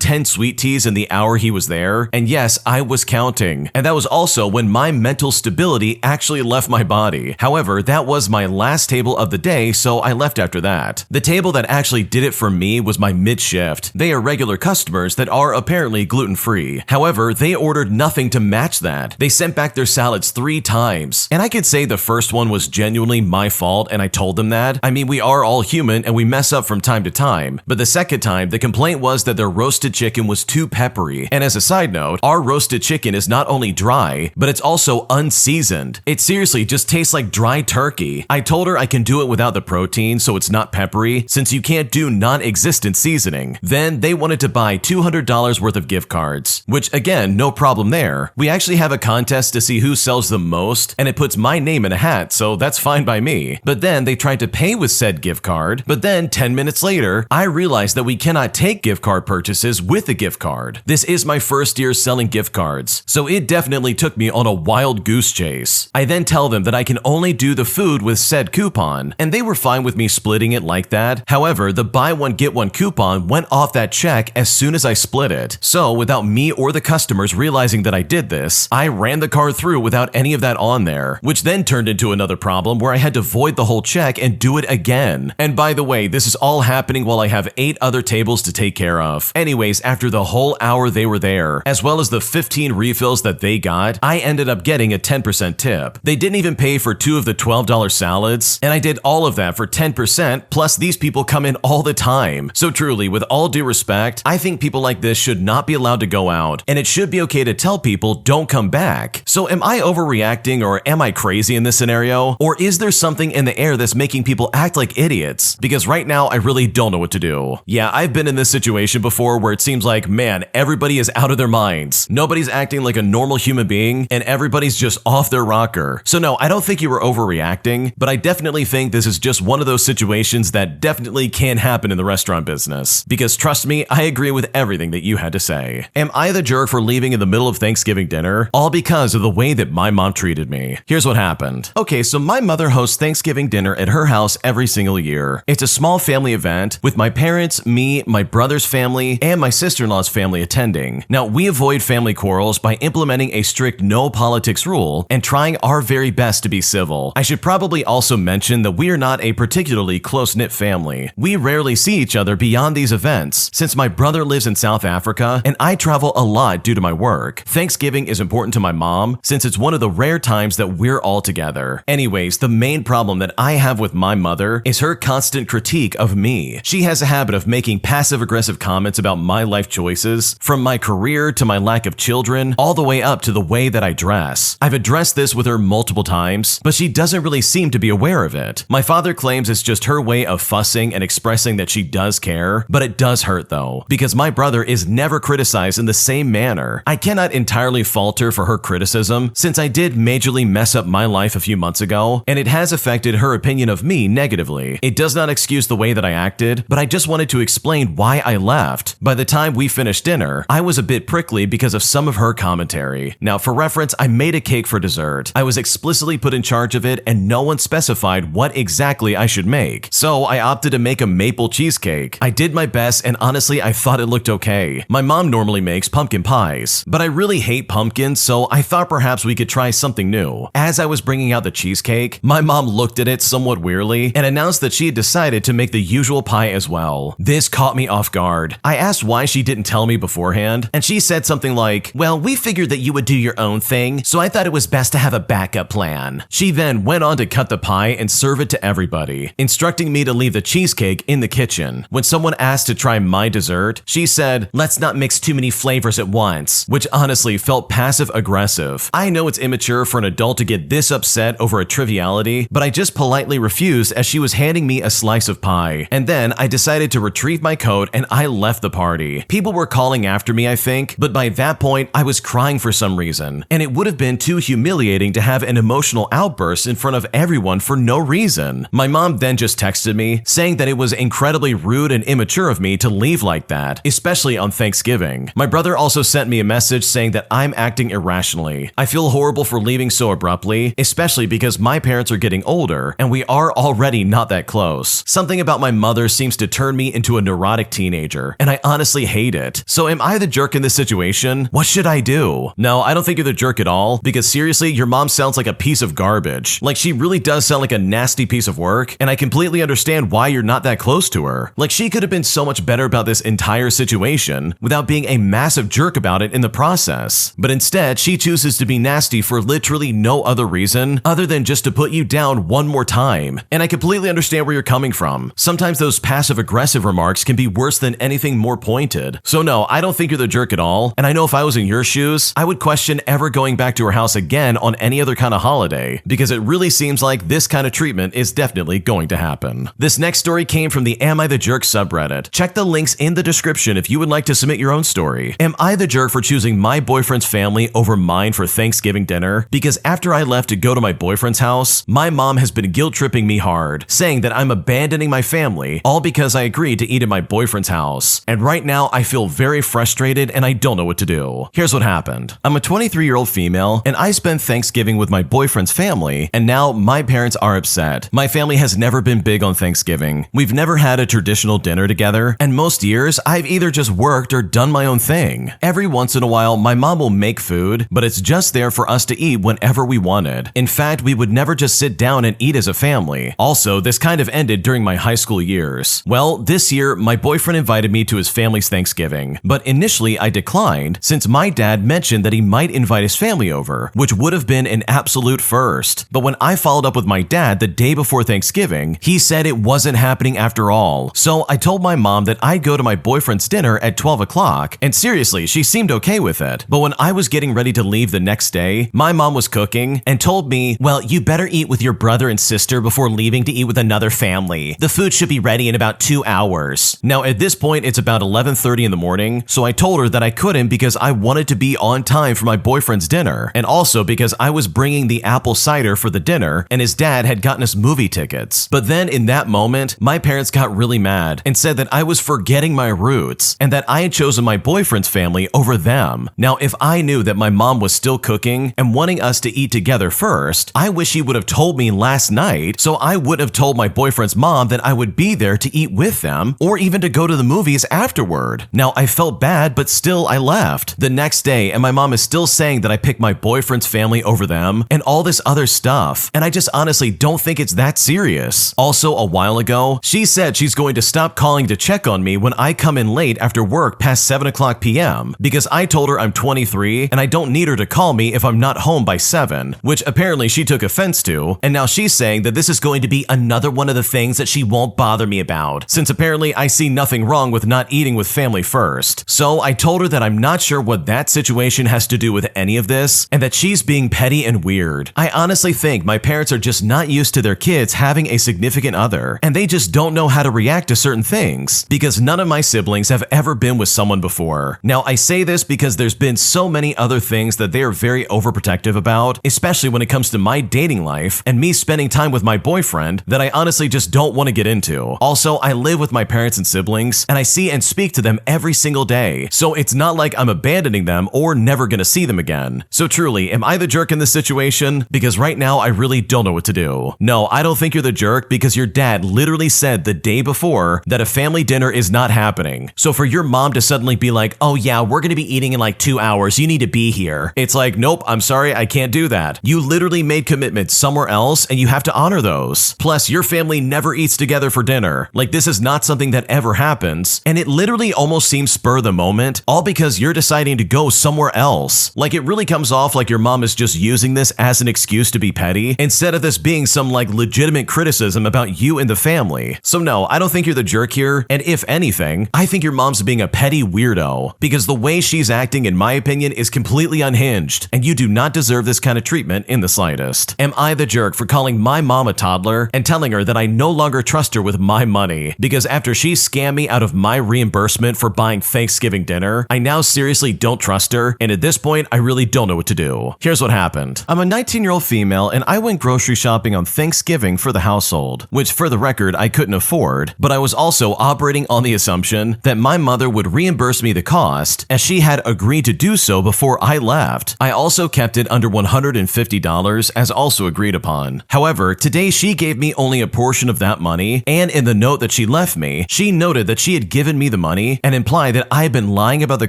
10 sweet teas in the hour he was there, and yes, I was counting. And that was also when my mental stability actually left my body. However, that was my last table of the day, so I left after that. The table that actually did it for me was my mid-shift. They are regular customers that are apparently gluten-free. However, they ordered nothing to match that. They sent back their salads 3 times. And I could say the first one was genuinely my fault and I told them that. I mean, we are all human and we mess up from time to time. But the second time, the complaint was that their roasted chicken was too peppery. And as a side note, our roasted chicken is not only dry, but it's also unseasoned. It seriously just tastes like dry turkey. I told her I can do it without the protein so it's not peppery, since you can't do non-existent seasoning. Then they wanted to buy $200 worth of gift cards, which again, no problem there. We actually have a contest to see who sells the most, and it puts my name in a hat, so that's fine by me. But then they tried to pay with said gift card, but then 10 minutes later, I realized that we cannot take gift card purchases with a gift card. This is my first year selling gift cards, so it definitely took me on a wild goose chase. I then tell them that I can only do the food with said coupon, and they were fine with me splitting it like that. However, the buy one get one coupon went off that check as soon as I split it. So without me or the customers realizing that I did this, I ran the card through without any of that on there, which then turned into another problem where I had to void the whole check and do it again. And by the way, this is all happening while I have 8 other tables to take care of. Anyways, after the whole hour they were there, as well as the 15 refills that they got, I ended up getting a 10% tip. They didn't even pay for 2 of the $12 salads, and I did all of that for 10%, plus these people come in all the time. So truly, with all due respect, I think people like this should not be allowed to go out, and it should be okay to tell people don't come back. So am I overreacting or am I crazy in this scenario? Or is there something in the air that's making people act like idiots? Because right now, I really don't know what to do. Yeah, I've been in this situation before where it seems like, man, everybody is out of their minds. Nobody's acting like a normal human being, and everybody's just off their rocker. So no, I don't think you were overreacting, but I definitely think this is just one of those situations that definitely can happen in the restaurant business. Because trust me, I agree with everything that you had to say. Am I the jerk for leaving in the middle of Thanksgiving dinner? All because of the way that my mom treated me. Here's what happened. Okay, so my mother hosts Thanksgiving dinner at her house every single year. It's a small family event with my parents, me, my brother's family, and my sister sister-in-law's family attending. Now, we avoid family quarrels by implementing a strict no politics rule and trying our very best to be civil. I should probably also mention that we are not a particularly close-knit family. We rarely see each other beyond these events, since my brother lives in South Africa and I travel a lot due to my work. Thanksgiving is important to my mom, since it's one of the rare times that we're all together. Anyways, the main problem that I have with my mother is her constant critique of me. She has a habit of making passive-aggressive comments about my life choices, from my career to my lack of children, all the way up to the way that I dress. I've addressed this with her multiple times, but she doesn't really seem to be aware of it. My father claims it's just her way of fussing and expressing that she does care, but it does hurt though, because my brother is never criticized in the same manner. I cannot entirely fault her for her criticism, since I did majorly mess up my life a few months ago, and it has affected her opinion of me negatively. It does not excuse the way that I acted, but I just wanted to explain why I left. By the time we finished dinner, I was a bit prickly because of some of her commentary. Now, for reference, I made a cake for dessert. I was explicitly put in charge of it, and no one specified what exactly I should make. So I opted to make a maple cheesecake. I did my best, and honestly, I thought it looked okay. My mom normally makes pumpkin pies, but I really hate pumpkins, so I thought perhaps we could try something new. As I was bringing out the cheesecake, my mom looked at it somewhat weirdly and announced that she had decided to make the usual pie as well. This caught me off guard. I asked why she didn't tell me beforehand, and she said something like, "Well, we figured that you would do your own thing, so I thought it was best to have a backup plan." She then went on to cut the pie and serve it to everybody, instructing me to leave the cheesecake in the kitchen. When someone asked to try my dessert, she said, "Let's not mix too many flavors at once," which honestly felt passive-aggressive. I know it's immature for an adult to get this upset over a triviality, but I just politely refused as she was handing me a slice of pie. And then I decided to retrieve my coat and I left the party. People were calling after me, I think, but by that point, I was crying for some reason, and it would have been too humiliating to have an emotional outburst in front of everyone for no reason. My mom then just texted me, saying that it was incredibly rude and immature of me to leave like that, especially on Thanksgiving. My brother also sent me a message saying that I'm acting irrationally. I feel horrible for leaving so abruptly, especially because my parents are getting older, and we are already not that close. Something about my mother seems to turn me into a neurotic teenager, and I honestly hate it. So am I the jerk in this situation? What should I do? No, I don't think you're the jerk at all, because seriously, your mom sounds like a piece of garbage. Like, she really does sound like a nasty piece of work, and I completely understand why you're not that close to her. Like, she could have been so much better about this entire situation without being a massive jerk about it in the process. But instead, she chooses to be nasty for literally no other reason other than just to put you down one more time. And I completely understand where you're coming from. Sometimes those passive-aggressive remarks can be worse than anything more pointed. So no, I don't think you're the jerk at all, and I know if I was in your shoes, I would question ever going back to her house again on any other kind of holiday, because it really seems like this kind of treatment is definitely going to happen. This next story came from the Am I the Jerk subreddit. Check the links in the description if you would like to submit your own story. Am I the jerk for choosing my boyfriend's family over mine for Thanksgiving dinner? Because after I left to go to my boyfriend's house, my mom has been guilt-tripping me hard, saying that I'm abandoning my family, all because I agreed to eat at my boyfriend's house. And right now, I feel very frustrated and I don't know what to do. Here's what happened. I'm a 23-year-old female, and I spent Thanksgiving with my boyfriend's family, and now my parents are upset. My family has never been big on Thanksgiving. We've never had a traditional dinner together, and most years, I've either just worked or done my own thing. Every once in a while, my mom will make food, but it's just there for us to eat whenever we wanted. In fact, we would never just sit down and eat as a family. Also, this kind of ended during my high school years. Well, this year, my boyfriend invited me to his family's Thanksgiving, but initially I declined since my dad mentioned that he might invite his family over, which would have been an absolute first. But when I followed up with my dad the day before Thanksgiving, he said it wasn't happening after all. So I told my mom that I'd go to my boyfriend's dinner at 12 o'clock, and seriously, she seemed okay with it. But when I was getting ready to leave the next day, my mom was cooking and told me, "Well, you better eat with your brother and sister before leaving to eat with another family. The food should be ready in about 2 hours." Now, at this point, it's about 11:30 in the morning, so I told her that I couldn't because I wanted to be on time for my boyfriend's dinner, and also because I was bringing the apple cider for the dinner and his dad had gotten us movie tickets. But then in that moment, my parents got really mad and said that I was forgetting my roots and that I had chosen my boyfriend's family over them. Now, if I knew that my mom was still cooking and wanting us to eat together first, I wish he would have told me last night so I would have told my boyfriend's mom that I would be there to eat with them or even to go to the movies afterward. weird. Now, I felt bad, but still I left. The next day, and my mom is still saying that I picked my boyfriend's family over them and all this other stuff. And I just honestly don't think it's that serious. Also, a while ago, she said she's going to stop calling to check on me when I come in late after work past 7 o'clock p.m. because I told her I'm 23 and I don't need her to call me if I'm not home by 7, which apparently she took offense to. And now she's saying that this is going to be another one of the things that she won't bother me about, since apparently I see nothing wrong with not eating with family first. So I told her that I'm not sure what that situation has to do with any of this and that she's being petty and weird. I honestly think my parents are just not used to their kids having a significant other, and they just don't know how to react to certain things because none of my siblings have ever been with someone before. Now, I say this because there's been so many other things that they are very overprotective about, especially when it comes to my dating life and me spending time with my boyfriend, that I honestly just don't want to get into. Also, I live with my parents and siblings, and I see and speak to them every single day, so it's not like I'm abandoning them or never gonna see them again. So truly, am I the jerk in this situation? Because right now, I really don't know what to do. No, I don't think you're the jerk because your dad literally said the day before that a family dinner is not happening. So for your mom to suddenly be like, oh yeah, we're gonna be eating in like 2 hours, you need to be here. It's like, nope, I'm sorry, I can't do that. You literally made commitments somewhere else and you have to honor those. Plus, your family never eats together for dinner. Like, this is not something that ever happens. And it literally almost seems spur of the moment, all because you're deciding to go somewhere else. Like, it really comes off like your mom is just using this as an excuse to be petty, instead of this being some like legitimate criticism about you and the family. So no, I don't think you're the jerk here, and if anything, I think your mom's being a petty weirdo, because the way she's acting, in my opinion, is completely unhinged, and you do not deserve this kind of treatment in the slightest. Am I the jerk for calling my mom a toddler and telling her that I no longer trust her with my money, because after she scammed me out of my reimbursement for buying Thanksgiving dinner, I now seriously don't trust her, and at this point, I really don't know what to do. Here's what happened. I'm a 19-year-old female, and I went grocery shopping on Thanksgiving for the household, which for the record, I couldn't afford, but I was also operating on the assumption that my mother would reimburse me the cost, as she had agreed to do so before I left. I also kept it under $150 as also agreed upon. However, today she gave me only a portion of that money, and in the note that she left me, she noted that she had given me the money and implied that I had been lying about the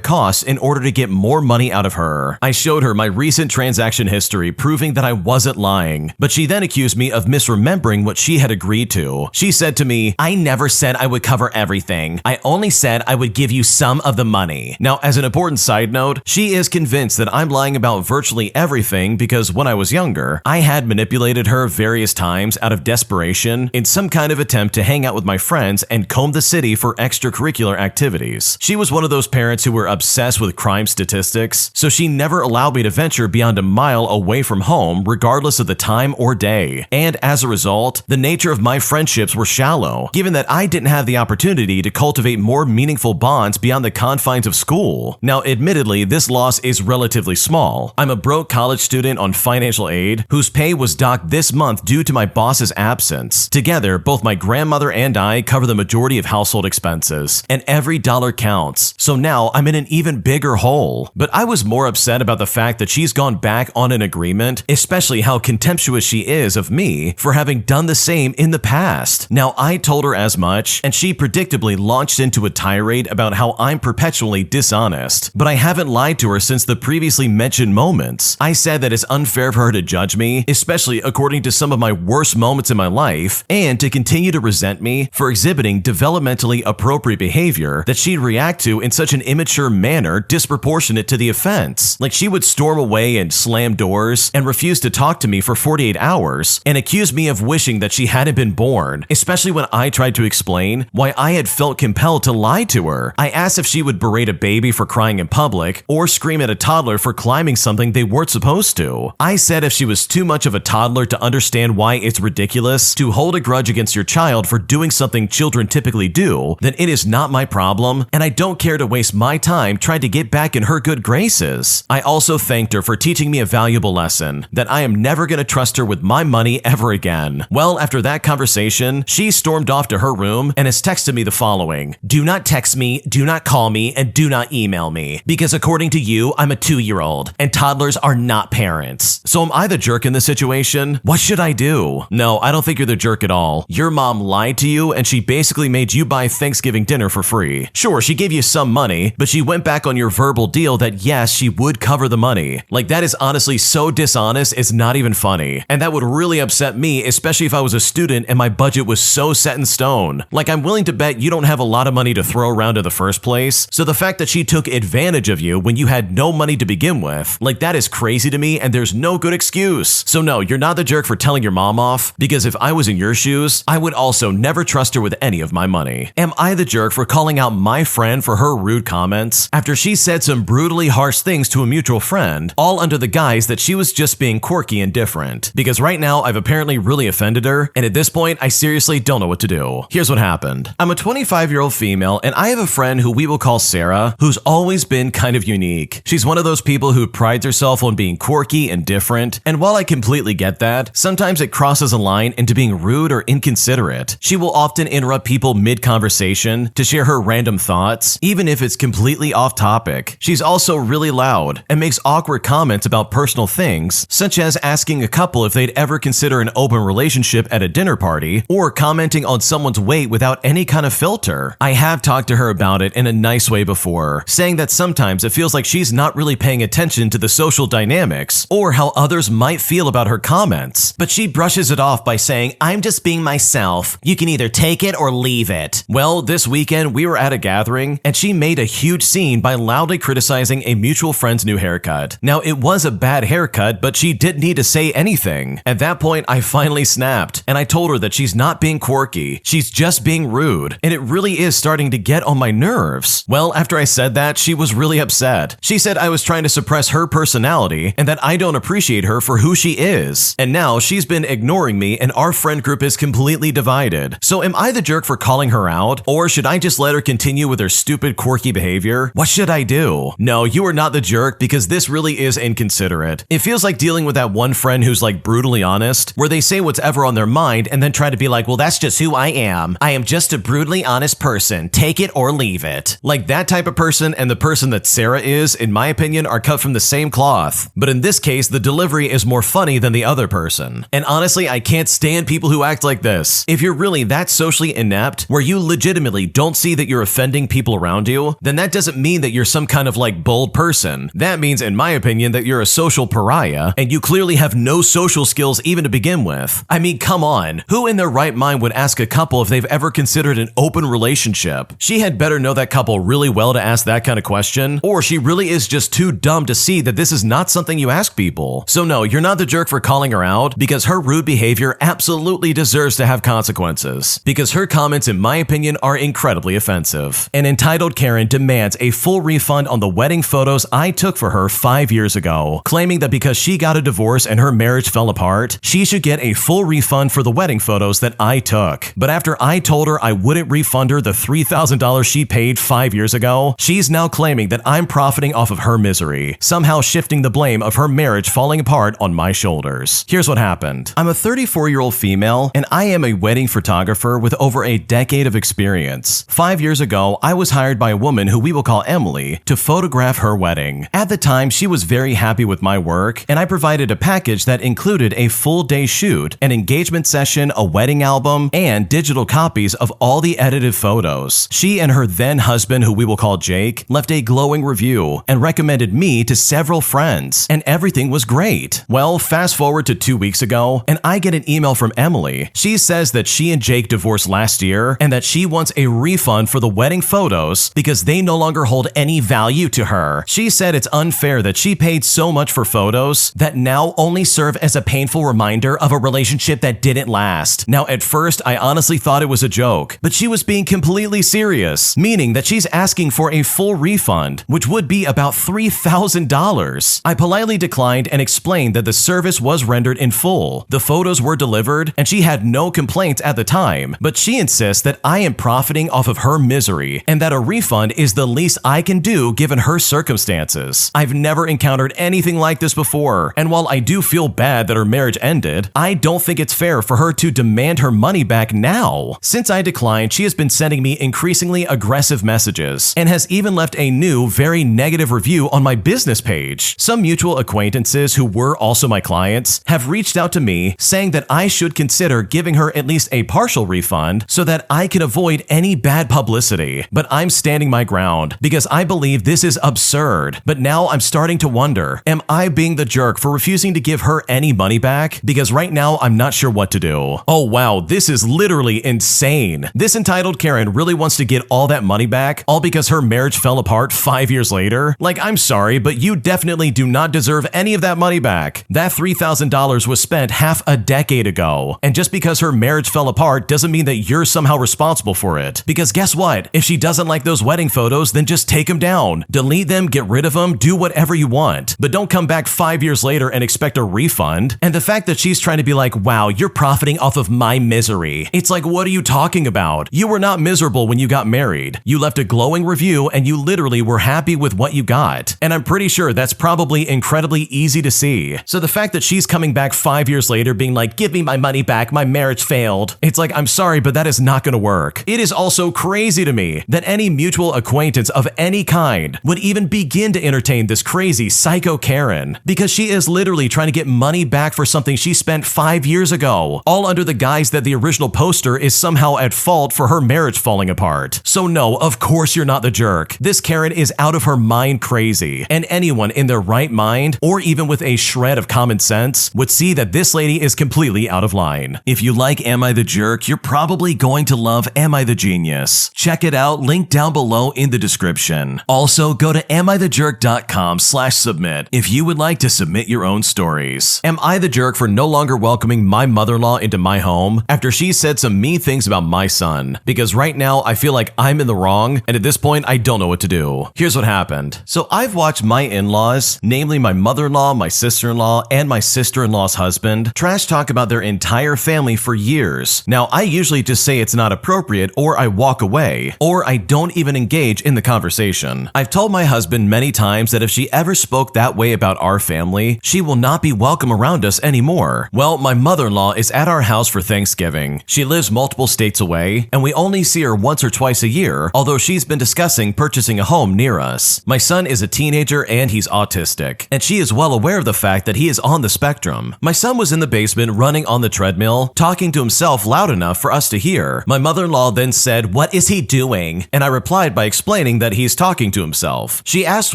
costs in order to get more money out of her. I showed her my recent transaction history proving that I wasn't lying, but she then accused me of misremembering what she had agreed to. She said to me, I never said I would cover everything. I only said I would give you some of the money. Now, as an important side note, she is convinced that I'm lying about virtually everything because when I was younger, I had manipulated her various times out of desperation in some kind of attempt to hang out with my friends and comb the city for extracurricular activities. She was one of those parents who were obsessed with crime statistics, so she never allowed me to venture beyond a mile away from home regardless of the time or day. And as a result, the nature of my friendships were shallow, given that I didn't have the opportunity to cultivate more meaningful bonds beyond the confines of school. Now, admittedly, this loss is relatively small. I'm a broke college student on financial aid whose pay was docked this month due to my boss's absence. Together, both my grandmother and I cover the majority of household expenses, and every dollar counts. So now I'm in an even bigger hole. But I was more upset about the fact that she's gone back on an agreement, especially how contemptuous she is of me for having done the same in the past. Now, I told her as much, and she predictably launched into a tirade about how I'm perpetually dishonest. But I haven't lied to her since the previously mentioned moments. I said that it's unfair for her to judge me, especially according to some of my worst moments in my life, and to continue to resent me for exhibiting developmentally appropriate behavior that she'd react to in such an immature manner disproportionate to the offense. Like, she would storm away and slam doors and refuse to talk to me for 48 hours and accuse me of wishing that she hadn't been born, especially when I tried to explain why I had felt compelled to lie to her. I asked if she would berate a baby for crying in public or scream at a toddler for climbing something they weren't supposed to. I said if she was too much of a toddler to understand why it's ridiculous to hold a grudge against your child for doing something children typically do, then it is not my problem, and I don't care to waste my time trying to get back in her good graces. I also thanked her for teaching me a valuable lesson, that I am never going to trust her with my money ever again. Well, after that conversation, she stormed off to her room and has texted me the following: do not text me, do not call me, and do not email me, because according to you, I'm a 2-year-old, and toddlers are not parents. So am I the jerk in this situation? What should I do? No, I don't think you're the jerk at all. Your mom lied to you, and she basically made you buy Thanksgiving dinner for free. Sure, Sure, she gave you some money, but she went back on your verbal deal that yes, she would cover the money. Like, that is honestly so dishonest, it's not even funny. And that would really upset me, especially if I was a student and my budget was so set in stone. Like, I'm willing to bet you don't have a lot of money to throw around in the first place, so the fact that she took advantage of you when you had no money to begin with, like, that is crazy to me and there's no good excuse. So no, you're not the jerk for telling your mom off, because if I was in your shoes, I would also never trust her with any of my money. Am I the jerk for calling out my friend for her rude comments after she said some brutally harsh things to a mutual friend, all under the guise that she was just being quirky and different? Because right now I've apparently really offended her, and at this point I seriously don't know what to do. Here's what happened. I'm a 25-year-old female and I have a friend who we will call Sarah, who's always been kind of unique. She's one of those people who prides herself on being quirky and different, and while I completely get that, sometimes it crosses a line into being rude or inconsiderate. She will often interrupt people mid-conversation to share her random thoughts, even if it's completely off topic. She's also really loud and makes awkward comments about personal things, such as asking a couple if they'd ever consider an open relationship at a dinner party, or commenting on someone's weight without any kind of filter. I have talked to her about it in a nice way before, saying that sometimes it feels like she's not really paying attention to the social dynamics or how others might feel about her comments, but she brushes it off by saying, "I'm just being myself. You can either take it or leave it." Well, this weekend we were at a gathering and she made a huge scene by loudly criticizing a mutual friend's new haircut. Now, it was a bad haircut, but she didn't need to say anything. At that point, I finally snapped and I told her that she's not being quirky, she's just being rude, and it really is starting to get on my nerves. Well, after I said that, she was really upset. She said I was trying to suppress her personality and that I don't appreciate her for who she is. And now she's been ignoring me and our friend group is completely divided. So am I the jerk for calling her out, or should I just let her continue with her stupid quirky behavior? What should I do? No, you are not the jerk, because this really is inconsiderate. It feels like dealing with that one friend who's like brutally honest, where they say what's ever on their mind and then try to be like, well, that's just who I am. I am just a brutally honest person. Take it or leave it. Like, that type of person and the person that Sarah is, in my opinion, are cut from the same cloth. But in this case, the delivery is more funny than the other person. And honestly, I can't stand people who act like this. If you're really that socially inept, where you legitimately don't see that you're offending people around you, then that doesn't mean that you're some kind of like bold person. That means, in my opinion, that you're a social pariah, and you clearly have no social skills even to begin with. I mean, come on. Who in their right mind would ask a couple if they've ever considered an open relationship? She had better know that couple really well to ask that kind of question, or she really is just too dumb to see that this is not something you ask people. So no, you're not the jerk for calling her out, because her rude behavior absolutely deserves to have consequences, because her comments, in my opinion, are incredibly offensive. An entitled Karen demands a full refund on the wedding photos I took for her 5 years ago, claiming that because she got a divorce and her marriage fell apart, she should get a full refund for the wedding photos that I took. But after I told her I wouldn't refund her the $3,000 she paid 5 years ago, she's now claiming that I'm profiting off of her misery, somehow shifting the blame of her marriage falling apart on my shoulders. Here's what happened. I'm a 34-year-old female, and I am a wedding photographer with over a decade of experience. 5 years ago, I was hired by a woman who we will call Emily to photograph her wedding. At the time, she was very happy with my work, and I provided a package that included a full-day shoot, an engagement session, a wedding album, and digital copies of all the edited photos. She and her then husband, who we will call Jake, left a glowing review and recommended me to several friends, and everything was great. Well, fast forward to 2 weeks ago, and I get an email from Emily. She says that she and Jake divorced last year and that she wants a refund for the wedding photos because they no longer hold any value to her. She said it's unfair that she paid so much for photos that now only serve as a painful reminder of a relationship that didn't last. Now, at first, I honestly thought it was a joke, but she was being completely serious, meaning that she's asking for a full refund, which would be about $3,000. I politely declined and explained that the service was rendered in full. The photos were delivered, and she had no complaints at the time, but she insists that I am profiting off of her misery and that a refund is the least I can do given her circumstances. I've never encountered anything like this before, and while I do feel bad that her marriage ended, I don't think it's fair for her to demand her money back now. Since I declined, she has been sending me increasingly aggressive messages and has even left a new, very negative review on my business page. Some mutual acquaintances who were also my clients have reached out to me saying that I should consider giving her at least a partial refund so that I can avoid any bad publicity. way, but I'm standing my ground because I believe this is absurd. But now I'm starting to wonder, am I being the jerk for refusing to give her any money back? Because right now I'm not sure what to do. Oh wow, this is literally insane. This entitled Karen really wants to get all that money back, all because her marriage fell apart 5 years later? Like, I'm sorry, but you definitely do not deserve any of that money back. That $3,000 was spent half a decade ago. And just because her marriage fell apart doesn't mean that you're somehow responsible for it. Because guess what? If she doesn't like those wedding photos, then just take them down. Delete them, get rid of them, do whatever you want. But don't come back 5 years later and expect a refund. And the fact that she's trying to be like, wow, you're profiting off of my misery. It's like, what are you talking about? You were not miserable when you got married. You left a glowing review and you literally were happy with what you got. And I'm pretty sure that's probably incredibly easy to see. So the fact that she's coming back 5 years later being like, give me my money back, my marriage failed. It's like, I'm sorry, but that is not going to work. It is also crazy to me that any mutual acquaintance of any kind would even begin to entertain this crazy psycho Karen, because she is literally trying to get money back for something she spent 5 years ago, all under the guise that the original poster is somehow at fault for her marriage falling apart. So no, of course you're not the jerk. This Karen is out of her mind crazy, and anyone in their right mind, or even with a shred of common sense, would see that this lady is completely out of line. If you like Am I the Jerk, you're probably going to love Am I the Genius. Check it out, link down below in the description. Also, go to amithejerk.com/submit if you would like to submit your own stories. Am I the jerk for no longer welcoming my mother-in-law into my home after she said some mean things about my son? Because right now I feel like I'm in the wrong, and at this point I don't know what to do. Here's what happened. So I've watched my in-laws, namely my mother-in-law, my sister-in-law, and my sister-in-law's husband, trash talk about their entire family for years. Now I usually just say it's not appropriate, or I walk away, or I don't even engage in the conversation. I've told my husband many times that if she ever spoke that way about our family, she will not be welcome around us anymore. Well, my mother-in-law is at our house for Thanksgiving. She lives multiple states away, and we only see her once or twice a year, although she's been discussing purchasing a home near us. My son is a teenager and he's autistic, and she is well aware of the fact that he is on the spectrum. My son was in the basement running on the treadmill, talking to himself loud enough for us to hear. My mother-in-law then said, "What is he doing?" And I replied by explaining that he's talking to himself. She asked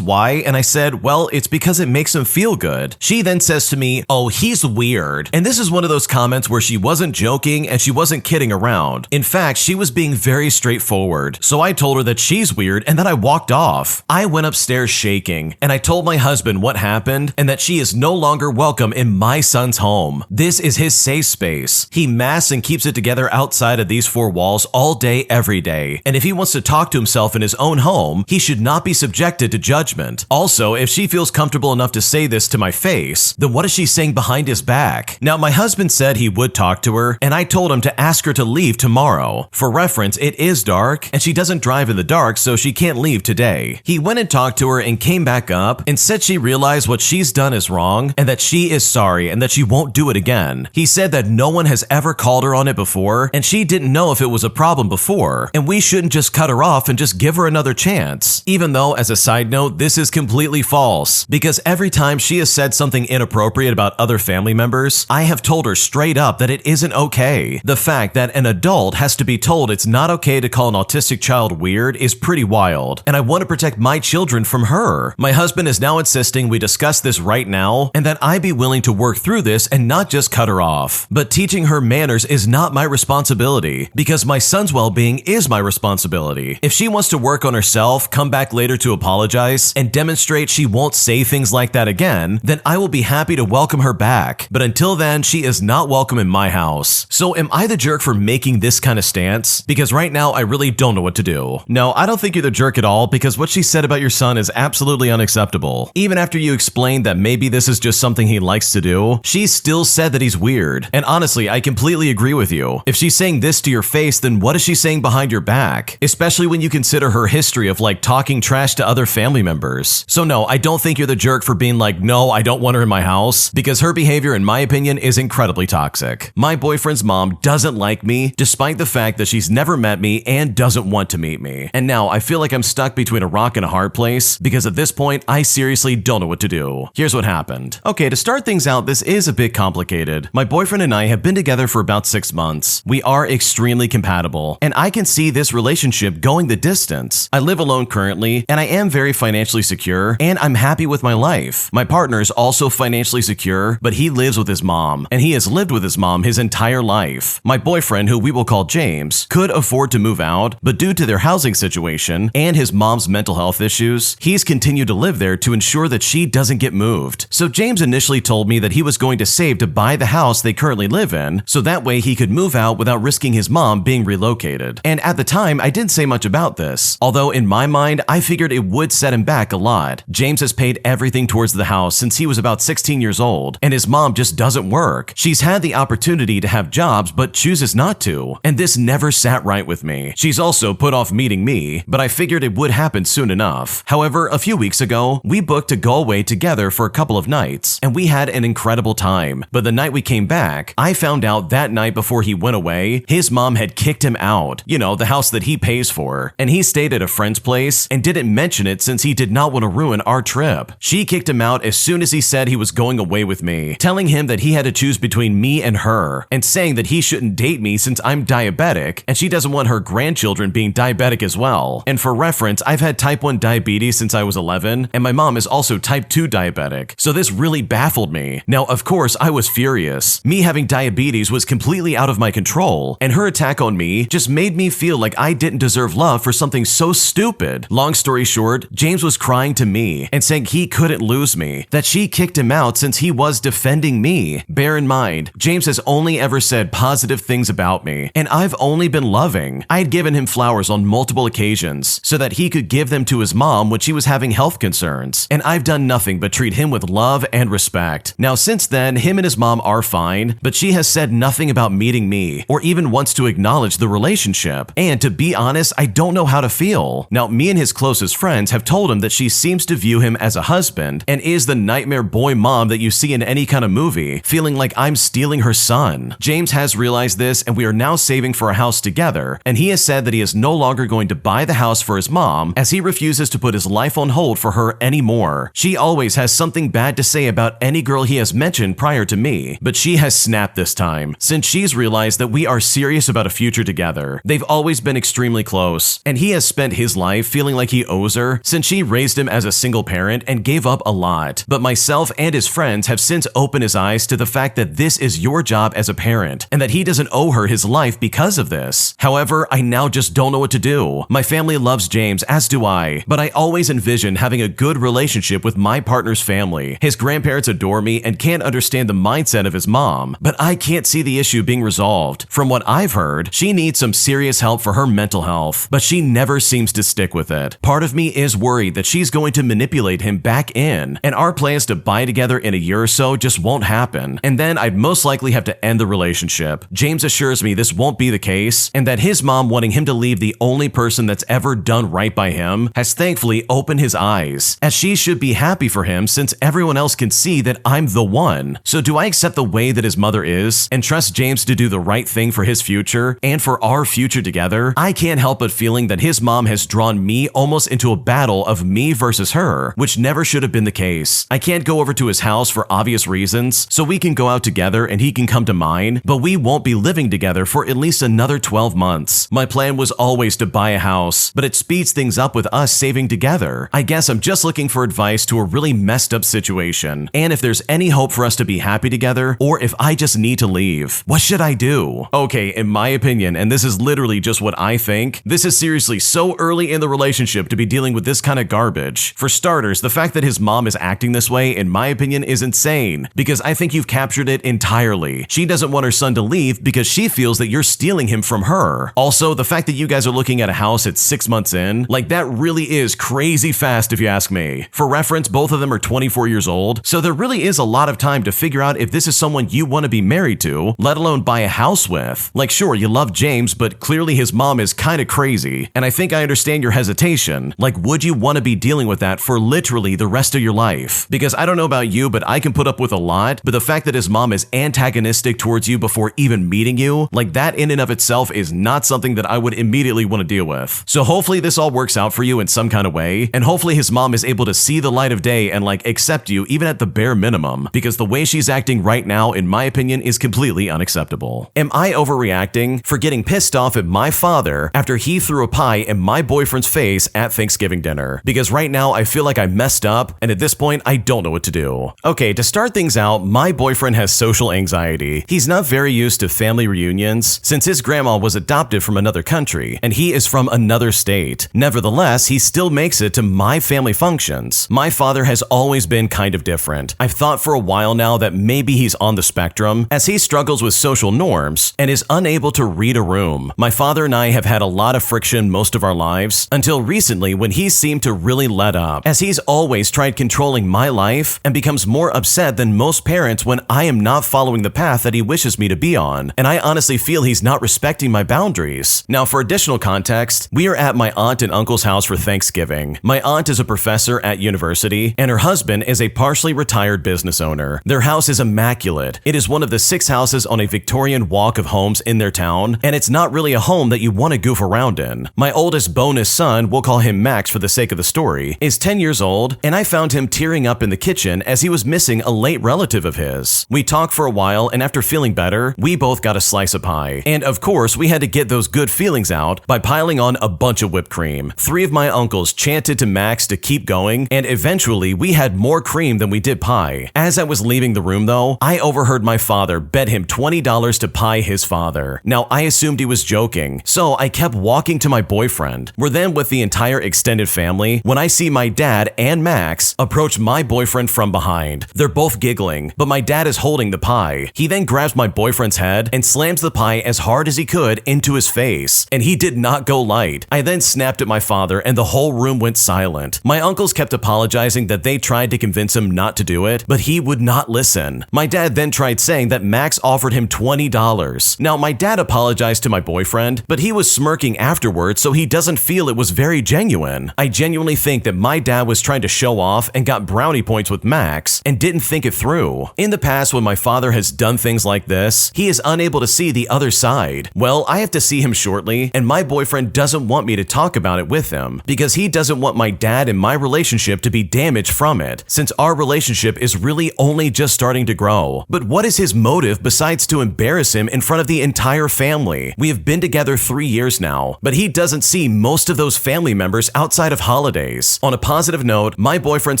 why, and I said, well, it's because it makes him feel good. She then says to me, "Oh, he's weird." And this is one of those comments where she wasn't joking and she wasn't kidding around. In fact, she was being very straightforward. So I told her that she's weird, and then I walked off. I went upstairs shaking, and I told my husband what happened and that she is no longer welcome in my son's home. This is his safe space. He masks and keeps it together outside of these four walls all day, every day. And if he wants to talk to himself in his own home, he should not be subjected to judgment. Also, if she feels comfortable enough to say this to my face, then what is she saying behind his back? Now, my husband said he would talk to her, and I told him to ask her to leave tomorrow. For reference, it is dark, and she doesn't drive in the dark, so she can't leave today. He went and talked to her and came back up and said she realized what she's done is wrong and that she is sorry and that she won't do it again. He said that no one has ever called her on it before, and she didn't know if it was a problem before, and we shouldn't just cut her off and just give her another chance. Even though, as a side note, this is completely false, because every time she has said something inappropriate about other family members, I have told her straight up that it isn't okay. The fact that an adult has to be told it's not okay to call an autistic child weird is pretty wild, and I want to protect my children from her. My husband is now insisting we discuss this right now, and that I be willing to work through this and not just cut her off. But teaching her manners is not my responsibility, because my son's well-being is my responsibility. If she wants to work on herself, come back later to apologize, and demonstrate she won't say things like that again, then I will be happy to welcome her back. But until then, she is not welcome in my house. So am I the jerk for making this kind of stance? Because right now, I really don't know what to do. No, I don't think you're the jerk at all, because what she said about your son is absolutely unacceptable. Even after you explained that maybe this is just something he likes to do, she still said that he's weird. And honestly, I completely agree with you. If she's saying this to your face, then what is she saying behind your back? Especially when you consider her history of like talking trash to other family members. So no, I don't think you're the jerk for being like, no, I don't want her in my house, because her behavior, in my opinion, is incredibly toxic. My boyfriend's mom doesn't like me, despite the fact that she's never met me and doesn't want to meet me. And now I feel like I'm stuck between a rock and a hard place, because at this point, I seriously don't know what to do. Here's what happened. Okay, to start things out, this is a bit complicated. My boyfriend and I have been together for about 6 months. We are extremely compatible, and I can see this relationship relationship going the distance. I live alone currently, and I am very financially secure, and I'm happy with my life. My partner is also financially secure, but he lives with his mom, and he has lived with his mom his entire life. My boyfriend, who we will call James, could afford to move out, but due to their housing situation and his mom's mental health issues, he's continued to live there to ensure that she doesn't get moved. So James initially told me that he was going to save to buy the house they currently live in, so that way he could move out without risking his mom being relocated. And at the time, I didn't say much about this, although in my mind, I figured it would set him back a lot. James has paid everything towards the house since he was about 16 years old, and his mom just doesn't work. She's had the opportunity to have jobs, but chooses not to, and this never sat right with me. She's also put off meeting me, but I figured it would happen soon enough. However, a few weeks ago, we booked to go away together for a couple of nights, and we had an incredible time. But the night we came back, I found out that night before he went away, his mom had kicked him out. You know, the house that he pays for. And he stayed at a friend's place and didn't mention it since he did not want to ruin our trip. She kicked him out as soon as he said he was going away with me, telling him that he had to choose between me and her, and saying that he shouldn't date me since I'm diabetic, and she doesn't want her grandchildren being diabetic as well. And for reference, I've had type 1 diabetes since I was 11, and my mom is also type 2 diabetic, so this really baffled me. Now, of course, I was furious. Me having diabetes was completely out of my control, and her attack on me just made me feel like I didn't deserve love for something so stupid. Long story short, James was crying to me and saying he couldn't lose me, that she kicked him out since he was defending me. Bear in mind, James has only ever said positive things about me, and I've only been loving. I had given him flowers on multiple occasions so that he could give them to his mom when she was having health concerns, and I've done nothing but treat him with love and respect. Now, since then, him and his mom are fine, but she has said nothing about meeting me or even wants to acknowledge the relationship. And to be honest, I don't know how to feel. Now, me and his closest friends have told him that she seems to view him as a husband and is the nightmare boy mom that you see in any kind of movie, feeling like I'm stealing her son. James has realized this, and we are now saving for a house together, and he has said that he is no longer going to buy the house for his mom as he refuses to put his life on hold for her anymore. She always has something bad to say about any girl he has mentioned prior to me, but she has snapped this time since she's realized that we are serious about a future together. They've always been extremely close, and he has spent his life feeling like he owes her since she raised him as a single parent and gave up a lot. But myself and his friends have since opened his eyes to the fact that this is your job as a parent and that he doesn't owe her his life because of this. However, I now just don't know what to do. My family loves James, as do I, but I always envision having a good relationship with my partner's family. His grandparents adore me and can't understand the mindset of his mom, but I can't see the issue being resolved. From what I've heard, she needs some serious help for her mental health, but she never seems to stick with it. Part of me is worried that she's going to manipulate him back in, and our plans to buy together in a year or so just won't happen, and then I'd most likely have to end the relationship. James assures me this won't be the case, and that his mom wanting him to leave the only person that's ever done right by him has thankfully opened his eyes, as she should be happy for him since everyone else can see that I'm the one. So do I accept the way that his mother is and trust James to do the right thing for his future and for our future together? I can't help but feeling that his mom has drawn me almost into a battle of me versus her, which never should have been the case. I can't go over to his house for obvious reasons, so we can go out together and he can come to mine, but we won't be living together for at least another 12 months. My plan was always to buy a house, but it speeds things up with us saving together. I guess I'm just looking for advice to a really messed up situation, and if there's any hope for us to be happy together, or if I just need to leave. What should I do? Okay, in my opinion, and this is literally just what I think, this is seriously so early in the relationship to be dealing with this kind of garbage. For starters, the fact that his mom is acting this way, in my opinion, is insane, because I think you've captured it entirely. She doesn't want her son to leave because she feels that you're stealing him from her. Also, the fact that you guys are looking at a house at 6 months in, like that really is crazy fast if you ask me. For reference, both of them are 24 years old, so there really is a lot of time to figure out if this is someone you want to be married to, let alone buy a house with. Like, sure, you love James, but clearly his mom is kind of crazy, and I think I understand your hesitation. Like, would you want to be dealing with that for literally the rest of your life? Because I don't know about you, but I can put up with a lot, but the fact that his mom is antagonistic towards you before even meeting you, like that in and of itself is not something that I would immediately want to deal with. So hopefully this all works out for you in some kind of way, and hopefully his mom is able to see the light of day and like accept you even at the bare minimum, because the way she's acting right now, in my opinion, is completely unacceptable. Am I overreacting for getting pissed off at my father after he threw a pie in my boyfriend's face at Thanksgiving dinner. Because right now I feel like I messed up, and at this point I don't know what to do. Okay, to start things out, my boyfriend has social anxiety. He's not very used to family reunions since his grandma was adopted from another country, and he is from another state. Nevertheless, he still makes it to my family functions. My father has always been kind of different. I've thought for a while now that maybe he's on the spectrum, as he struggles with social norms and is unable to read a room. My father and I have had a lot of friction most of our lives, until recently when he seemed to really let up, as he's always tried controlling my life and becomes more upset than most parents when I am not following the path that he wishes me to be on, and I honestly feel he's not respecting my boundaries. Now, for additional context, we are at my aunt and uncle's house for Thanksgiving. My aunt is a professor at university, and her husband is a partially retired business owner. Their house is immaculate. It is one of the 6 houses on a Victorian walk of homes in their town, and it's not really a home that you want to goof around in. My oldest bonus son, we'll call him Max for the sake of the story, is 10 years old, and I found him tearing up in the kitchen as he was missing a late relative of his. We talked for a while, and after feeling better, we both got a slice of pie. And of course, we had to get those good feelings out by piling on a bunch of whipped cream. 3 of my uncles chanted to Max to keep going, and eventually we had more cream than we did pie. As I was leaving the room though, I overheard my father bet him $20 to pie his father. Now, I assumed he was joking, so I kept walking to my boyfriend. We're then with the entire extended family when I see my dad and Max approach my boyfriend from behind. They're both giggling, but my dad is holding the pie. He then grabs my boyfriend's head and slams the pie as hard as he could into his face, and he did not go light. I then snapped at my father and the whole room went silent. My uncles kept apologizing that they tried to convince him not to do it, but he would not listen. My dad then tried saying that Max offered him $20. Now, my dad apologized to my boyfriend, but he was smirking afterwards, so he doesn't feel it was very genuine. I genuinely think that my dad was trying to show off and got brownie points with Max and didn't think it through. In the past, when my father has done things like this, he is unable to see the other side. Well, I have to see him shortly, and my boyfriend doesn't want me to talk about it with him because he doesn't want my dad and my relationship to be damaged from it, since our relationship is really only just starting to grow. But what is his motive besides to embarrass him in front of the entire family? We have been together 3 years now, but he doesn't see most of those family members outside of holidays. On a positive note, my boyfriend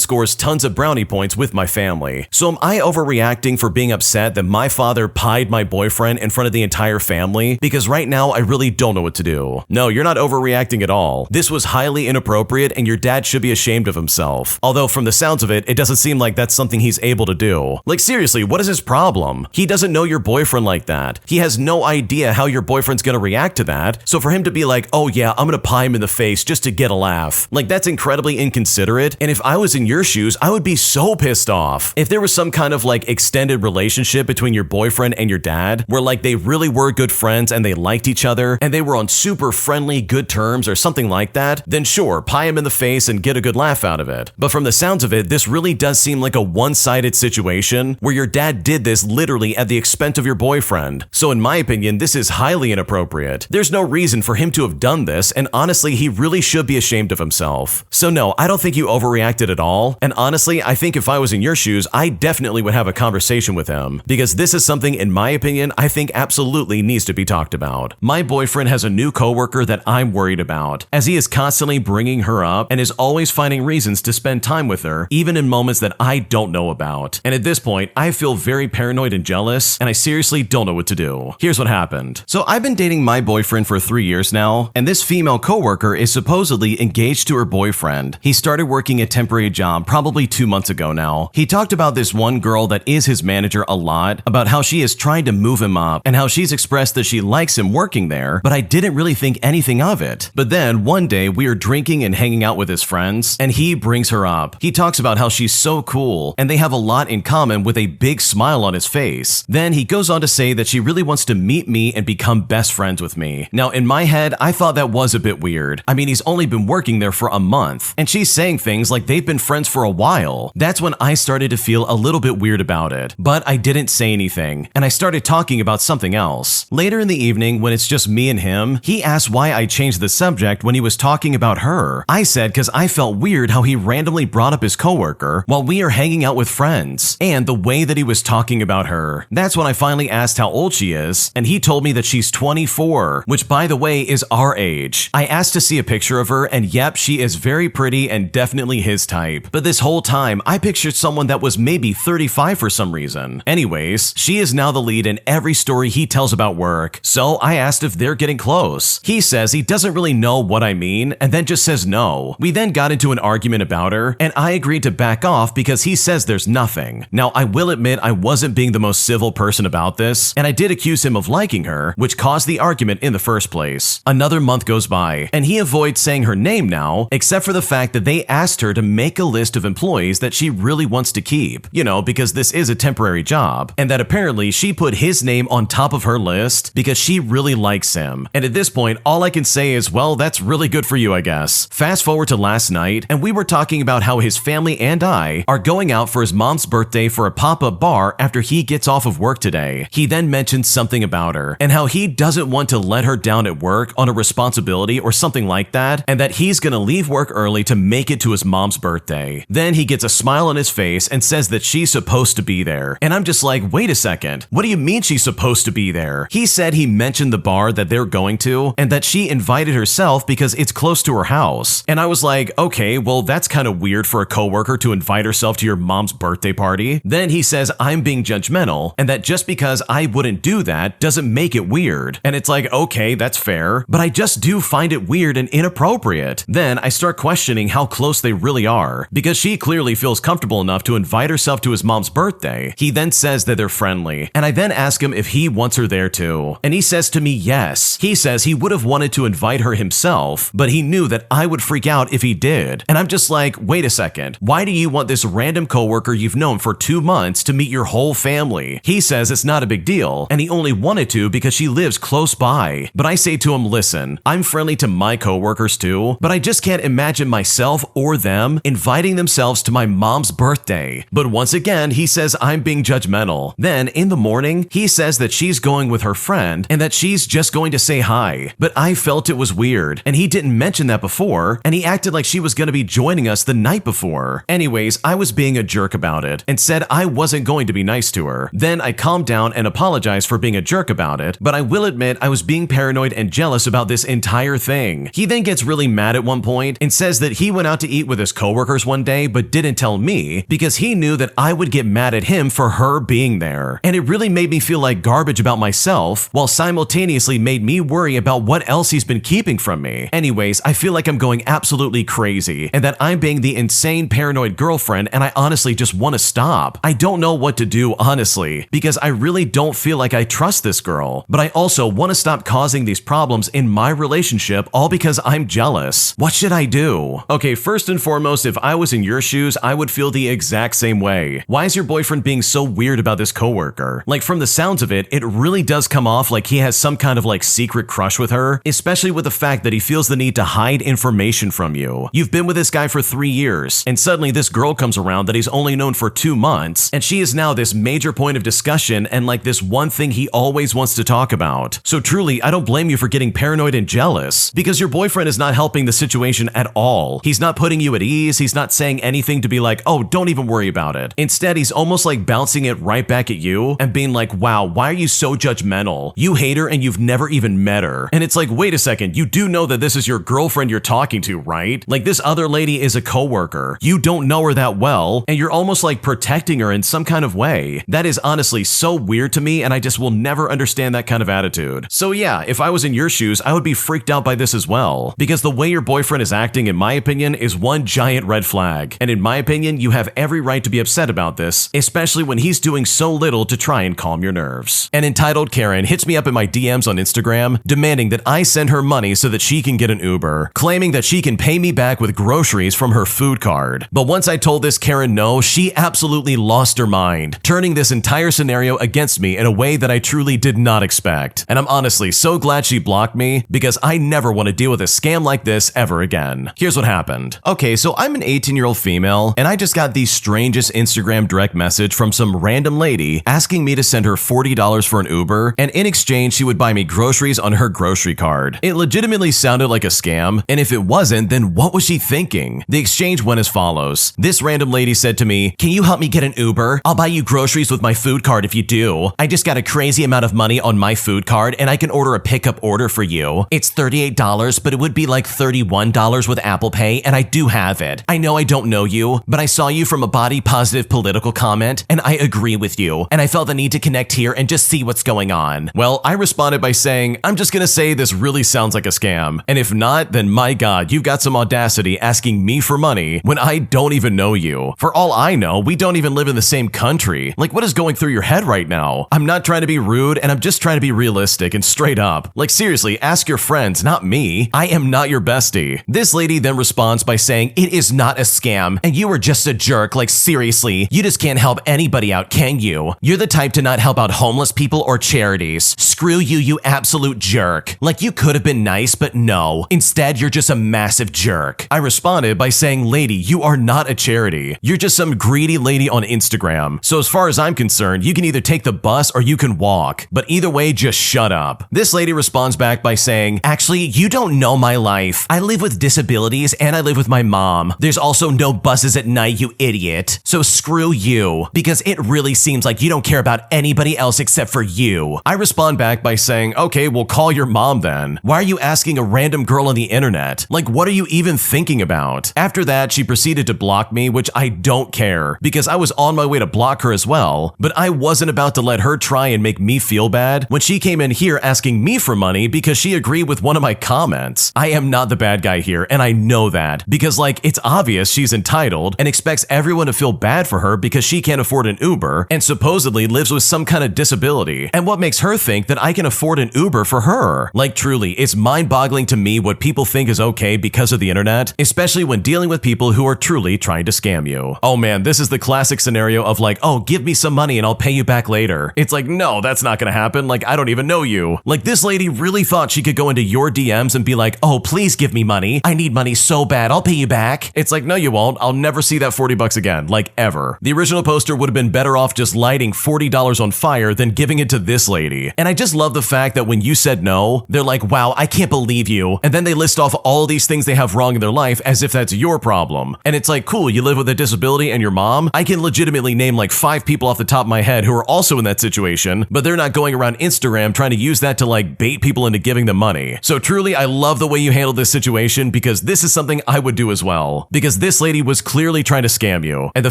scores tons of brownie points with my family. So am I overreacting for being upset that my father pied my boyfriend in front of the entire family? Because right now I really don't know what to do. No, you're not overreacting at all. This was highly inappropriate and your dad should be ashamed of himself. Although from the sounds of it, it doesn't seem like that's something he's able to do. Like seriously, what is his problem? He doesn't know your boyfriend like that. He has no idea how your boyfriend's gonna react to that. So for him to be like, oh yeah, I'm gonna pie him in the face just to get a laugh, like that's incredibly inconsiderate. And if I was in your shoes, I would be so pissed off. If there was some kind of like extended relationship between your boyfriend and your dad, where like they really were good friends and they liked each other and they were on super friendly, good terms or something like that, then sure, pie him in the face and get a good laugh out of it. But from the sounds of it, this really does seem like a one-sided situation where your dad did this literally at the expense of your boyfriend. So in my opinion, this is highly inappropriate. There's no reason for him to have done this, and honestly, he really should be ashamed of himself. So no, I don't think you overreacted at all, and honestly, I think if I was in your shoes, I definitely would have a conversation with him, because this is something, in my opinion, I think absolutely needs to be talked about. My boyfriend has a new coworker that I'm worried about, as he is constantly bringing her up and is always finding reasons to spend time with her, even in moments that I don't know about. And at this point, I feel very paranoid and jealous, and I seriously don't know what to do. Here's what happened. So I've been dating my boyfriend for 3 years now, and this female coworker is supposedly engaged to her boyfriend. He started working a temporary job probably 2 months ago now. He talked about this one girl that is his manager a lot, about how she is trying to move him up, and how she's expressed that she likes him working there, but I didn't really think anything of it. But then one day we are drinking and hanging out with his friends, and he brings her up. He talks about how she's so cool, and they have a lot in common with a big smile on his face. Then he goes on to say that she really wants to meet me and become best friends with me. Now in my head, I thought that was a bit weird. I mean, he's only been working there for a month, and she's saying things like they've been friends for a while. That's when I started to feel a little bit weird about it, but I didn't say anything, and I started talking about something else. Later in the evening, when it's just me and him, he asked why I changed the subject when he was talking about her. I said because I felt weird how he randomly brought up his coworker while we are hanging out with friends, and the way that he was talking about her. That's when I finally asked how old she is, and he told me that she's 24, which by the way, is our age. I asked to see a picture of her, and yep, she is very pretty and definitely his type. But this whole time, I pictured someone that was maybe 35 for some reason. Anyways, she is now the lead in every story he tells about work, so I asked if they're getting close. He says he doesn't really know what I mean, and then just says no. We then got into an argument about her, and I agreed to back off because he says there's nothing. Now, I will admit I wasn't being the most civil person about this, and I did accuse him of liking her, which caused the argument in the first place. Another month goes by, and he avoids saying her name now, except for the fact that they asked her to make a list of employees that she really wants to keep, because this is a temporary job, and that apparently she put his name on top of her list because she really likes him. And at this point, all I can say is, well, that's really good for you, I guess. Fast forward to last night, and we were talking about how his family and I are going out for his mom's birthday for a pop-up bar after he gets off of work today. He then mentioned something about her, and how he doesn't want to let her down at work on a responsibility or something like that, and that he's gonna leave work early to make it to his mom's birthday. Then he gets a smile on his face and says that she's supposed to be there. And I'm just like, wait a second, what do you mean she's supposed to be there? He said he mentioned the bar that they're going to, and that she invited herself because it's close to her house. And I was like, okay, well, that's kind of weird for a coworker to invite herself to your mom's birthday party. Then he says I'm being judgmental, and that just because I wouldn't do that doesn't make it weird. And it's like, okay, that's fair, but I just do find it weird and inappropriate. Then I start questioning how close they really are, because she clearly feels comfortable enough to invite herself to his mom's birthday. He then says that they're friendly, and I then ask him if he wants her there too. And he says to me, yes. He says he would have wanted to invite her himself, but he knew that I would freak out if he did. And I'm just like, wait a second, why do you want this random coworker you've known for 2 months to meet your whole family? He says it's not a big deal, and he only wanted to because she lives close by. But I say to him, listen, I'm friendly to my coworkers too, but I just can't imagine myself or them inviting themselves to my mom's birthday. But once again, he says I'm being judgmental. Then in the morning, he says that she's going with her friend and that she's just going to say hi. But I felt it was weird, and he didn't mention that before, and he acted like she was going to be joining us the night before. Anyways, I was being a jerk about it and said I wasn't going to be nice to her. Then I calmed down and apologized for being a jerk about it, but I will admit I was being paranoid and jealous about this entire thing. He then gets really mad at one point and says that he went out to eat with his coworkers one day but didn't tell me because he knew that I would get mad at him for her being there. And it really made me feel like garbage about myself, while simultaneously made me worry about what else he's been keeping from me. Anyways, I feel like I'm going absolutely crazy and that I'm being the insane paranoid girlfriend, and I honestly just want to stop. I don't know what to do, honestly, because I really don't feel like I trust this girl, but I also want to stop causing these problems in my relationship all because I'm jealous. What should I do? Okay, first and foremost, if I was in your shoes, I would feel the exact same way. Why is your boyfriend being so weird about this coworker? Like, from the sounds of it, it really does come off like he has some kind of like secret crush with her, especially with the fact that he feels the need to hide information from you. You've been with this guy for 3 years, and suddenly this girl comes around that he's only known for 2 months, and she is now this major point of discussion and like this one thing he always wants to talk about. So truly, I don't blame you for getting paranoid and jealous, because your boyfriend is not helping the situation at all. He's not putting you at ease, he's not saying anything to be like, oh, don't even worry about it. Instead, he's almost like bouncing it right back at you and being like, wow, why are you so judgmental? You hate her and you've never even met her. And it's like, wait a second, you do know that this is your girlfriend you're talking to, right? Like, this other lady is a coworker. You don't know her that well, and you're almost like protecting her in some kind of way. That is honestly so weird to me, and I just will never understand that kind of attitude. So yeah, if I was in your shoes, I would be freaked out by this as well, because the way your boyfriend is acting, in my opinion, is one giant red flag. And in my opinion, you have every right to be upset about this, especially when he's doing so little to try and calm your nerves. An entitled Karen hits me up in my DMs on Instagram, demanding that I send her money so that she can get an Uber, claiming that she can pay me back with groceries from her food card. But once I told this Karen no, she absolutely lost her mind, turning this entire scenario against me in a way that I truly did not expect. And I'm honestly so glad she blocked me, because I never want to deal with a scam like this ever again. Here's what happened. Okay, so I'm an 18-year-old female, and I just got the strangest Instagram direct message from some random lady asking me to send her $40 for an Uber, and in exchange she would buy me groceries on her grocery card. It legitimately sounded like a scam, and if it wasn't, then what was she thinking? The exchange went as follows. This random lady said to me, "Can you help me get an Uber? I'll buy you groceries with my food card if you do. I just got a crazy amount of money on my food card, and I can order a pickup order order for you. It's $38, but it would be like $31 with Apple Pay, and I do have it. I know I don't know you, but I saw you from a body-positive political comment, and I agree with you, and I felt the need to connect here and just see what's going on. Well, I responded by saying, I'm just gonna say this really sounds like a scam, and if not, then my God, you've got some audacity asking me for money when I don't even know you. For all I know, we don't even live in the same country. Like, what is going through your head right now? I'm not trying to be rude, and I'm just trying to be realistic and straight up. Like, seriously, ask your friends, not me. I am not your bestie. This lady then responds by saying, it is not a scam, and you are just a jerk. Like, seriously, you just can't help anybody out, can you? You're the type to not help out homeless people or charities. Screw you, you absolute jerk. Like, you could have been nice, but no. Instead, you're just a massive jerk. I responded by saying, lady, you are not a charity. You're just some greedy lady on Instagram. So as far as I'm concerned, you can either take the bus or you can walk. But either way, just shut up. This lady responds back by saying, actually, you don't know my life. I live with disabilities and I live with my mom. There's also no buses at night, you idiot. So screw you, because it really seems like you don't care about anybody else except for you. I respond back by saying, okay, well, call your mom then. Why are you asking a random girl on the internet? Like, what are you even thinking about? After that, she proceeded to block me, which I don't care, because I was on my way to block her as well, but I wasn't about to let her try and make me feel bad when she came in here asking me for money because she agreed with one of my comments. I am not the bad guy here, and I know that, because like, it's obvious she's entitled and expects everyone to feel bad for her because she can't afford an Uber and supposedly lives with some kind of disability. And what makes her think that I can afford an Uber for her? Like, truly, it's mind-boggling to me what people think is okay because of the internet, especially when dealing with people who are truly trying to scam you. Oh man, this is the classic scenario of like, oh, give me some money and I'll pay you back later. It's like, no, that's not gonna happen. Like, I don't even know you. Like, this lady really thought she could go into your DMs and be like, oh, please give me money. I need money so bad, I'll pay you back. It's like, no, you won't. I'll never see that 40 bucks again, like ever. The original poster would have been better off just lighting $40 on fire than giving it to this lady. And I just love the fact that when you said no, they're like, wow, I can't believe you. And then they list off all these things they have wrong in their life as if that's your problem. And it's like, cool, you live with a disability and your mom? I can legitimately name like 5 people off the top of my head who are also in that situation, but they're not going around Instagram trying to use that to like bait people into giving them money. So truly, I love the way you handled this situation, because this is something I would do as well. Because this lady was clearly trying to scam you, and the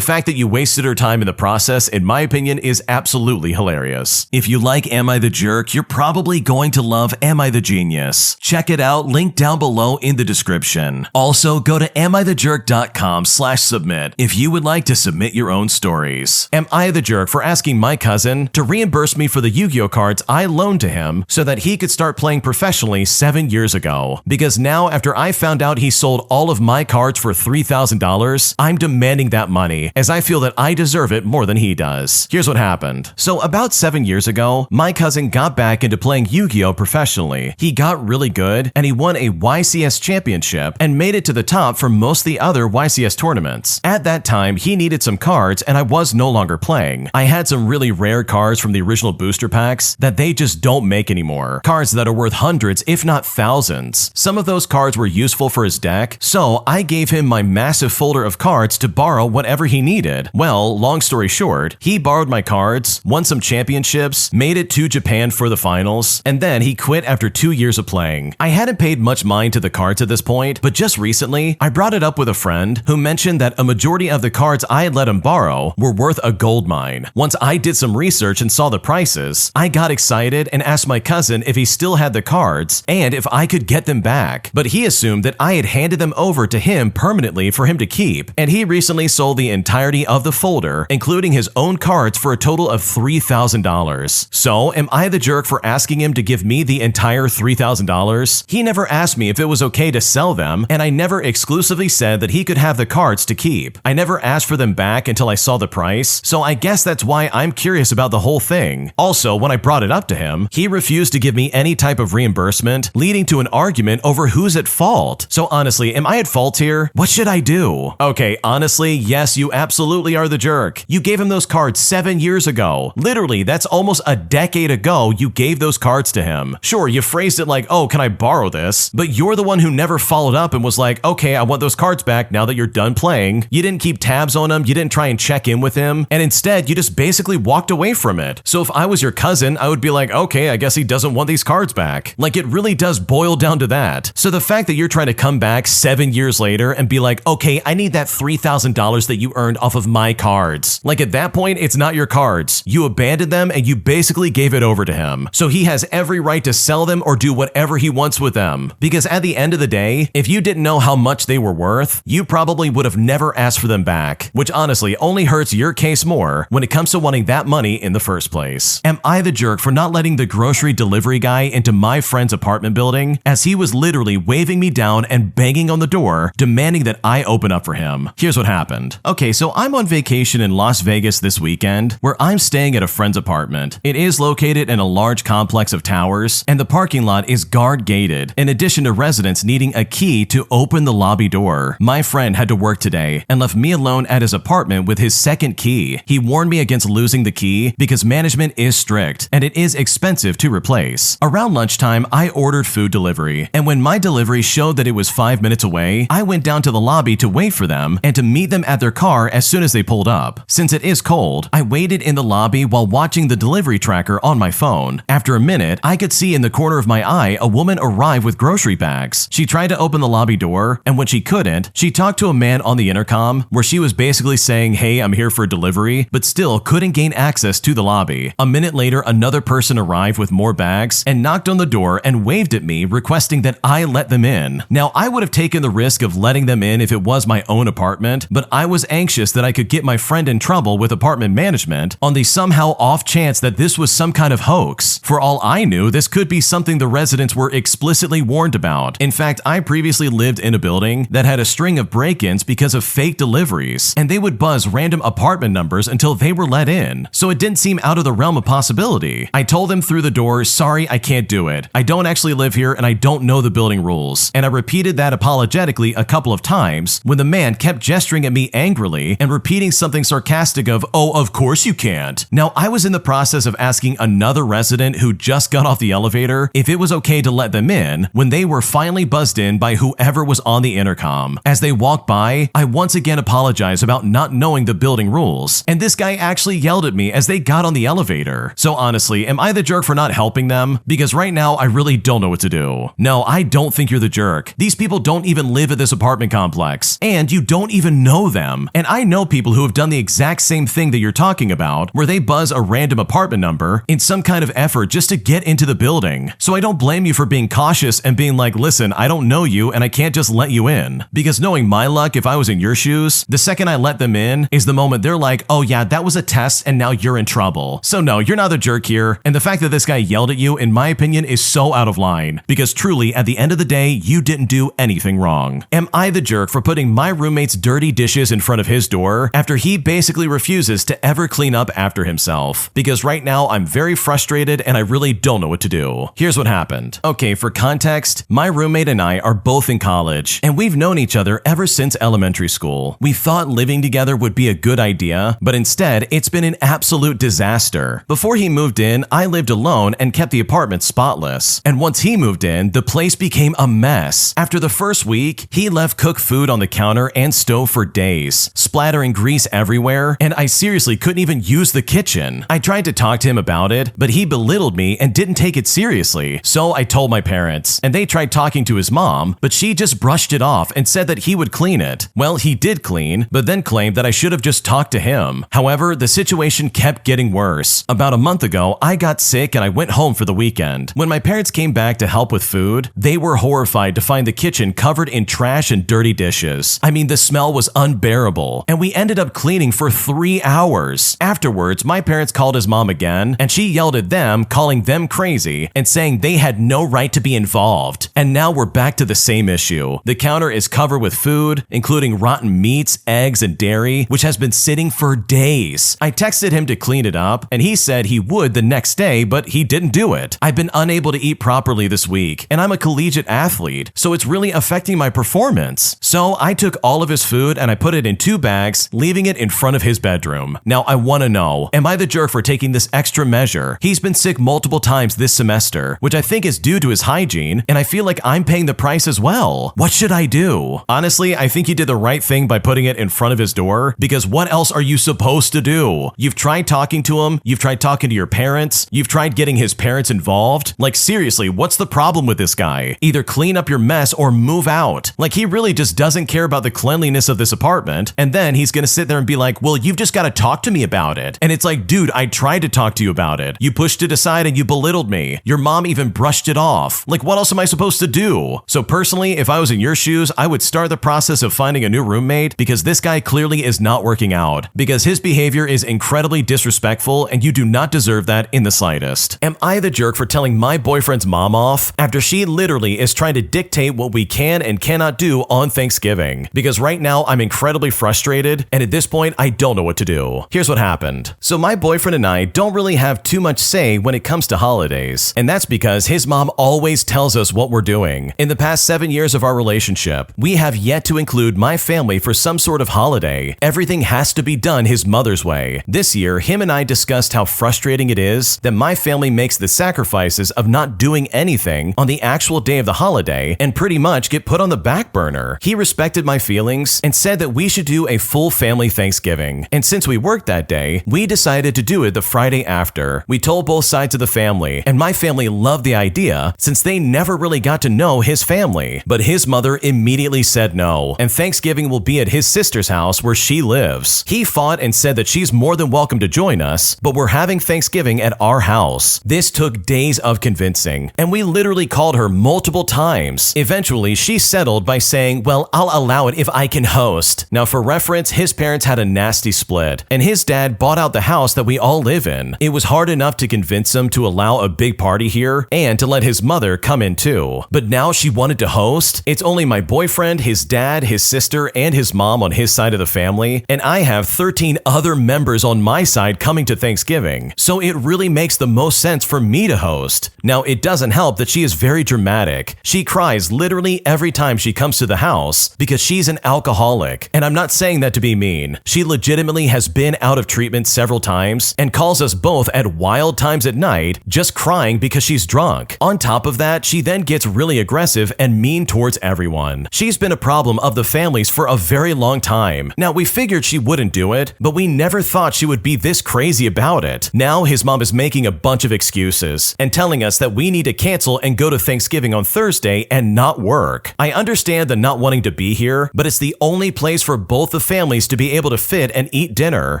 fact that you wasted her time in the process, in my opinion, is absolutely hilarious. If you like Am I the Jerk, you're probably going to love Am I the Genius. Check it out, link down below in the description. Also, go to amithejerk.com/submit if you would like to submit your own stories. Am I the jerk for asking my cousin to reimburse me for the Yu-Gi-Oh cards I loaned to him so that he could start playing professionally 7 years ago? Because now, after I found out he sold all of my cards for $3,000, I'm demanding that money, as I feel that I deserve it more than he does. Here's what happened. So about 7 years ago, my cousin got back into playing Yu-Gi-Oh professionally. He got really good, and he won a YCS championship and made it to the top for most of the other YCS tournaments. At that time, he needed some cards, and I was no longer playing. I had some really rare cards from the original booster packs that they just don't make anymore. Cards that are worth hundreds, if not thousands. Some of those cards were useful for his deck, so I gave him my massive folder of cards to borrow whatever he needed. Well, long story short, he borrowed my cards, won some championships, made it to Japan for the finals, and then he quit after 2 years of playing. I hadn't paid much mind to the cards at this point, but just recently, I brought it up with a friend who mentioned that a majority of the cards I had let him borrow were worth a gold mine. Once I did some research and saw the prices, I got excited and asked my cousin if he still had the cards and if I could get them back, but he assumed that I had handed them over to him permanently for him to keep, and he recently sold the entirety of the folder, including his own cards, for a total of $3,000. So, am I the jerk for asking him to give me the entire $3,000? He never asked me if it was okay to sell them, and I never exclusively said that he could have the cards to keep. I never asked for them back until I saw the price, so I guess that's why I'm curious about the whole thing. Also, when I brought it up to him, he refused to give me any type of reimbursement, leading to an argument over who's at fault. So honestly, am I at fault here? What should I do? Okay, honestly, yes, you absolutely are the jerk. You gave him those cards 7 years ago. Literally, that's almost a decade ago you gave those cards to him. Sure, you phrased it like, oh, can I borrow this? But you're the one who never followed up and was like, okay, I want those cards back now that you're done playing. You didn't keep tabs on him, you didn't try and check in with him, and instead you just basically walked away from it. So if I was your cousin, I would be like, okay, I guess he doesn't want these cards back. Like, it really does boil down to that. So the fact that you're trying to come back 7 years later and be like, okay, I need that $3,000 that you earned off of my cards. Like, at that point, it's not your cards. You abandoned them and you basically gave it over to him. So he has every right to sell them or do whatever he wants with them. Because at the end of the day, if you didn't know how much they were worth, you probably would have never asked for them back, which honestly only hurts your case more when it comes to wanting that money in the first place. Am I the jerk for not letting the grocery delivery guy into my friend's apartment building, as he was literally waving me down and banging on the door, demanding that I open up for him? Here's what happened. Okay, so I'm on vacation in Las Vegas this weekend, where I'm staying at a friend's apartment. It is located in a large complex of towers, and the parking lot is guard gated, in addition to residents needing a key to open the lobby door. My friend had to work today and left me alone at his apartment with his second key. He warned me against losing the key because management is strict and it is expensive to replace. Around lunchtime, I ordered food delivery, and when my delivery showed that it was 5 minutes away, I went down to the lobby to wait for them and to meet them at their car as soon as they pulled up. Since it is cold, I waited in the lobby while watching the delivery tracker on my phone. After a minute, I could see in the corner of my eye a woman arrive with grocery bags. She tried to open the lobby door, and when she couldn't, she talked to a man on the intercom where she was basically saying, "Hey, I'm here for delivery," but still couldn't gain access to the lobby. A minute later, another person arrived with more bags and knocked on the door and waved at me, requesting that I let them in. Now, I would have taken the risk of letting them in if it was my own apartment, but I was anxious that I could get my friend in trouble with apartment management on the somehow off chance that this was some kind of hoax. For all I knew, this could be something the residents were explicitly warned about. In fact, I previously lived in a building that had a string of break-ins because of fake deliveries, and they would buzz random apartment numbers until they were let in, so it didn't seem out of the realm of possibility. I told them through the door, "Sorry, I can't do it. I don't actually live here and I don't know the building rules," and I repeated that apologetically a couple of times when the man kept gesturing at me angrily and repeating something sarcastic of, "Oh, of course you can't." Now, I was in the process of asking another resident who just got off the elevator if it was okay to let them in when they were finally buzzed in by whoever was on the intercom. As they walked by, I once again apologized about not knowing the building rules, and this guy actually yelled at me as they got on the elevator. So honestly, am I the jerk for not helping them? Because right now, I really don't know what to do. No, I don't think you're the jerk. These people don't even live at this apartment complex, and you don't even know them. And I know people who have done the exact same thing that you're talking about, where they buzz a random apartment number in some kind of effort just to get into the building. So I don't blame you for being cautious and being like, "Listen, I don't know you and I can't just let you in." Because knowing my luck, if I was in your shoes, the second I let them in is the moment they're like, "Oh yeah, that was a test and now you're in trouble." So no, you're not the jerk here. And the fact that this guy yelled at you, in my opinion, is so out of line. Because truly, at the end of the day, you didn't do anything wrong. Am I the jerk for putting my roommate's dirty dishes in front of his door after he basically refuses to ever clean up after himself? Because right now, I'm very frustrated and I really don't know what to do. Here's what happened. Okay, for context, my roommate and I are both in college, and we've known each other ever since elementary school. We thought living together would be a good idea, but instead, it's been an absolute disaster. Before he moved in, I lived alone and kept the apartment spotless. And once he moved in, the place became a mess. After the first week, he left cooked food on the counter and stove for days, splattering grease everywhere, and I seriously couldn't even use the kitchen. I tried to talk to him about it, but he belittled me and didn't take it seriously. So I told my parents, and they tried talking to his mom, but she just brushed it off and said that he would clean it. Well, he did clean, but then claimed that I should have just talked to him. However, the situation kept getting worse. About a month ago, I got sick and I went home for the weekend. When my parents came back to help with food, they were horrified to find the kitchen covered in trash and dirty dishes. I mean, the smell was unbearable, and we ended up cleaning for 3 hours. Afterwards, my parents called his mom again, and she yelled at them, calling them crazy and saying they had no right to be involved. And now we're back to the same issue. The counter is covered with food, including rotten meats, eggs, and dairy, which has been sitting for days. I texted him to clean it up, and he said he would the next day, but he didn't do it. I've been unable to eat properly this week, and I'm a collegiate athlete, so it's really affecting my performance. So I took all of his food and I put it in 2 bags, leaving it in front of his bedroom. Now I want to know, am I the jerk for taking this extra measure? He's been sick multiple times this semester, which I think is due to his hygiene, and I feel like I'm paying the price as well. What should I do? Honestly, I think you did the right thing by putting it in front of his door, because what else are you supposed to do? You've tried talking to him, you've tried talking to your parents, you've tried getting his parents involved, involved? Like seriously, what's the problem with this guy? Either clean up your mess or move out. Like he really just doesn't care about the cleanliness of this apartment, and then he's gonna sit there and be like, well, you've just gotta talk to me about it. And it's like, dude, I tried to talk to you about it. You pushed it aside and you belittled me. Your mom even brushed it off. Like what else am I supposed to do? So personally, if I was in your shoes, I would start the process of finding a new roommate, because this guy clearly is not working out, because his behavior is incredibly disrespectful and you do not deserve that in the slightest. Am I the jerk for telling my boyfriend's mom off after she literally is trying to dictate what we can and cannot do on Thanksgiving? Because right now I'm incredibly frustrated, and at this point I don't know what to do. Here's what happened. So my boyfriend and I don't really have too much say when it comes to holidays, and that's because his mom always tells us what we're doing. In the past 7 years of our relationship, we have yet to include my family for some sort of holiday. Everything has to be done his mother's way. This year, him and I discussed how frustrating it is that my family makes the sacrifices of not doing anything on the actual day of the holiday and pretty much get put on the back burner. He respected my feelings and said that we should do a full family Thanksgiving. And since we worked that day, we decided to do it the Friday after. We told both sides of the family, and my family loved the idea since they never really got to know his family. But his mother immediately said no, and Thanksgiving will be at his sister's house where she lives. He fought and said that she's more than welcome to join us, but we're having Thanksgiving at our house. This took days of convincing, and we literally called her multiple times. Eventually, she settled by saying, well, I'll allow it if I can host. Now for reference, his parents had a nasty split, and his dad bought out the house that we all live in. It was hard enough to convince him to allow a big party here and to let his mother come in too. But now she wanted to host? It's only my boyfriend, his dad, his sister, and his mom on his side of the family, and I have 13 other members on my side coming to Thanksgiving. So it really makes the most sense for me to host. Now it doesn't help that she is very dramatic. She cries literally every time she comes to the house because she's an alcoholic, and I'm not saying that to be mean. She legitimately has been out of treatment several times and calls us both at wild times at night just crying because she's drunk. On top of that, she then gets really aggressive and mean towards everyone. She's been a problem of the family's for a very long time. Now we figured she wouldn't do it, but we never thought she would be this crazy about it. Now his mom is making a bunch of excuses and telling us that we need to cancel and go to Thanksgiving on Thursday and not work. I understand the not wanting to be here, but it's the only place for both the families to be able to fit and eat dinner.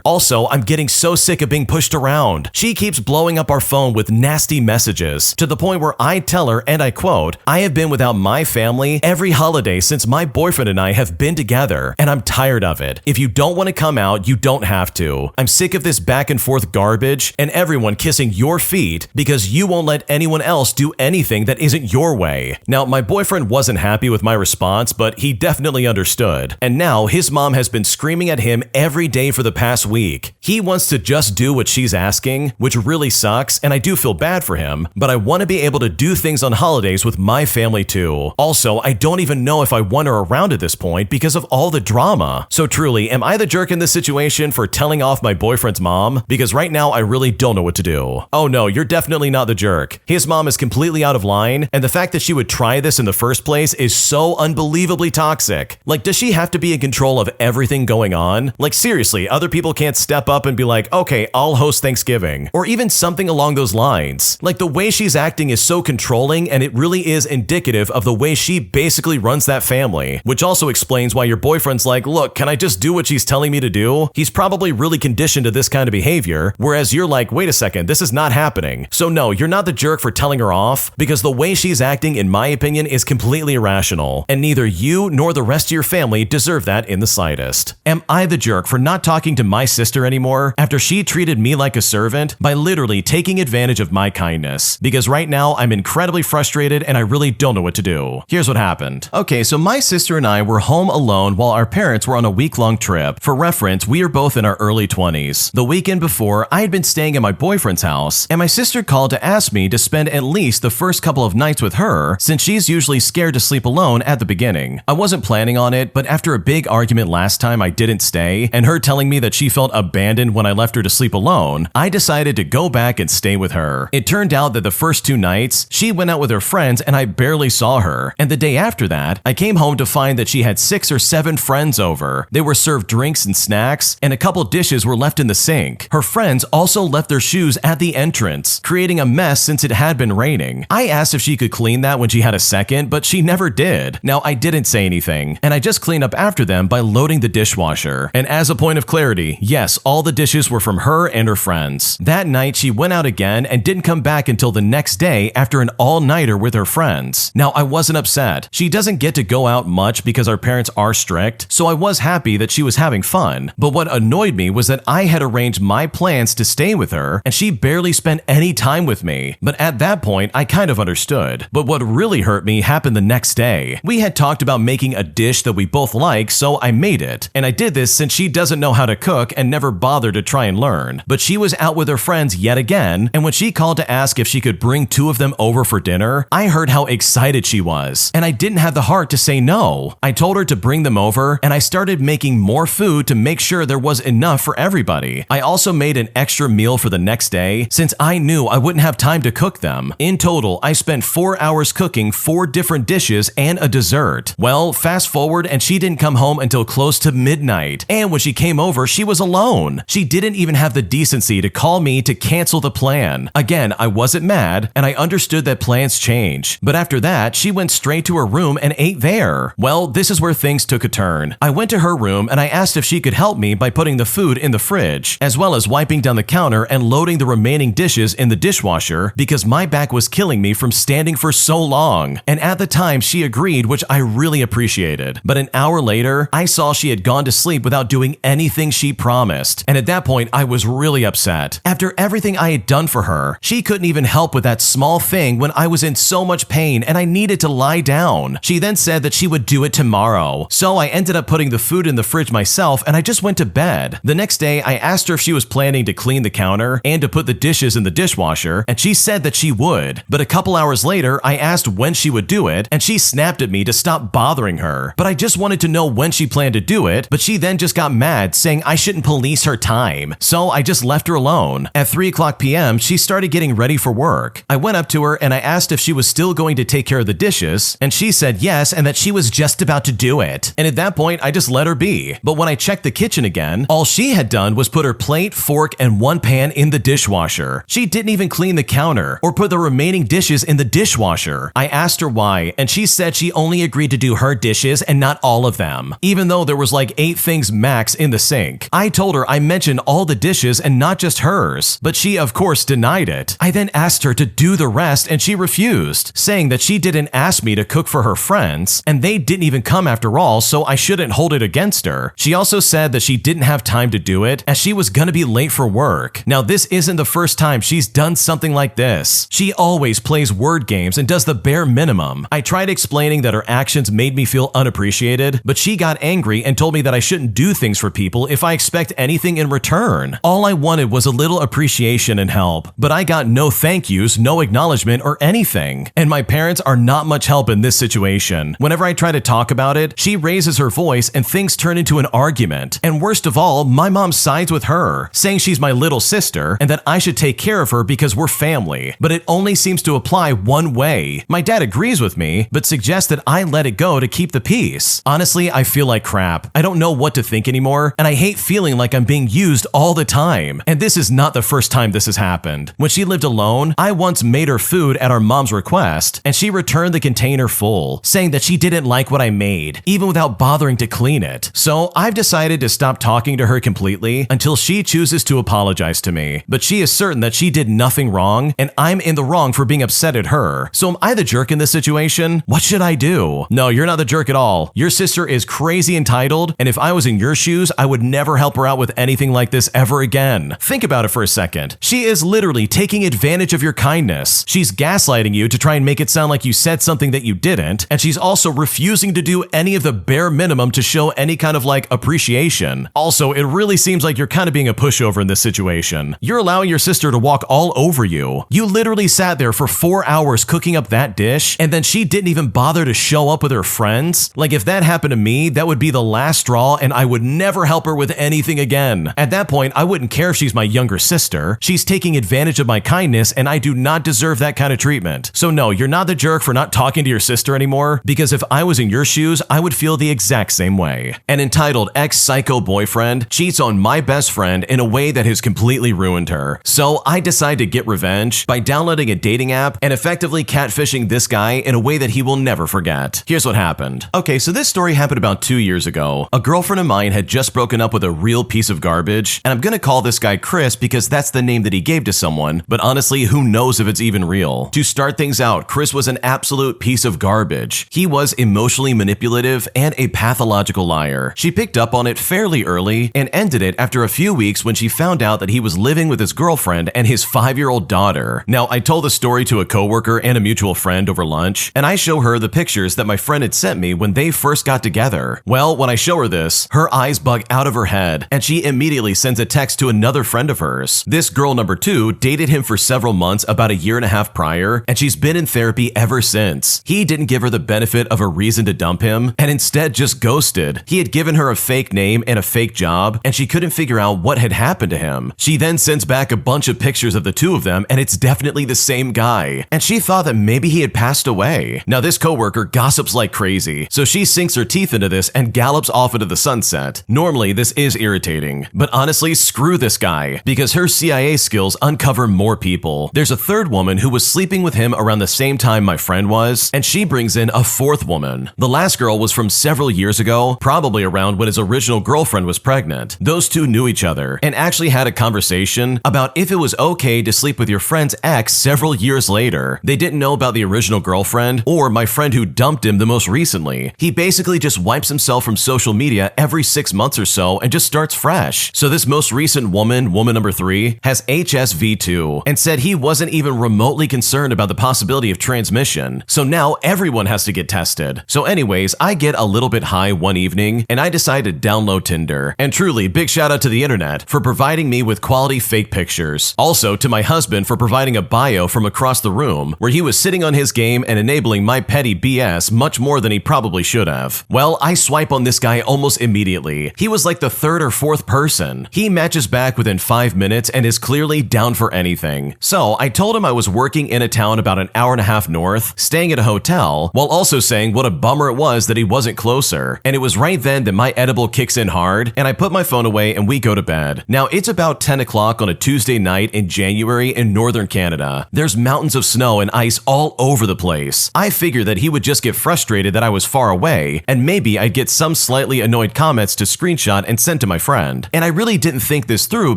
Also, I'm getting so sick of being pushed around. She keeps blowing up our phone with nasty messages to the point where I tell her, and I quote, I have been without my family every holiday since my boyfriend and I have been together, and I'm tired of it. If you don't want to come out, you don't have to. I'm sick of this back and forth garbage and everyone kissing your feet because you won't let anyone else do anything that isn't your way. Now, my boyfriend wasn't happy with my response, but he definitely understood. And now his mom has been screaming at him every day for the past week. He wants to just do what she's asking, which really sucks, and I do feel bad for him, but I want to be able to do things on holidays with my family too. Also, I don't even know if I want her around at this point because of all the drama. So truly, am I the jerk in this situation for telling off my boyfriend's mom? Because right now I really don't know what to do. Oh no, you're definitely not the jerk. His mom is completely out of line, and the fact that she would try this in the first place is so unbelievably toxic. Like, does she have to be in control of everything going on? Like seriously, other people can't step up and be like, okay, I'll host Thanksgiving, or even something along those lines. Like the way she's acting is so controlling, and it really is indicative of the way she basically runs that family, which also explains why your boyfriend's like, look, can I just do what she's telling me to do? He's probably really conditioned to this kind of behavior, whereas you're like, wait a second, this is not happening. So no, you're not the jerk for telling her off, because the way she's acting, in my opinion, is completely irrational, and neither you nor the rest of your family deserve that in the slightest. Am I the jerk for not talking to my sister anymore after she treated me like a servant by literally taking advantage of my kindness? Because right now I'm incredibly frustrated and I really don't know what to do. Here's what happened. Okay, so my sister and I were home alone while our parents were on a week-long trip. For reference, we are both in our early 20s. The weekend before, I had been staying at my boyfriend's house, and my sister called to ask me to spend at least the first couple of nights with her, since she's usually scared to sleep alone at the beginning. I wasn't planning on it, but after a big argument last time I didn't stay, and her telling me that she felt abandoned when I left her to sleep alone, I decided to go back and stay with her. It turned out that the first 2 nights, she went out with her friends and I barely saw her, and the day after that, I came home to find that she had 6 or 7 friends over. They were served drinks and snacks, and a couple dishes were left in the sink. Her friends also left their shoes at the entrance, creating a mess since it had been raining. I asked if she could clean that when she had a second, but she never did. Now, I didn't say anything, and I just cleaned up after them by loading the dishwasher. And as a point of clarity, yes, all the dishes were from her and her friends. That night, she went out again and didn't come back until the next day after an all-nighter with her friends. Now, I wasn't upset. She doesn't get to go out much because our parents are strict, so I was happy that she was having fun. But what annoyed me was that I had arranged my plans to stay with her, and she barely spent any time with me. But at that point, I kind of understood. But what really hurt me happened the next day. We had talked about making a dish that we both like, so I made it. And I did this since she doesn't know how to cook and never bothered to try and learn. But she was out with her friends yet again, and when she called to ask if she could bring 2 of them over for dinner, I heard how excited she was, and I didn't have the heart to say no. I told her to bring them over, and I started making more food to make sure there was enough for everybody. I also made an extra meal for the next day, since I knew I wouldn't have time to cook them. In total, I spent 4 hours cooking 4 different dishes and a dessert. Well, fast forward, and she didn't come home until close to midnight. And when she came over, she was alone. She didn't even have the decency to call me to cancel the plan. Again, I wasn't mad, and I understood that plans change. But after that, she went straight to her room and ate there. Well, this is where things took a turn. I went to her room and I asked if she could help me by putting the food in the fridge, as well as wiping down the counter and loading the remaining dishes in the dishwasher because my back was killing me from standing for so long. And at the time, she agreed, which I really appreciated. But an hour later, I saw she had gone to sleep without doing anything she promised. And at that point, I was really upset. After everything I had done for her, she couldn't even help with that small thing when I was in so much pain and I needed to lie down. She then said that she would do it tomorrow. So I ended up putting the food in the fridge myself and I just went to bed. The next day, I asked her if she was planning to clean the counter and to put the dishes in the dishwasher, and she said that she would. But a couple hours later, I asked when she would do it, and she snapped at me to stop bothering her. But I just wanted to know when she planned to do it, but she then just got mad, saying I shouldn't police her time. So I just left her alone. At 3:00 p.m., she started getting ready for work. I went up to her and I asked if she was still going to take care of the dishes, and she said yes and that she was just about to do it. And at that point, I just let her be. But when I checked the kitchen again, all she had done was put her plate, fork, and 1 pan in the dishwasher. She didn't even clean the counter or put the remaining dishes in the dishwasher. I asked her why, and she said she only agreed to do her dishes and not all of them, even though there was like 8 things max in the sink. I told her I mentioned all the dishes and not just hers, but she of course denied it. I then asked her to do the rest and she refused, saying that she didn't ask me to cook for her friends, and they didn't even come after all, so I shouldn't hold it against her. She also said that she didn't have time to do it as she was gonna be late for work. Now, this isn't the first time she's done something like this. She always plays word games and does the bare minimum. I tried explaining that her actions made me feel unappreciated, but she got angry and told me that I shouldn't do things for people if I expect anything in return. All I wanted was a little appreciation and help, but I got no thank yous, no acknowledgement, or anything. And my parents are not much help in this situation. Whenever I try to talk about it, she raises her voice and things turn into an argument. And worst of all, my mom sides with her, saying she's my little sister and that I should take care of her because we're family. But it only seems to apply one way. My dad agrees with me, but suggests that I let it go to keep the peace. Honestly, I feel like crap. I don't know what to think anymore, and I hate feeling like I'm being used all the time. And this is not the first time this has happened. When she lived alone, I once made her food at our mom's request, and she returned the container full, saying that she didn't like what I made, even without bothering to clean it. So I've decided to stop talking to her completely until she chooses to apologize to me. But she is certain that she did nothing wrong, and I'm in the wrong for being upset at her. So am I the jerk in this situation? What should I do? No, you're not the jerk at all. Your sister is crazy entitled, and if I was in your shoes, I would never help her out with anything like this ever again. Think about it for a second. She is literally taking advantage of your kindness. She's gaslighting you to try and make it sound like you said something that you didn't, and she's also refusing to do any of the bare minimum to show any kind of like appreciation. Also, it really seems like you're kind of being a pushover in this situation. You're allowing your sister to walk all over you. You literally sat there for 4 hours cooking up that dish, and then she didn't even bother to show up with her friends. Like, if that happened to me, that would be the last straw, and I would never help her with anything again. At that point, I wouldn't care if she's my younger sister. She's taking advantage of my kindness, and I do not deserve that kind of treatment. So no, you're not the jerk for not talking to your sister anymore, because if I was in your shoes, I would feel the exact same way. An entitled ex-psycho boyfriend cheats on my best friend in a way that has completely ruined her. So I decide to get revenge lunch by downloading a dating app and effectively catfishing this guy in a way that he will never forget. Here's what happened. Okay, so this story happened about 2 years ago. A girlfriend of mine had just broken up with a real piece of garbage, and I'm gonna call this guy Chris because that's the name that he gave to someone, but honestly, who knows if it's even real. To start things out, Chris was an absolute piece of garbage. He was emotionally manipulative and a pathological liar. She picked up on it fairly early and ended it after a few weeks when she found out that he was living with his girlfriend and his 5-year-old daughter. Now, I told the story to a coworker and a mutual friend over lunch, and I show her the pictures that my friend had sent me when they first got together. Well, when I show her this, her eyes bug out of her head, and she immediately sends a text to another friend of hers. This girl number 2 dated him for several months about a year and a half prior, and she's been in therapy ever since. He didn't give her the benefit of a reason to dump him, and instead just ghosted. He had given her a fake name and a fake job, and she couldn't figure out what had happened to him. She then sends back a bunch of pictures of the two of them, and it's definitely the same guy. And she thought that maybe he had passed away. Now, this coworker gossips like crazy, so she sinks her teeth into this and gallops off into the sunset. Normally, this is irritating, but honestly, screw this guy, because her CIA skills uncover more people. There's a third woman who was sleeping with him around the same time my friend was, and she brings in a fourth woman. The last girl was from several years ago, probably around when his original girlfriend was pregnant. Those two knew each other and actually had a conversation about if it was okay to sleep with your friend's ex several years later. They didn't know about the original girlfriend or my friend who dumped him the most recently. He basically just wipes himself from social media every 6 months or so and just starts fresh. So this most recent woman number 3, has HSV2 and said he wasn't even remotely concerned about the possibility of transmission. So now everyone has to get tested. So anyways, I get a little bit high one evening and I decide to download Tinder. And truly, big shout out to the internet for providing me with quality fake pictures. Also to my husband for providing a bio from across the room where he was sitting on his game and enabling my petty BS much more than he probably should have. Well, I swipe on this guy almost immediately. He was like the 3rd or 4th person. He matches back within 5 minutes and is clearly down for anything. So I told him I was working in a town about an hour and a half north, staying at a hotel, while also saying what a bummer it was that he wasn't closer. And it was right then that my edible kicks in hard, and I put my phone away and we go to bed. Now it's about 10 o'clock on a Tuesday night in January in northern Canada. There's mountains of snow and ice all over the place. I figured that he would just get frustrated that I was far away, and maybe I'd get some slightly annoyed comments to screenshot and send to my friend. And I really didn't think this through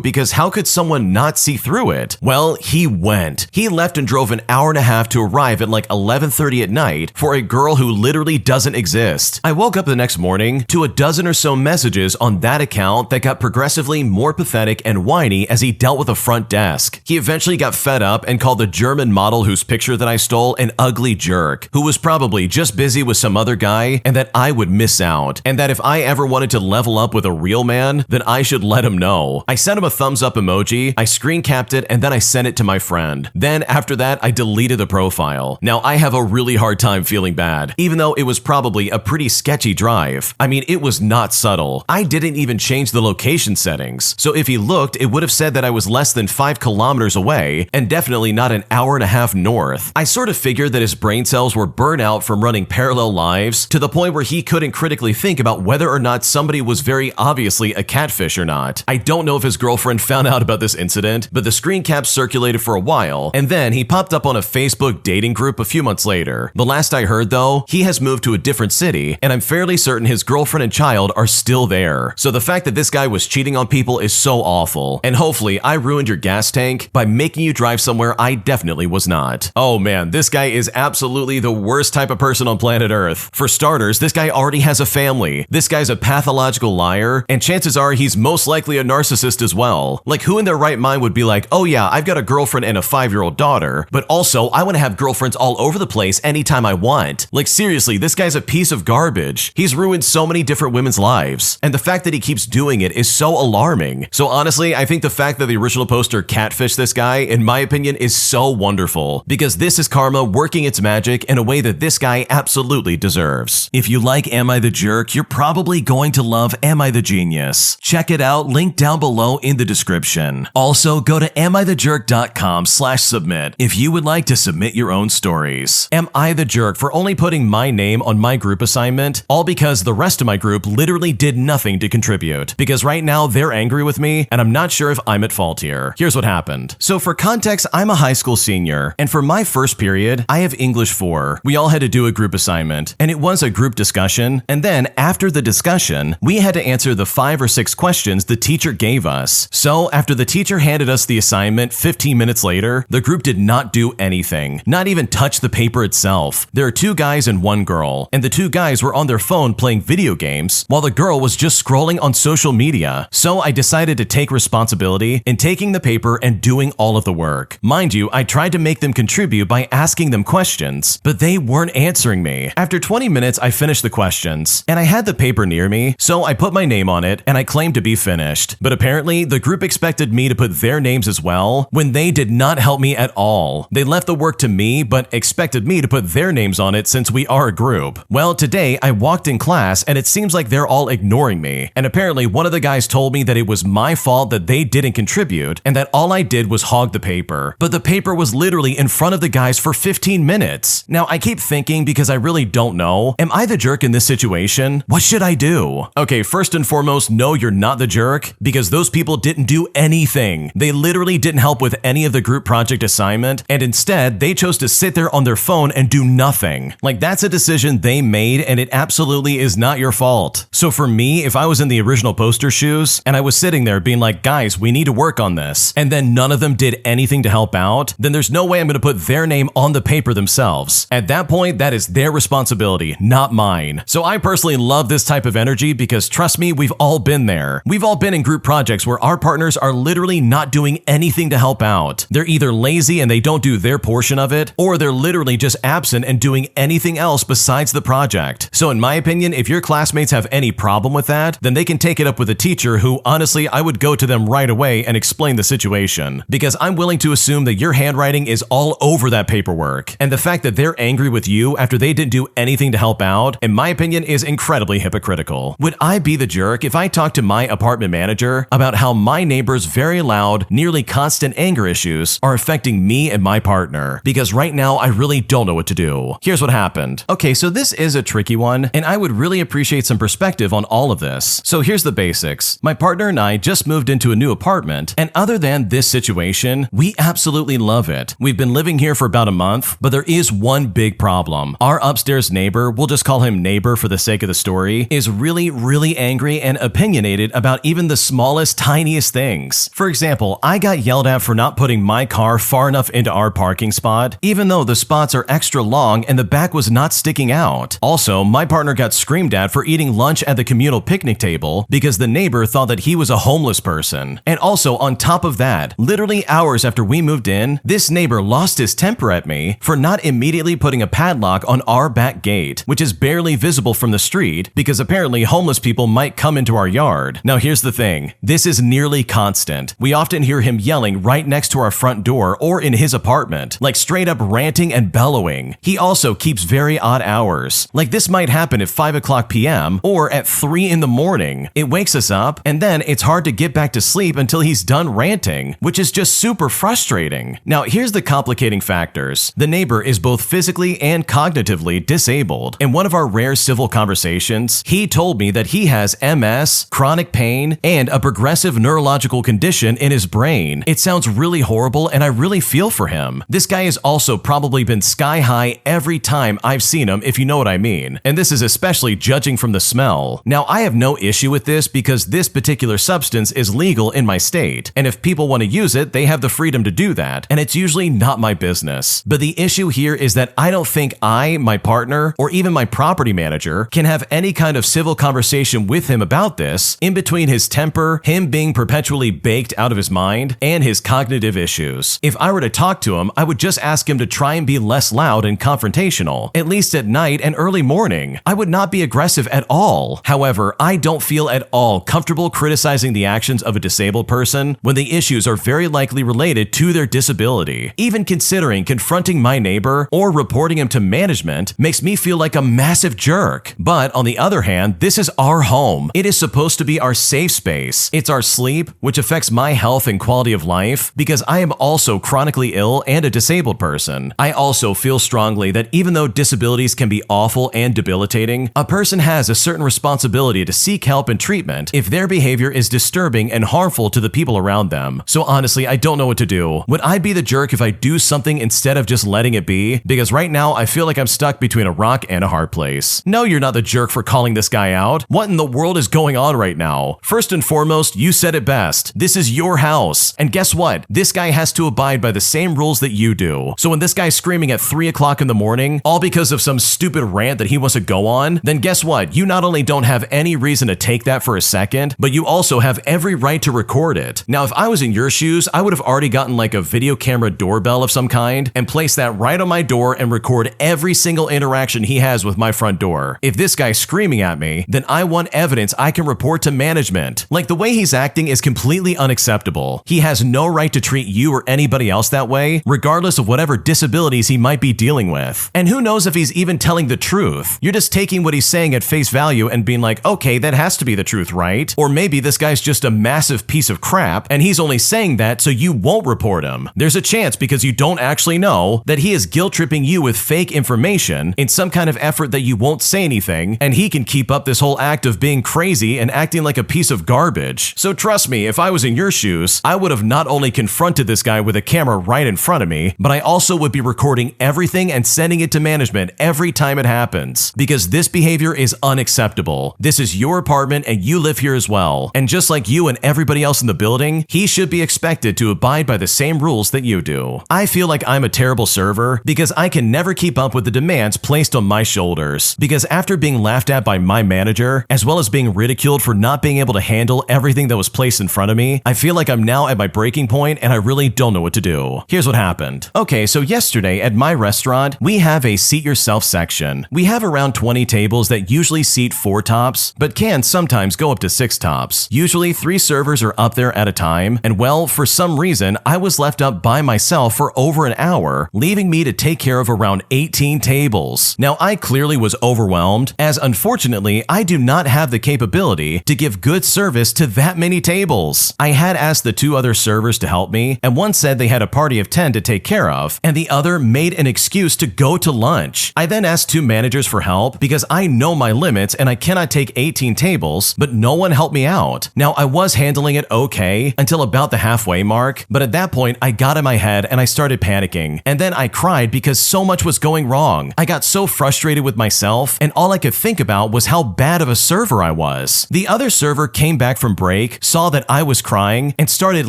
because how could someone not see through it? Well, he went. He left and drove an hour and a half to arrive at like 11:30 at night for a girl who literally doesn't exist. I woke up the next morning to a dozen or so messages on that account that got progressively more pathetic and whiny as he dealt with a front desk. He eventually got fed up and called the German model whose picture that I stole an ugly jerk, who was probably just busy with some other guy and that I would miss out, and that if I ever wanted to level up with a real man, then I should let him know. I sent him a thumbs up emoji, I screen capped it, and then I sent it to my friend. Then after that, I deleted the profile. Now I have a really hard time feeling bad, even though it was probably a pretty sketchy drive. I mean, it was not subtle. I didn't even change the location settings, so if he looked, it would have said that I was less than 5 kilometers away, and definitely not an hour and a half north. I sort of figured that his brain cells were burnt out from running parallel lives to the point where he couldn't critically think about whether or not somebody was very obviously a catfish or not. I don't know if his girlfriend found out about this incident, but the screen caps circulated for a while, and then he popped up on a Facebook dating group a few months later. The last I heard though, he has moved to a different city, and I'm fairly certain his girlfriend and child are still there. So the fact that this guy was cheating on people is so awful, and hopefully I ruined your gas tank by making you drive somewhere I definitely was not. Oh man, this guy is absolutely the worst type of person on planet Earth. For starters, this guy already has a family. This guy's a pathological liar, and chances are he's most likely a narcissist as well. Like, who in their right mind would be like, oh yeah, I've got a girlfriend and a 5-year-old daughter, but also I want to have girlfriends all over the place anytime I want. Like seriously, this guy's a piece of garbage. He's ruined so many different women's lives, and the fact that he keeps doing it is so alarming. So honestly, I think the fact that the original poster catfished this guy, in my opinion, is so wonderful, because this is karma working its magic in a way that this guy absolutely deserves. If you like Am I the Jerk, you're probably going to love Am I the Genius. Check it out, link down below in the description. Also, go to amithejerk.com/submit if you would like to submit your own stories. Am I the jerk for only putting my name on my group assignment, all because the rest of my group literally did nothing to contribute? Because right now they're angry with me, and I'm not sure if I'm at fault here. Here's what happened. So for context context, I'm a high school senior, and for my first period, I have English 4. We all had to do a group assignment, and it was a group discussion, and then after the discussion, we had to answer the 5 or 6 questions the teacher gave us. So after the teacher handed us the assignment 15 minutes later, the group did not do anything, not even touch the paper itself. There are 2 guys and 1 girl, and the 2 guys were on their phone playing video games, while the girl was just scrolling on social media. So I decided to take responsibility in taking the paper and doing all of the work. Mind you, I tried to make them contribute by asking them questions, but they weren't answering me. After 20 minutes, I finished the questions, and I had the paper near me, so I put my name on it and I claimed to be finished. But apparently, the group expected me to put their names as well, when they did not help me at all. They left the work to me, but expected me to put their names on it since we are a group. Well, today I walked in class and it seems like they're all ignoring me. And apparently one of the guys told me that it was my fault that they didn't contribute and that all I did was hog the paper. But the paper was literally in front of the guys for 15 minutes. Now I keep thinking, because I really don't know, am I the jerk in this situation? What should I do? Okay, first and foremost, no, you're not the jerk, because those people didn't do anything. They literally didn't help with any of the group project assignment, and instead they chose to sit there on their phone and do nothing. Like, that's a decision they made, and it absolutely is not your fault. So for me, if I was in the original poster shoes and I was sitting there being like, guys, we need to work on this, and then none of them did anything to help out, then there's no way I'm going to put their name on the paper themselves. At that point, that is their responsibility, not mine. So I personally love this type of energy because, trust me, we've all been there. We've all been in group projects where our partners are literally not doing anything to help out. They're either lazy and they don't do their portion of it, or they're literally just absent and doing anything else besides the project. So in my opinion, if your classmates have any problem with that, then they can take it up with a teacher who, honestly, I would go to them right away and explain the situation. Because I'm willing to assume that your handwriting is all over that paperwork. And the fact that they're angry with you after they didn't do anything to help out, in my opinion, is incredibly hypocritical. Would I be the jerk if I talked to my apartment manager about how my neighbor's very loud, nearly constant anger issues are affecting me and my partner? Because right now, I really don't know what to do. Here's what happened. Okay, so this is a tricky one, and I would really appreciate some perspective on all of this. So here's the basics. My partner and I just moved into a new apartment, and other than this situation, we absolutely love it. We've been living here for about a month, but there is one big problem. Our upstairs neighbor, we'll just call him neighbor for the sake of the story, is really angry and opinionated about even the smallest, tiniest things. For example, I got yelled at for not putting my car far enough into our parking spot, even though the spots are extra long and the back was not sticking out. Also, my partner got screamed at for eating lunch at the communal picnic table because the neighbor thought that he was a homeless person. And also, on top of that, literally hours after we moved in, this neighbor lost his temper at me for not immediately putting a padlock on our back gate, which is barely visible from the street because apparently homeless people might come into our yard. Now here's the thing, this is nearly constant. We often hear him yelling right next to our front door or in his apartment, like straight up ranting and bellowing. He also keeps very odd hours. Like this might happen at 5 o'clock p.m. or at 3 in the morning. It wakes us up and then it's hard to get back to sleep until he's done ranting, which is just super frustrating. Now here's the complicating factors. The neighbor is both physically and cognitively disabled. In one of our rare civil conversations, he told me that he has MS, chronic pain, and a progressive neurological condition in his brain. It sounds really horrible and I really feel for him. This guy has also probably been sky high every time I've seen him, if you know what I mean. And this is especially judging from the smell. Now I have no issue with this because this particular substance is legal in my state. And if people want to use it, they have the freedom to do that. And it's usually not my business. But the issue here is that I don't think I, my partner, or even my property manager can have any kind of civil conversation with him about this in between his temper, him being perpetually baked out of his mind, and his cognitive issues. If I were to talk to him, I would just ask him to try and be less loud and confrontational, at least at night and early morning. I would not be aggressive at all. However, I don't feel at all comfortable criticizing the actions of a disabled person when the issues are very likely related to their disability. Even considering confronting my neighbor or reporting him to management makes me feel like a massive jerk. But on the other hand, this is our home. It is supposed to be our safe space. It's our sleep, which affects my health and quality of life because I am also chronically ill and a disabled person. I also feel strongly that even though disabilities can be awful and debilitating, a person has a certain responsibility to seek help and treatment if their behavior is disturbing and harmful to the people around them. So honestly, I don't know what to do. do? Would I be the jerk if I do something instead of just letting it be? Because right now, I feel like I'm stuck between a rock and a hard place. No, you're not the jerk for calling this guy out. What in the world is going on right now? First and foremost, you said it best. This is your house. And guess what? This guy has to abide by the same rules that you do. So when this guy's screaming at 3 o'clock in the morning, all because of some stupid rant that he wants to go on, then guess what? You not only don't have any reason to take that for a second, but you also have every right to record it. Now, if I was in your shoes, I would have already gotten like a video camera doorbell of some kind and placed that right on my door and record every single interaction he has with my front door. If this guy's screaming at me, then I want evidence I can report to management. Like, the way he's acting is completely unacceptable. He has no right to treat you or anybody else that way, regardless of whatever disabilities he might be dealing with. And who knows if he's even telling the truth? You're just taking what he's saying at face value and being like, okay, that has to be the truth, right? Or maybe this guy's just a massive piece of crap and he's only saying that so you won't report him. There's a chance, because you don't actually know, that he is guilt-tripping you with fake information in some kind of effort that you won't say anything, and he can keep up this whole act of being crazy and acting like a piece of garbage. So trust me, if I was in your shoes, I would have not only confronted this guy with a camera right in front of me, but I also would be recording everything and sending it to management every time it happens, because this behavior is unacceptable. This is your apartment and you live here as well. And just like you and everybody else in the building, he should be expected to abide by the same rules that you do. I feel like I'm a terrible server because I can never keep up with the demands placed on my shoulders. Because after being laughed at by my manager, as well as being ridiculed for not being able to handle everything that was placed in front of me, I feel like I'm now at my breaking point and I really don't know what to do. Here's what happened. Okay, so yesterday at my restaurant, we have a seat yourself section. We have around 20 tables that usually seat 4 tops, but can sometimes go up to 6 tops. Usually 3 servers are up there at a time, and well, for some reason, I was left up by myself for over an hour, leaving me to take care of around 18 tables. Now, I clearly was overwhelmed, as unfortunately, I do not have the capability to give good service to that many tables. I had asked the 2 other servers to help me, and one said they had a party of 10 to take care of, and the other made an excuse to go to lunch. I then asked 2 managers for help because I know my limits and I cannot take 18 tables, but no one helped me out. Now, I was handling it okay until about the halfway mark, but at that point, I got in my head and I started panicking, and then I cried because so much was going wrong. I got so frustrated with myself, and all I could think about was how bad of a server I was. The other server came back from break, saw that I was crying, and started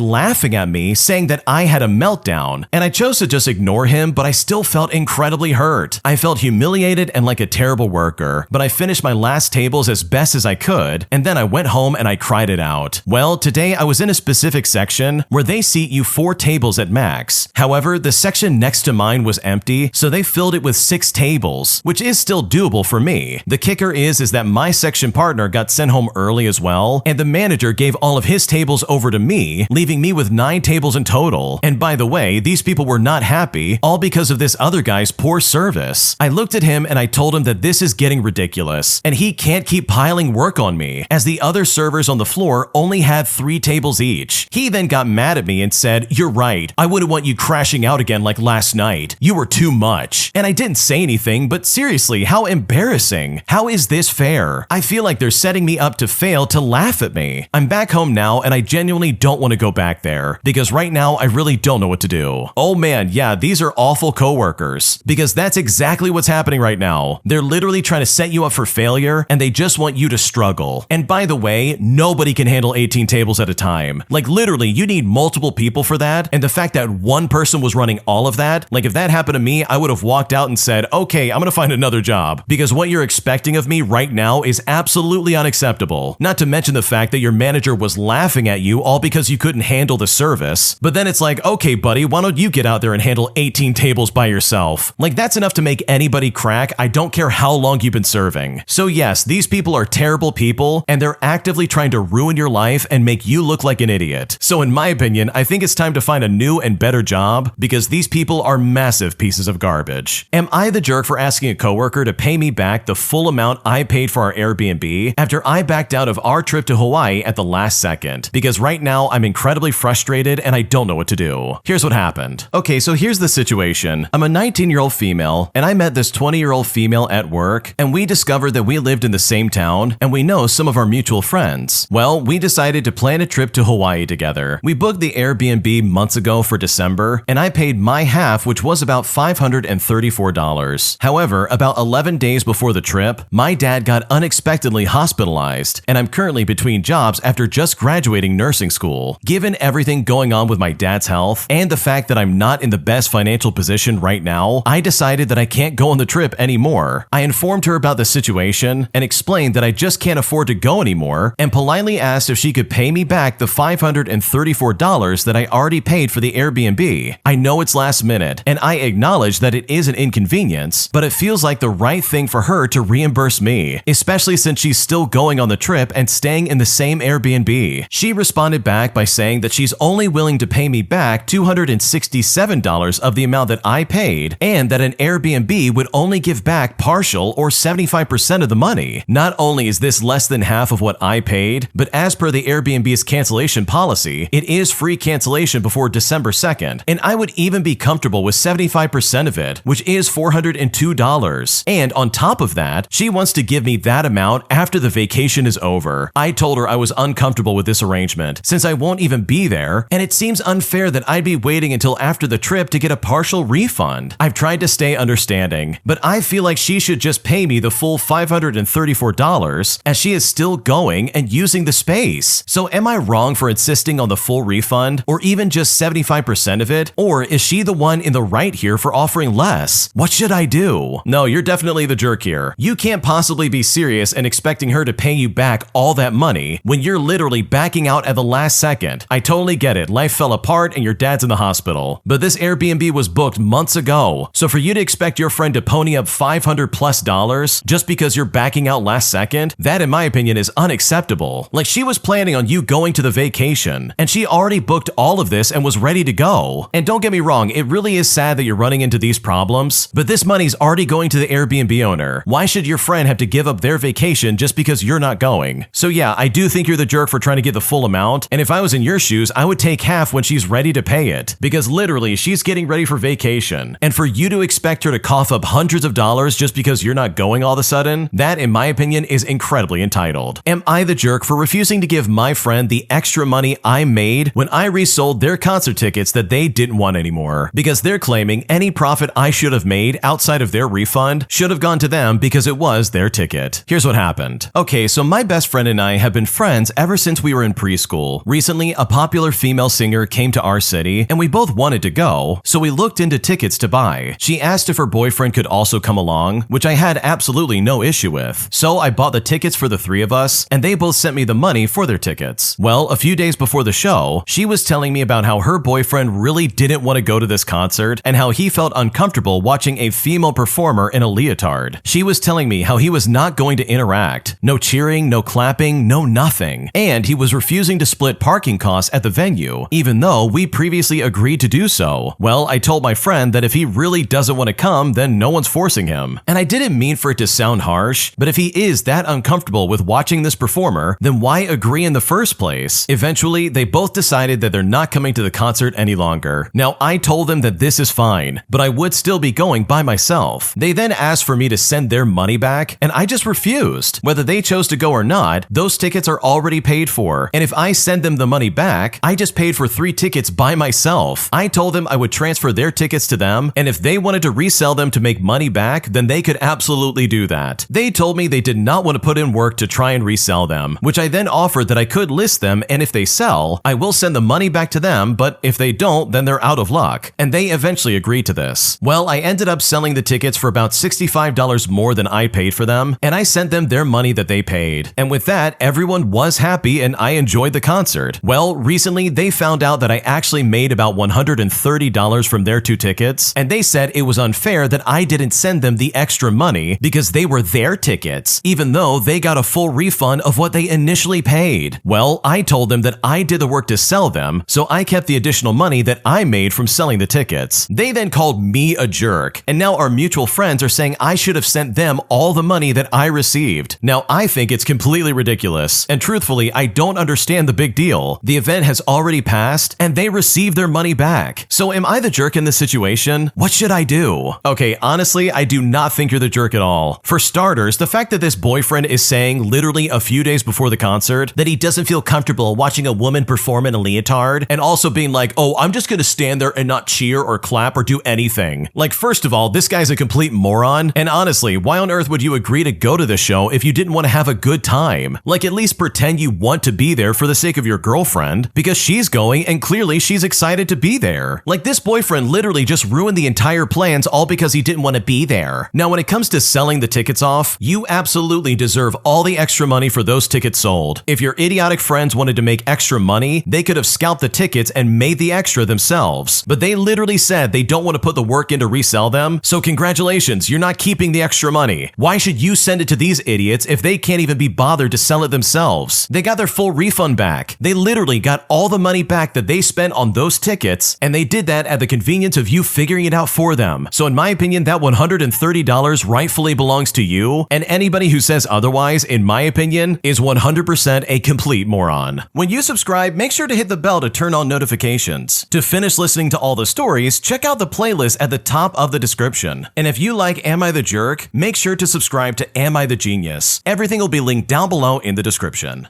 laughing at me, saying that I had a meltdown, and I chose to just ignore him, but I still felt incredibly hurt. I felt humiliated and like a terrible worker, but I finished my last tables as best as I could, and then I went home and I cried it out. Well, today I was in a specific section where they seat you 4 tables at max. However, the section next to mine was empty, so they filled it with 6 tables, which is still doable for me. The kicker is that my section partner got sent home early as well, and the manager gave all of his tables over to me, leaving me with 9 tables in total. And by the way, these people were not happy, all because of this other guy's poor service. I looked at him and I told him that this is getting ridiculous, and he can't keep piling work on me, as the other servers on the floor only had 3 tables each. He then got mad at me and said, "You're right, I wouldn't want you crashing out again like last night. You were too much." And I didn't say anything, but seriously, how embarrassing. How is this fair? I feel like they're setting me up to fail to laugh at me. I'm back home now and I genuinely don't want to go back there, because right now I really don't know what to do. Oh man, yeah, these are awful coworkers, because that's exactly what's happening right now. They're literally trying to set you up for failure and they just want you to struggle. And by the way, nobody can handle 18 tables at a time. Like literally, you need multiple people for that, and the fact that one person was running all of that, like if that happened to me, I would have walked out and said, okay, I'm gonna find another job, because what you're expecting of me right now is absolutely unacceptable. Not to mention the fact that your manager was laughing at you all because you couldn't handle the service. But then it's like, okay buddy, why don't you get out there and handle 18 tables by yourself? Like that's enough to make anybody crack. I don't care how long you've been serving. So yes, these people are terrible people, and they're actively trying to ruin your life and make you look like an idiot. So in my opinion, I think it's time to find a new and better job, because these people are massive pieces of garbage. Am I the jerk for asking a coworker to pay me back the full amount I paid for our Airbnb after I backed out of our trip to Hawaii at the last second? Because right now I'm incredibly frustrated and I don't know what to do. Here's what happened. Okay, so here's the situation. I'm a 19-year-old female, and I met this 20-year-old female at work, and we discovered that we lived in the same town and we know some of our mutual friends. Well, we decided to plan a trip to Hawaii together. We booked the Airbnb Airbnb months ago for December, and I paid my half, which was about $534. However, about 11 days before the trip, my dad got unexpectedly hospitalized, and I'm currently between jobs after just graduating nursing school. Given everything going on with my dad's health, and the fact that I'm not in the best financial position right now, I decided that I can't go on the trip anymore. I informed her about the situation and explained that I just can't afford to go anymore, and politely asked if she could pay me back the $534 that I already paid for the Airbnb. I know it's last minute, and I acknowledge that it is an inconvenience, but it feels like the right thing for her to reimburse me, especially since she's still going on the trip and staying in the same Airbnb. She responded back by saying that she's only willing to pay me back $267 of the amount that I paid, and that an Airbnb would only give back partial or 75% of the money. Not only is this less than half of what I paid, but as per the Airbnb's cancellation policy, it is free cancellation before December 2nd, and I would even be comfortable with 75% of it, which is $402. And on top of that, she wants to give me that amount after the vacation is over. I told her I was uncomfortable with this arrangement, since I won't even be there, and it seems unfair that I'd be waiting until after the trip to get a partial refund. I've tried to stay understanding, but I feel like she should just pay me the full $534, as she is still going and using the space. So am I wrong for insisting on the full refund, or even just 75% of it? Or is she the one in the right here for offering less? What should I do? No, you're definitely the jerk here. You can't possibly be serious and expecting her to pay you back all that money when you're literally backing out at the last second. I totally get it. Life fell apart and your dad's in the hospital. But this Airbnb was booked months ago. So for you to expect your friend to pony up $500+ just because you're backing out last second, that in my opinion is unacceptable. Like, she was planning on you going to the vacation, and she already booked all of this and was ready to go. And don't get me wrong, it really is sad that you're running into these problems, but this money's already going to the Airbnb owner. Why should your friend have to give up their vacation just because you're not going? So yeah, I do think you're the jerk for trying to get the full amount, and if I was in your shoes, I would take half when she's ready to pay it, because literally she's getting ready for vacation, and for you to expect her to cough up hundreds of dollars just because you're not going all of a sudden, that in my opinion is incredibly entitled. Am I the jerk for refusing to give my friend the extra money I made when I resold their concert tickets that they didn't want anymore? Because they're claiming any profit I should have made outside of their refund should have gone to them because it was their ticket. Here's what happened. Okay, so my best friend and I have been friends ever since we were in preschool. Recently, a popular female singer came to our city, and we both wanted to go, so we looked into tickets to buy. She asked if her boyfriend could also come along, which I had absolutely no issue with. So I bought the tickets for the three of us, and they both sent me the money for their tickets. Well, a few days before the show, she was telling me about how her boyfriend really didn't want to go to this concert, and how he felt uncomfortable watching a female performer in a leotard. She was telling me how he was not going to interact. No cheering, no clapping, no nothing. And he was refusing to split parking costs at the venue, even though we previously agreed to do so. Well, I told my friend that if he really doesn't want to come, then no one's forcing him. And I didn't mean for it to sound harsh, but if he is that uncomfortable with watching this performer, then why agree in the first place? Eventually, they both decided that they're not coming to the concert any longer. Now, I told them that this is fine, but I would still be going by myself. They then asked for me to send their money back, and I just refused. Whether they chose to go or not, those tickets are already paid for, and if I send them the money back, I just paid for 3 tickets by myself. I told them I would transfer their tickets to them, and if they wanted to resell them to make money back, then they could absolutely do that. They told me they did not want to put in work to try and resell them, which I then offered that I could list them, and if they sell, I will send the money back to them, but if they don't, then they're out of luck. And they eventually agreed to this. Well, I ended up selling the tickets for about $65 more than I paid for them, and I sent them their money that they paid. And with that, everyone was happy and I enjoyed the concert. Well, recently they found out that I actually made about $130 from their 2 tickets, and they said it was unfair that I didn't send them the extra money because they were their tickets, even though they got a full refund of what they initially paid. Well, I told them that I did the work to sell them, so I kept the additional money that I made from selling the tickets. They then called me a jerk, and now our mutual friends are saying I should have sent them all the money that I received. Now, I think it's completely ridiculous, and truthfully, I don't understand the big deal. The event has already passed, and they received their money back. So am I the jerk in this situation? What should I do? Okay, honestly, I do not think you're the jerk at all. For starters, the fact that this boyfriend is saying literally a few days before the concert that he doesn't feel comfortable watching a woman perform in a leotard, and and also being like, oh, I'm just gonna stand there and not cheer or clap or do anything. Like, first of all, this guy's a complete moron, and honestly, why on earth would you agree to go to the show if you didn't want to have a good time? Like, at least pretend you want to be there for the sake of your girlfriend, because she's going and clearly she's excited to be there. Like, this boyfriend literally just ruined the entire plans all because he didn't want to be there. Now, when it comes to selling the tickets off, you absolutely deserve all the extra money for those tickets sold. If your idiotic friends wanted to make extra money, they could have scalped the tickets and made the extra themselves. But they literally said they don't want to put the work in to resell them, so congratulations, you're not keeping the extra money. Why should you send it to these idiots if they can't even be bothered to sell it themselves? They got their full refund back. They literally got all the money back that they spent on those tickets, and they did that at the convenience of you figuring it out for them. So in my opinion, that $130 rightfully belongs to you, and anybody who says otherwise, in my opinion, is 100% a complete moron. When you subscribe, make sure to hit the bell to turn on notifications. To finish listening to all the stories, check out the playlist at the top of the description. And if you like Am I the Jerk, make sure to subscribe to Am I the Genius. Everything will be linked down below in the description.